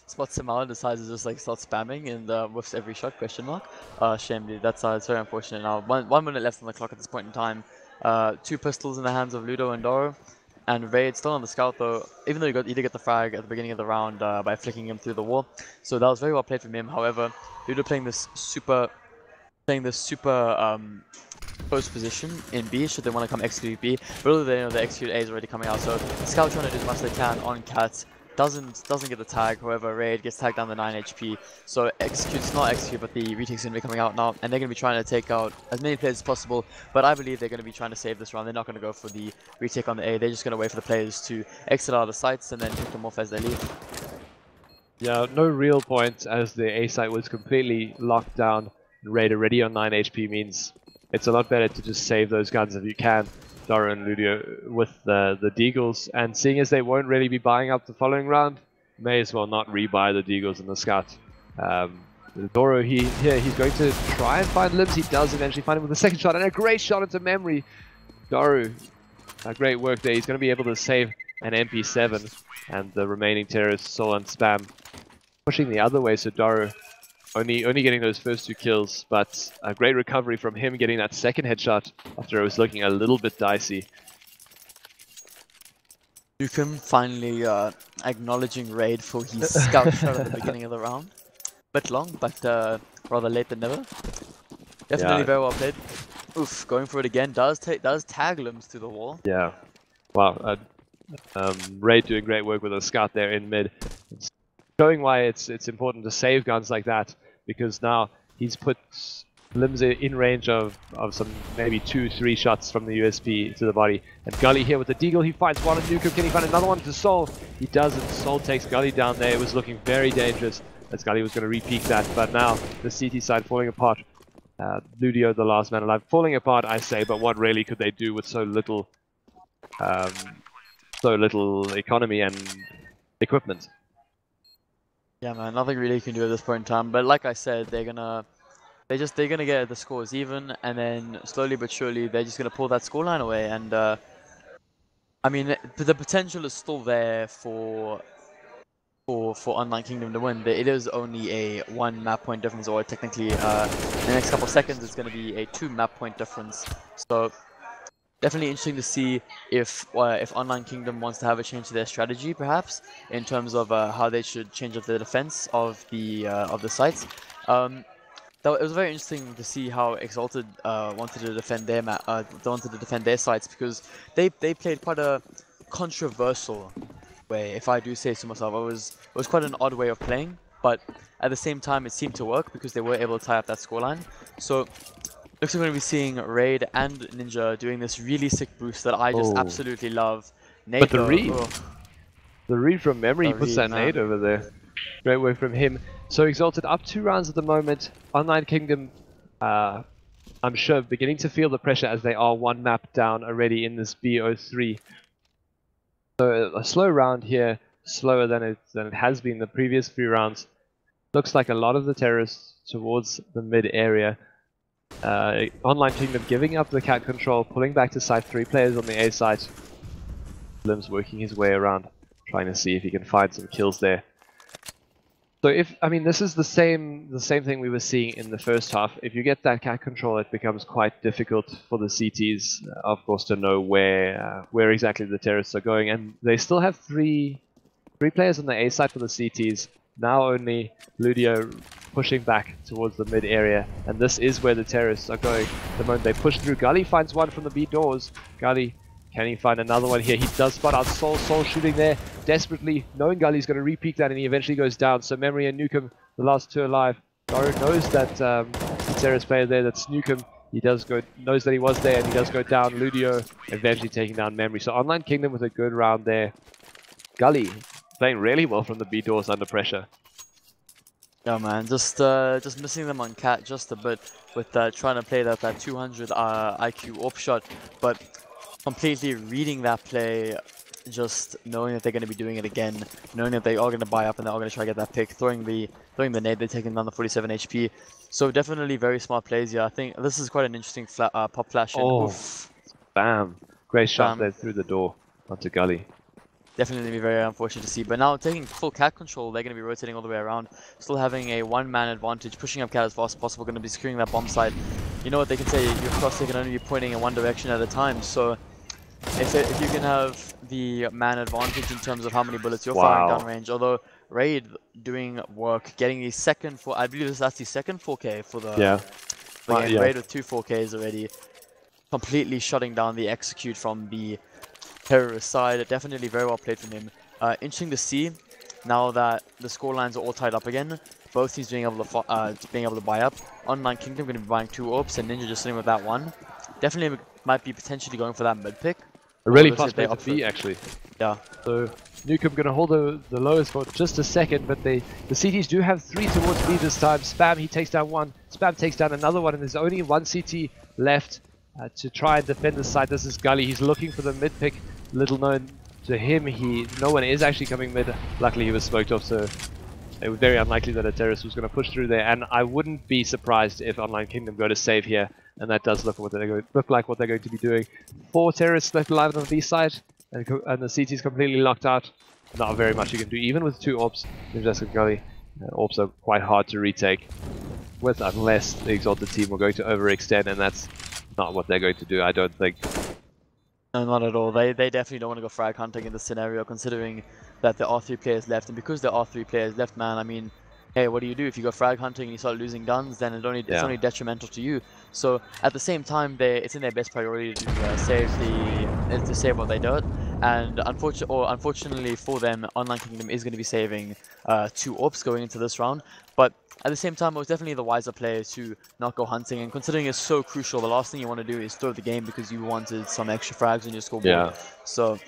spots him out and decides to just like start spamming and whiffs every shot, question mark. Shame, dude. That's it's very unfortunate now. 1 minute left on the clock at this point in time. 2 pistols in the hands of Ludo and Doro. And Raid still on the scout though, even though he did get the frag at the beginning of the round by flicking him through the wall. So that was very well played from him. However, Ludo playing this super close position in B should they want to come execute B. But really they know the execute A is already coming out, so Scout trying to do as much as they can on Cat. Doesn't get the tag, however Raid gets tagged down to 9 HP. So execute's not execute, but the retake's going to be coming out now, and they're going to be trying to take out as many players as possible. But I believe they're going to be trying to save this round. They're not going to go for the retake on the A. They're just going to wait for the players to exit out of the sites and then pick them off as they leave. Yeah, no real point as the A site was completely locked down. Raid already on 9 HP means it's a lot better to just save those guns if you can. Doro and Ludio with the Deagles, and seeing as they won't really be buying up the following round, may as well not rebuy the Deagles and the Scout. Doro, he's going to try and find Limbs. He does eventually find him with a second shot, and a great shot into memory. Doro, great work there. He's going to be able to save an MP7, and the remaining terrorists, Sol and Spam, pushing the other way, so Doro only getting those first 2 kills, but a great recovery from him getting that second headshot after it was looking a little bit dicey. Nukem finally acknowledging Raid for his scout shot at the beginning of the round. Bit long, but rather late than never. Definitely very well played. Oof, going for it again. Does tag Limbs to the wall. Yeah. Wow. Raid doing great work with a scout there in mid. It's showing why it's important to save guns like that, because now he's put Limbs in range of some maybe 2-3 shots from the USP to the body. And Gully here with the Deagle, he finds one on Nukem. Can he find another one to Sol? He doesn't. Sol takes Gully down there. It was looking very dangerous as Gully was going to re-peek that, but now the CT side falling apart. Ludio, the last man alive, falling apart, I say, but what really could they do with so little economy and equipment? Yeah, man, nothing really you can do at this point in time. But like I said, they're gonna get the scores even, and then slowly but surely they're just gonna pull that scoreline away. And I mean, the potential is still there for Online Kingdom to win. It is only a 1 map point difference, or technically in the next couple of seconds it's gonna be a 2 map point difference. So definitely interesting to see if Online Kingdom wants to have a change to their strategy, perhaps in terms of how they should change up the defense of the sites. It was very interesting to see how Exalted wanted to defend their sites, because they played quite a controversial way, if I do say so myself. It was quite an odd way of playing, but at the same time it seemed to work because they were able to tie up that scoreline. So looks like we're going to be seeing Raid and Ninja doing this really sick boost that I just absolutely love. Nade, but the read from memory, he puts that nade over there. Great work from him. So Exalted up 2 rounds at the moment. Online Kingdom, I'm sure, beginning to feel the pressure as they are 1 map down already in this BO3. So a slow round here, slower than it has been the previous few rounds. Looks like a lot of the terrorists towards the mid area. Online Kingdom giving up the cat control, pulling back to site, 3 players on the A site. Limbs working his way around, trying to see if he can find some kills there. So this is the same thing we were seeing in the first half. If you get that cat control, it becomes quite difficult for the CTs, of course, to know where exactly the terrorists are going. And they still have 3 players on the A side for the CTs. Now only Ludio pushing back towards the mid area, and this is where the terrorists are going. The moment they push through, Gully finds one from the B doors. Gully Can he find another one here? He does spot out Soul. Soul shooting there desperately, knowing Gully's going to re-peek that, and he eventually goes down. So Memory and Nukem, the last two alive. Daru knows that Sarah's player there, that's Nukem. He knows that he was there, and he does go down. Ludio eventually taking down Memory. So Online Kingdom with a good round there. Gully playing really well from the B doors under pressure. Yeah, man, just missing them on Cat just a bit with trying to play that 200 IQ AWP shot, but completely reading that play, just knowing that they're going to be doing it again, knowing that they are going to buy up and they are going to try to get that pick, throwing the nade, they're taking down the 47 HP. So definitely very smart plays. Yeah, I think this is quite an interesting pop flash. And oof. Bam! Great shot there through the door onto Gully. Definitely be very unfortunate to see, but now taking full Cat control, they're going to be rotating all the way around, still having a one-man advantage, pushing up Cat as fast as possible, going to be securing that bomb side. You know what they can say, your crosshair can only be pointing in one direction at a time, so if you can have the man advantage in terms of how many bullets you're firing downrange, although Raid doing work, getting the second, I believe that's the second 4K for the game. Raid with 2 4Ks already, completely shutting down the execute from the terrorist side. Definitely very well played from him. Interesting to see now that the score lines are all tied up again. Both teams being able to buy up. Online Kingdom going to be buying 2 AWPs and Ninja just sitting with that one. Definitely might be potentially going for that mid pick. A really fast play to B actually. Yeah. So Nukem going to hold the lowest for just a second, but the CTs do have 3 towards B this time. Spam, he takes down one. Spam takes down another one, and there's only 1 CT left to try and defend the side. This is Gully. He's looking for the mid pick. Little known to him, no one is actually coming mid. Luckily he was smoked off, so it was very unlikely that a terrorist was going to push through there, and I wouldn't be surprised if Online Kingdom go to save here, and that does look like what they're going to be doing. 4 terrorists left alive on the B side, and the CT is completely locked out. Not very much you can do, even with 2 AWPs. Ninjas and Gully, AWPs are quite hard to retake with, unless the Exalted team are going to overextend, and that's not what they're going to do, I don't think. No, not at all. They definitely don't want to go frag hunting in this scenario, considering that there are 3 players left. And because there are 3 players left, man, I mean, hey, what do you do? If you go frag hunting and you start losing guns, then it's only detrimental to you. So at the same time, it's in their best priority to save what they don't. And unfortunately for them, Online Kingdom is going to be saving 2 AWPs going into this round. But at the same time, it was definitely the wiser player to not go hunting. And considering it's so crucial, the last thing you want to do is throw the game because you wanted some extra frags on your scoreboard. Yeah. So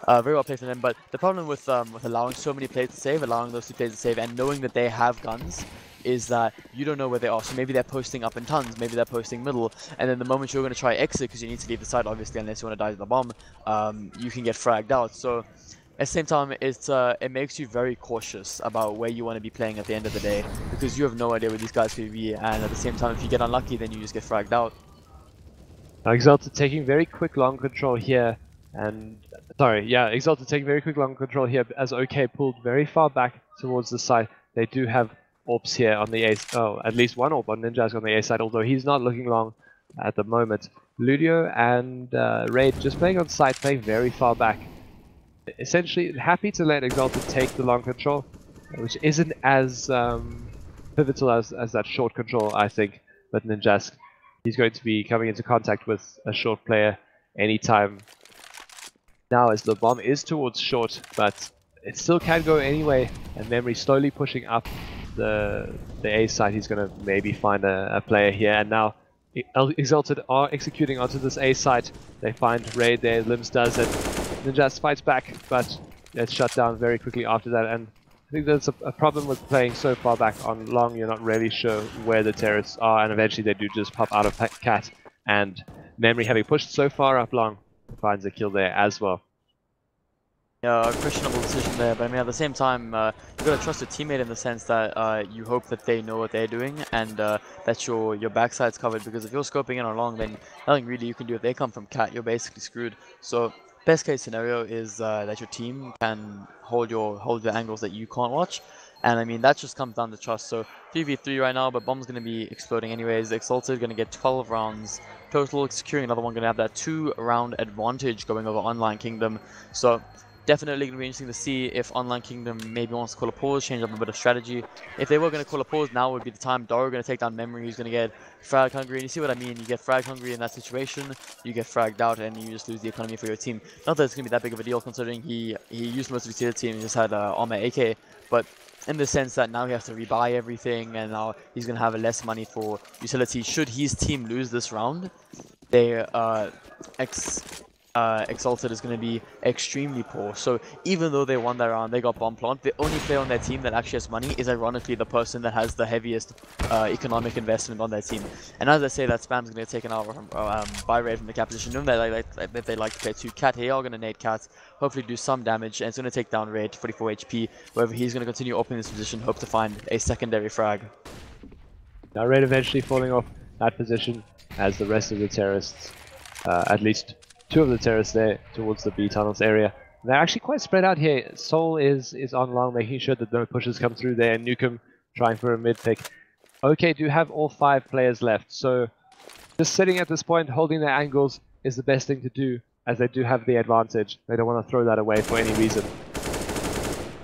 very well played for them. But the problem with allowing so many players to save, allowing those 2 players to save, and knowing that they have guns, is that you don't know where they are. So maybe they're posting up in tons, maybe they're posting middle, and then the moment you're going to try exit, because you need to leave the site obviously unless you want to die to the bomb, you can get fragged out. So at the same time, it makes you very cautious about where you want to be playing at the end of the day, because you have no idea where these guys could be, and at the same time, if you get unlucky, then you just get fragged out. Exalted taking very quick long control here, and Exalted taking very quick long control here as OK pulled very far back towards the side. They do have AWPs here on the A, at least 1 AWP on Ninja's on the A side, although he's not looking long at the moment. Ludio and Raid just playing on site, playing very far back. Essentially happy to let Exalted take the long control, which isn't as pivotal as that short control, I think. But Ninjask, he's going to be coming into contact with a short player anytime now, as the bomb is towards short, but it still can go anyway, and Memory slowly pushing up the A side. He's going to maybe find a player here, and now Exalted are executing onto this A side. They find Raid there, Limbs does it. Ninjas fights back, but it's shut down very quickly after that, and I think that's a problem with playing so far back on long. You're not really sure where the terrorists are, and eventually they do just pop out of Cat, and Memory, having pushed so far up long, finds a kill there as well. Yeah, a questionable decision there, but I mean at the same time, you've got to trust your teammate in the sense that you hope that they know what they're doing, and that your backside's covered, because if you're scoping in on long, then nothing really you can do. If they come from Cat, you're basically screwed. So best case scenario is that your team can hold the angles that you can't watch, and I mean that just comes down to trust. So 3v3 right now, but bomb's going to be exploding anyways. Exalted going to get 12 rounds total, securing another one, going to have that 2-round advantage going over Online Kingdom. So definitely going to be interesting to see if Online Kingdom maybe wants to call a pause, change up a bit of strategy. If they were going to call a pause, now would be the time. Daru going to take down Memory, who's going to get frag hungry. And you see what I mean? You get frag hungry in that situation, you get fragged out, and you just lose the economy for your team. Not that it's going to be that big of a deal, considering he used most of his tier team and just had Armor AK, but in the sense that now he has to rebuy everything, and now he's going to have less money for utility. Should his team lose this round, they Exalted is going to be extremely poor. So even though they won that round, they got bomb plant. The only player on their team that actually has money is ironically the person that has the heaviest economic investment on their team. And as I say, that spam's going to get taken out buy rate from the cat position. Knowing that they like to play 2 cat, they are going to nade cat, hopefully do some damage, and it's going to take down Raid 44 HP. Wherever he's going to continue opening this position, hope to find a secondary frag. Now Raid eventually falling off that position as the rest of the terrorists, at least 2 of the terrorists there towards the B tunnels area. They're actually quite spread out here. Soul is on long, making sure that no pushes come through there. Nukem trying for a mid pick. Okay, do have all 5 players left, so just sitting at this point, holding their angles is the best thing to do, as they do have the advantage. They don't want to throw that away for any reason.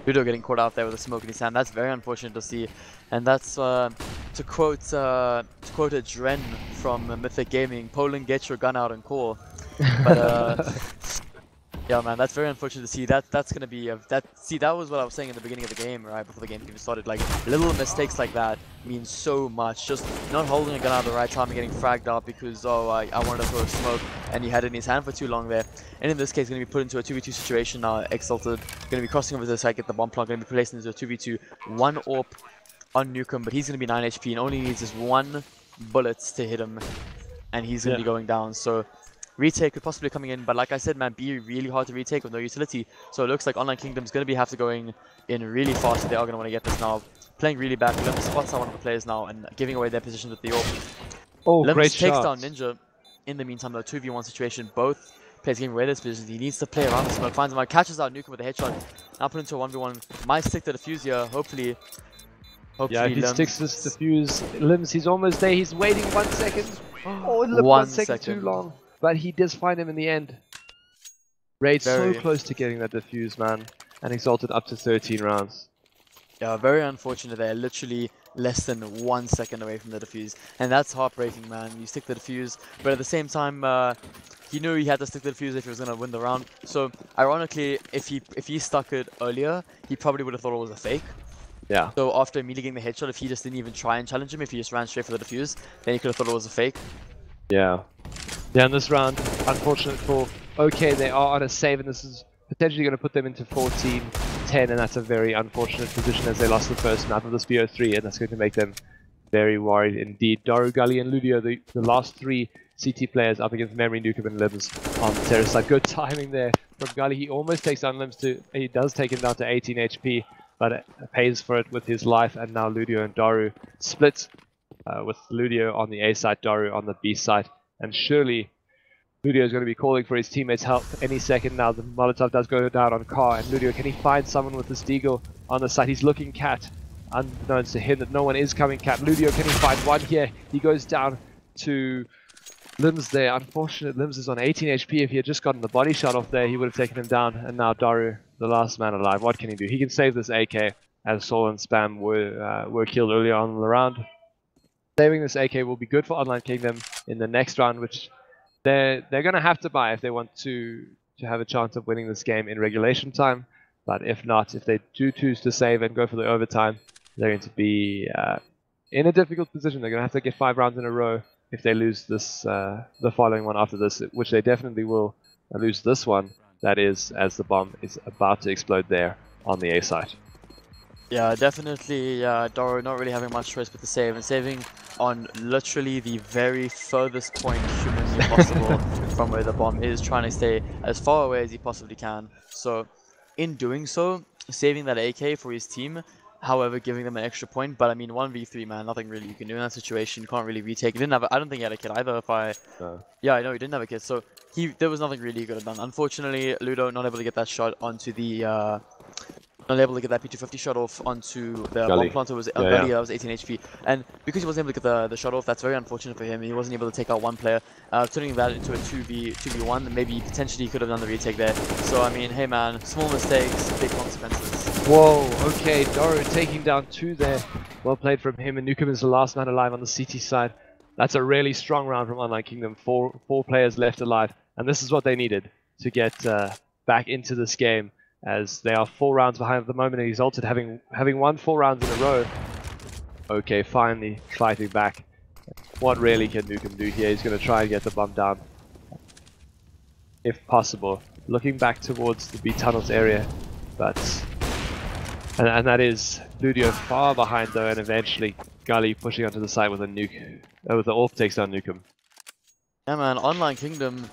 Ludo getting caught out there with a smoke in his hand. That's very unfortunate to see, and that's to quote a Dren from Mythic Gaming: "Poland, get your gun out and call." But yeah, man, that's very unfortunate to see. That's gonna be that was what I was saying in the beginning of the game, right before the game even started. Like, little mistakes like that mean so much. Just not holding a gun out at the right time and getting fragged up because I wanted to throw a smoke and he had it in his hand for too long there. And in this case, going to be put into a 2v2 situation now. Exalted going to be crossing over to the side, get the bomb plant, going to be placed into a 2v2, 1 AWP on Nukem, but he's going to be 9 HP and only needs just 1 bullet to hit him, and he's going to be going down. So retake could possibly coming in, but like I said, man, be really hard to retake with no utility. So it looks like Online Kingdom's going to have to going in really fast. They are going to want to get this now. Playing really back. Limbs spots out one of the players now and giving away their position with the AWP. Oh, Limbs great takes shot. down Ninja. In the meantime, though, 2v1 situation. Both players giving away their positions. He needs to play around the smoke. Finds him out, catches out Nukem with a headshot. Now put into a 1v1. Might stick to the fuse here, hopefully. Yeah, if he sticks this defuse, Limbs, he's almost there. He's waiting 1 second. Oh, it looked 1 1 second second too long. But he does find him in the end. Raid so close to getting that defuse, man. And Exalted up to 13 rounds. Yeah, very unfortunate there. Literally less than 1 second away from the defuse. And that's heartbreaking, man. You stick the defuse, but at the same time, he knew he had to stick the defuse if he was going to win the round. So, ironically, if he stuck it earlier, he probably would have thought it was a fake. Yeah. So after immediately getting the headshot, if he just didn't even try and challenge him, if he just ran straight for the defuse, then he could have thought it was a fake. Yeah. Yeah, in this round, unfortunate for OK, they are on a save, and this is potentially going to put them into 14-10, and that's a very unfortunate position as they lost the first map of this BO3, and that's going to make them very worried indeed. Daru, Gully, and Ludio, the last 3 CT players up against Memory, Nukem, and Limbs on the terrorist side. Good timing there from Gully. He almost takes down Limbs he does take him down to 18 HP, but it pays for it with his life, and now Ludio and Daru split with Ludio on the A side, Daru on the B side. And surely Ludio is going to be calling for his teammates' help any second now. The Molotov does go down on Car, and Ludio, can he find someone with the Deagle on the side? He's looking cat, unbeknownst to him that no one is coming cat. Ludio, can he find one here? He goes down to Limbs there. Unfortunate, Limbs is on 18 HP. If he had just gotten the body shot off there, he would have taken him down. And now Daru, the last man alive, what can he do? He can save this AK, as Soul and Spam were killed earlier on in the round. Saving this AK will be good for Online Kingdom in the next round, which they're going to have to buy if they want to have a chance of winning this game in regulation time. But if not, if they do choose to save and go for the overtime, they're going to be in a difficult position. They're going to have to get 5 rounds in a row if they lose this the following one after this, which they definitely will lose this one. That is, as the bomb is about to explode there on the A side. Yeah, definitely Daru not really having much choice but to save, and saving on literally the very furthest point humanly possible from where the bomb is, trying to stay as far away as he possibly can. So in doing so, saving that AK for his team, however giving them an extra point. But I mean, 1v3, man, nothing really you can do in that situation. You can't really retake. He didn't have I don't think he had a kit either. Yeah, I know he didn't have a kit, so there was nothing really he could have done. Unfortunately, Ludo not able to get that shot onto the not able to get that P250 shot off onto the Gully. bomb planter. Was Yeah, Gully, yeah. that was 18 HP, and because he wasn't able to get the shot off, that's very unfortunate for him. He wasn't able to take out one player, turning that into a 2v1. And maybe potentially he could have done the retake there. So I mean, hey man, small mistakes, big consequences. Whoa, okay, Doro taking down 2 there. Well played from him, and Nukem is the last man alive on the CT side. That's a really strong round from Online Kingdom. Four players left alive, and this is what they needed to get back into this game, as they are 4 rounds behind at the moment, and Exalted having won 4 rounds in a row. Okay, finally fighting back. What really can Nukem do here? He's going to try and get the bomb down, if possible. Looking back towards the B tunnels area, but and that is Ludio far behind though, and eventually Gully pushing onto the side with a nuke. With the AWP takes down Nukem. Yeah man, Online Kingdom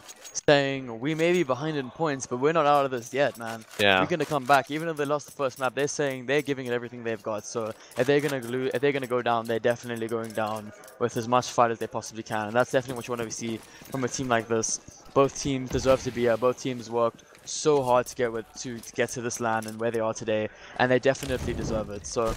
saying we may be behind in points, but we're not out of this yet, man. Yeah. We're gonna come back. Even if they lost the first map, they're saying they're giving it everything they've got. So if they're gonna go down, they're definitely going down with as much fight as they possibly can. And that's definitely what you want to see from a team like this. Both teams deserve to be here. Both teams worked so hard to get to this land and where they are today, and they definitely deserve it. So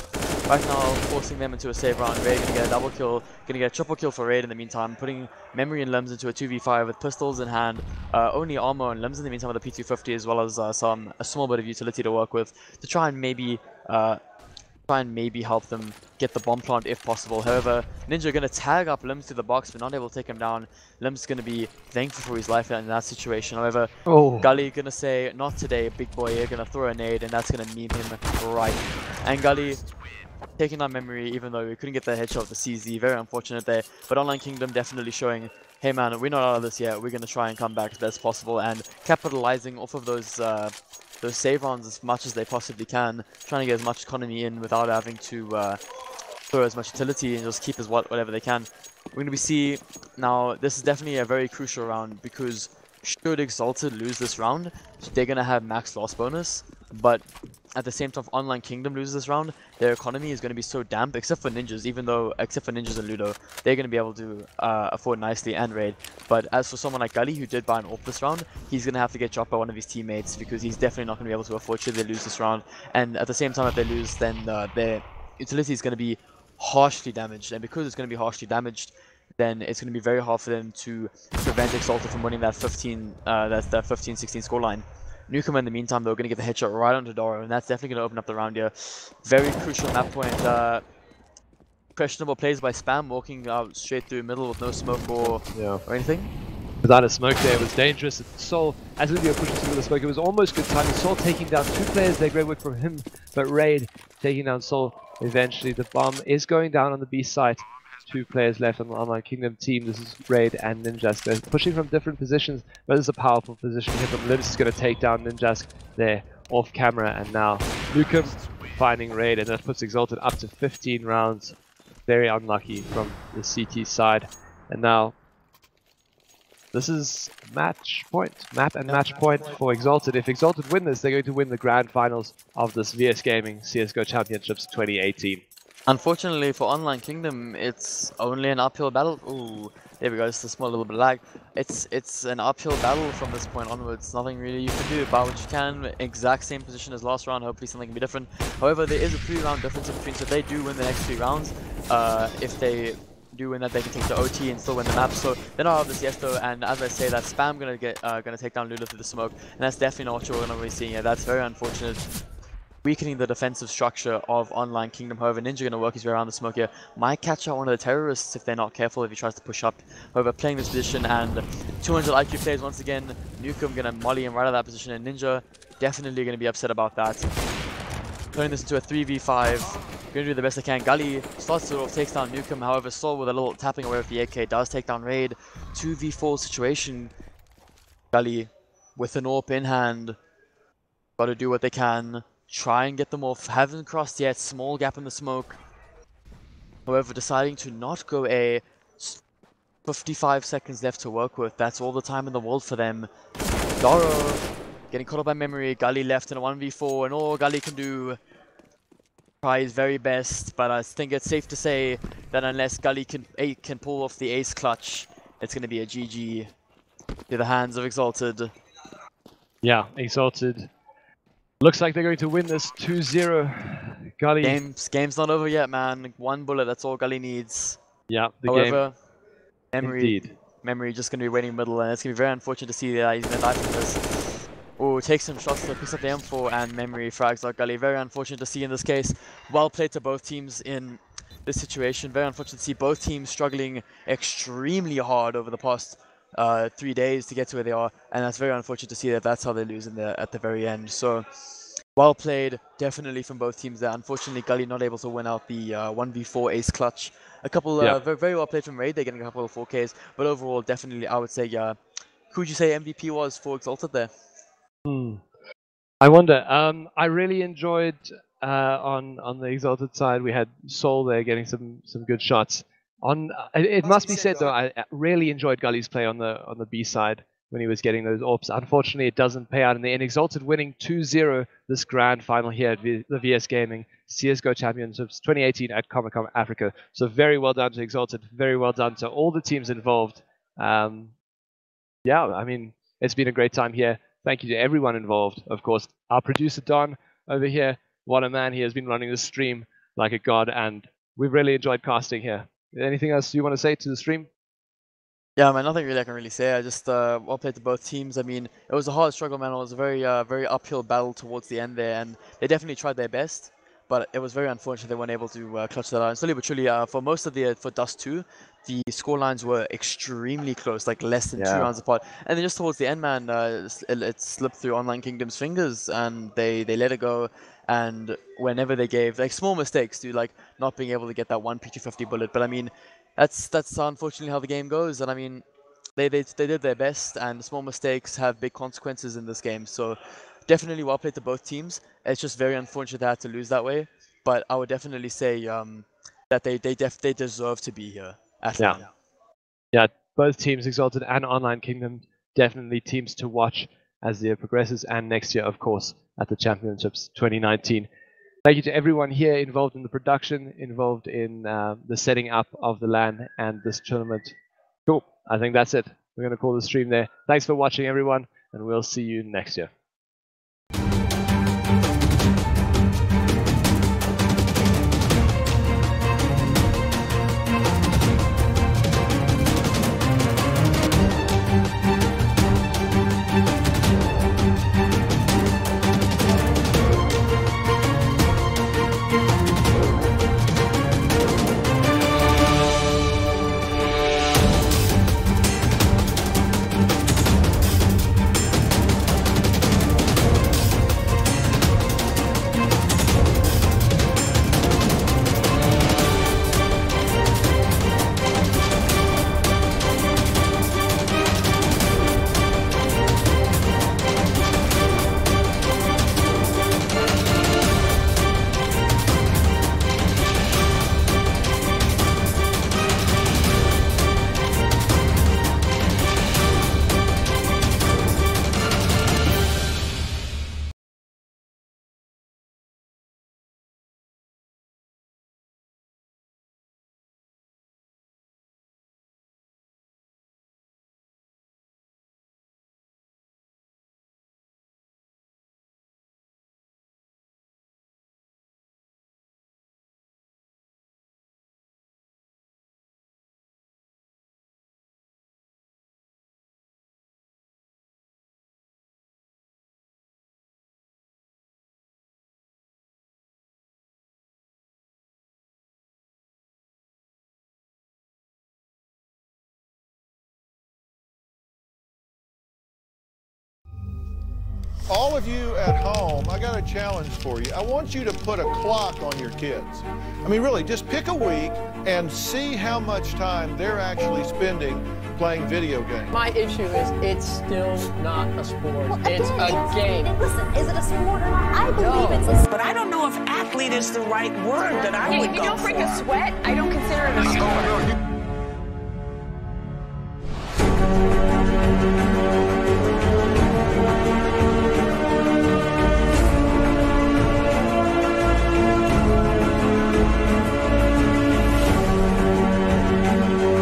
right now, forcing them into a save round. Raid gonna get a double kill, gonna get a triple kill for Raid in the meantime, putting Memory and Limbs into a 2v5 with pistols in hand, only armor and Limbs in the meantime with a P250, as well as a small bit of utility to work with to try and maybe help them get the bomb plant if possible. However, Ninja gonna tag up Limbs to the box, but not able to take him down. Limbs gonna be thankful for his life in that situation. However, Gully gonna say, not today, big boy. You're gonna throw a nade, and that's gonna meme him right. And Gully taking on Memory, even though we couldn't get the headshot of the CZ. Very unfortunate there. But Online Kingdom definitely showing, hey man, we're not out of this yet. We're gonna try and come back as best as possible, and capitalizing off of those save rounds as much as they possibly can, trying to get as much economy in without having to throw as much utility and just keep as whatever they can. We're going to see now, this is definitely a very crucial round, because should Exalted lose this round, they're going to have max loss bonus, but at the same time, if Online Kingdom loses this round, their economy is going to be so damp, except for Ninjas, except for Ninjas and Ludo, they're going to be able to afford nicely and Raid. But as for someone like Gully, who did buy an AWP this round, he's going to have to get dropped by one of his teammates, because he's definitely not going to be able to afford should they lose this round. And at the same time, if they lose, then their utility is going to be harshly damaged, and because it's going to be harshly damaged, then it's going to be very hard for them to prevent Exalted from winning that 15-16 scoreline. Nukem in the meantime, though, going to get the headshot right onto Doro, and that's definitely going to open up the round here. Very crucial map point. Questionable plays by Spam, walking out straight through middle with no smoke or anything. Without a smoke there, it was dangerous. Soul, as Ludio pushes through the smoke, it was almost good timing. Soul taking down 2 players there, great work from him, but Raid taking down Soul eventually. The bomb is going down on the B site. 2 players left on the Online Kingdom team. This is Raid and Ninjask. They're pushing from different positions, but this is a powerful position here from Limbs. Is going to take down Ninjask there off camera, and now Nukem finding Raid, and that puts Exalted up to 15 rounds. Very unlucky from the CT side, and now this is map and match point for Exalted. If Exalted win this, they're going to win the grand finals of this VS Gaming CSGO Championships 2018. Unfortunately for Online Kingdom, it's only an uphill battle. Ooh, there we go, just a small little bit of lag. It's an uphill battle from this point onwards. Nothing really you can do about what you can. Exact same position as last round, hopefully something can be different. However, there is a 3-round difference in between, so if they do win the next 3 rounds, if they do win that, they can take the OT and still win the map. So they're not out of this yet though, and as I say, that Spam gonna take down Lulu through the smoke, and that's definitely not what you're gonna be seeing here. That's very unfortunate. Weakening the defensive structure of Online Kingdom. However, Ninja going to work his way around the smoke here. Might catch out one of the terrorists if they're not careful, if he tries to push up. However, playing this position, and 200 IQ plays once again. Nukem going to molly him right out of that position, and Ninja definitely going to be upset about that. Turning this into a 3v5. Going to do the best they can. Gully starts to takes down Nukem. However, Soul with a little tapping away with the AK does take down Raid. 2v4 situation. Gully with an AWP in hand. Got to do what they can. Try and get them off. Haven't crossed yet. Small gap in the smoke. However, deciding to not go A. 55 seconds left to work with. That's all the time in the world for them. Doro getting caught up by Memory. Gully left in a 1v4, and all Gully can do, try his very best. But I think it's safe to say that unless Gully can pull off the ace clutch, it's going to be a GG to the hands of Exalted. Yeah, Exalted Looks like they're going to win this 2-0. Gully. Game's not over yet, man. One bullet, that's all Gully needs. Yeah, However, Indeed. Memory just going to be waiting middle, and it's going to be very unfortunate to see that he's going to die from this. Oh, takes some shots, picks up the M4, and Memory frags out Gully. Very unfortunate to see in this case. Well played to both teams in this situation. Very unfortunate to see both teams struggling extremely hard over the past 3 days to get to where they are, and that's very unfortunate to see that that's how they lose at the very end. So, well played, definitely from both teams there. Unfortunately, Gully not able to win out the 1v4 ace clutch. A couple very well played from Raid. They're getting a couple of 4Ks, but overall, definitely, I would say, who would you say MVP was for Exalted there? I wonder. I really enjoyed on the Exalted side. We had Soul there getting some good shots. It must be said though, I really enjoyed Gully's play on the B side when he was getting those AWPs. Unfortunately, it doesn't pay out in the end. Exalted winning 2-0 this grand final here at the VS Gaming CSGO Championships 2018 at Comic-Con Africa. So very well done to Exalted. Very well done to all the teams involved. Yeah, I mean, it's been a great time here. Thank you to everyone involved. Of course, our producer Don over here. What a man. He has been running the stream like a god, and we've really enjoyed casting here. Anything else you want to say to the stream? Yeah, man, nothing really I can really say. I just well played to both teams. I mean, it was a hard struggle, man. It was a very uphill battle towards the end there, and they definitely tried their best. But it was very unfortunate they weren't able to clutch that out. And slowly but surely, for most of for Dust 2, the score lines were extremely close, like less than 2 rounds apart. And then just towards the end, man, it slipped through Online Kingdom's fingers, and they let it go. And whenever they gave like small mistakes, to like not being able to get that one P250 bullet. But I mean, that's unfortunately how the game goes. And I mean, they did their best, and small mistakes have big consequences in this game. So definitely well played to both teams. It's just very unfortunate they had to lose that way. But I would definitely say that they deserve to be here. Yeah, both teams, Exalted and Online Kingdom, definitely teams to watch as the year progresses, and next year, of course, at the Championships 2019. Thank you to everyone here involved in the production, involved in the setting up of the LAN and this tournament. Cool. I think that's it. We're going to call the stream there. Thanks for watching, everyone, and we'll see you next year. All of you at home, I got a challenge for you. I want you to put a clock on your kids. I mean, really, just pick a week and see how much time they're actually spending playing video games. My issue is it's still not a sport. Well, it's a game. Listen, is it a sport or not? I believe it's a sport. But I don't know if athlete is the right word that I would go for. If you don't break a sweat, I don't consider it a sport.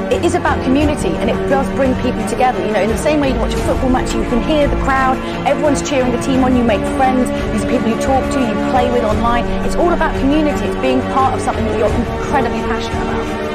It is about community, and it does bring people together. You know, in the same way you watch a football match, you can hear the crowd, everyone's cheering the team on, you make friends, these are people you talk to, you play with online. It's all about community. It's being part of something that you're incredibly passionate about.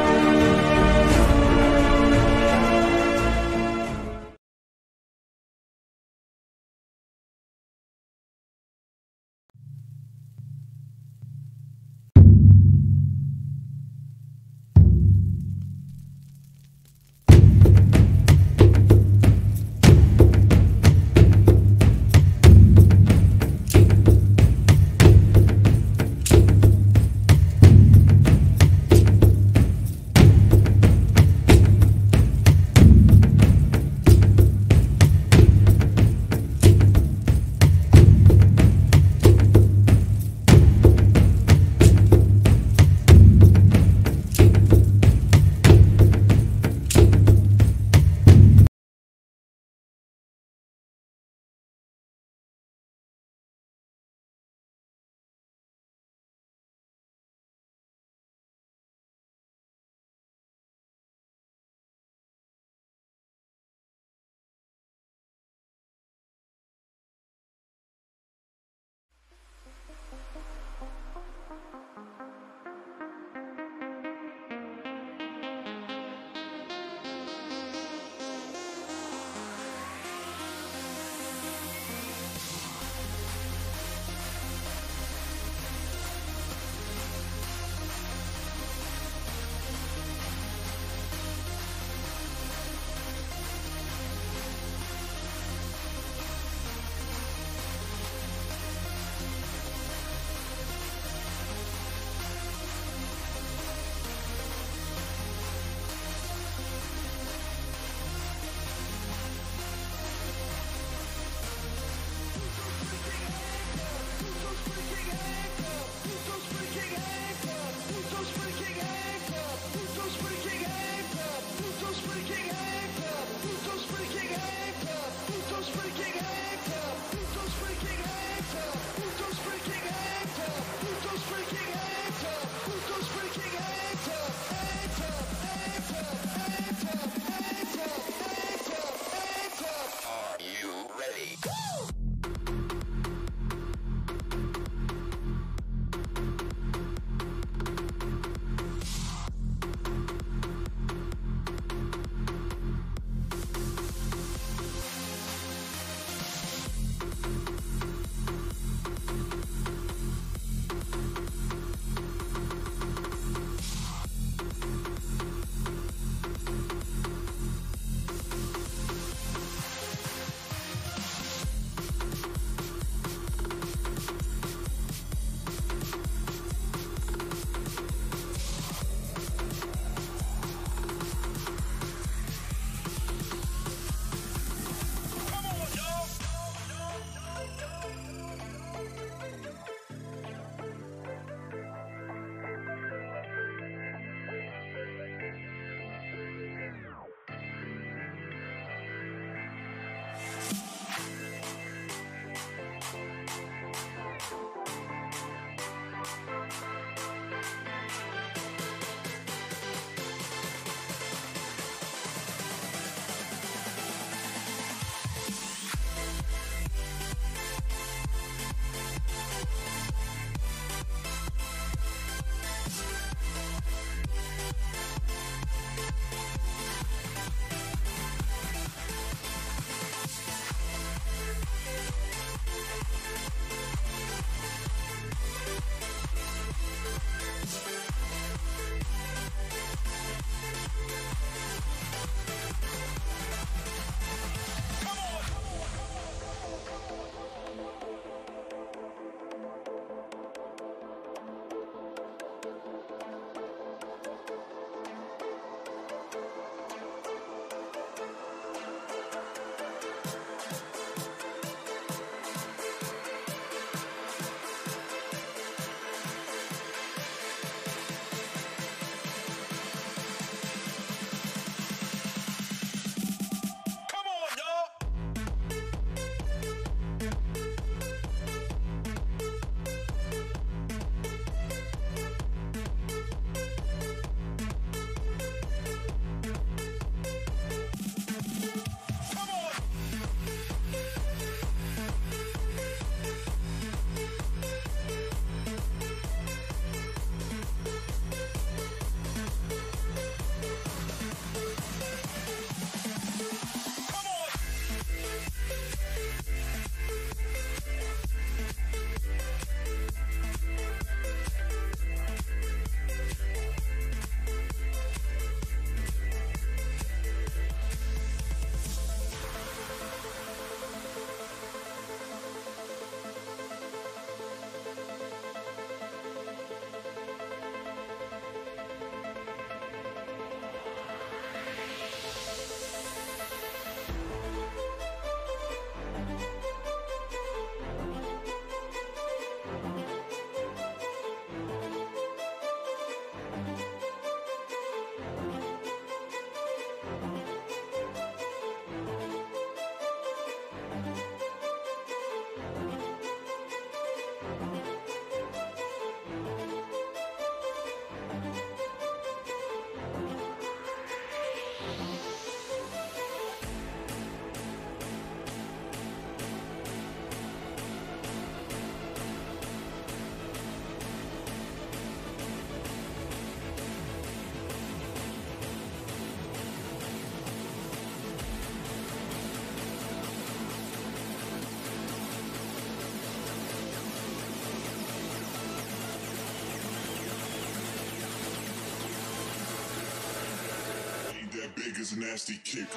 big as a nasty kick.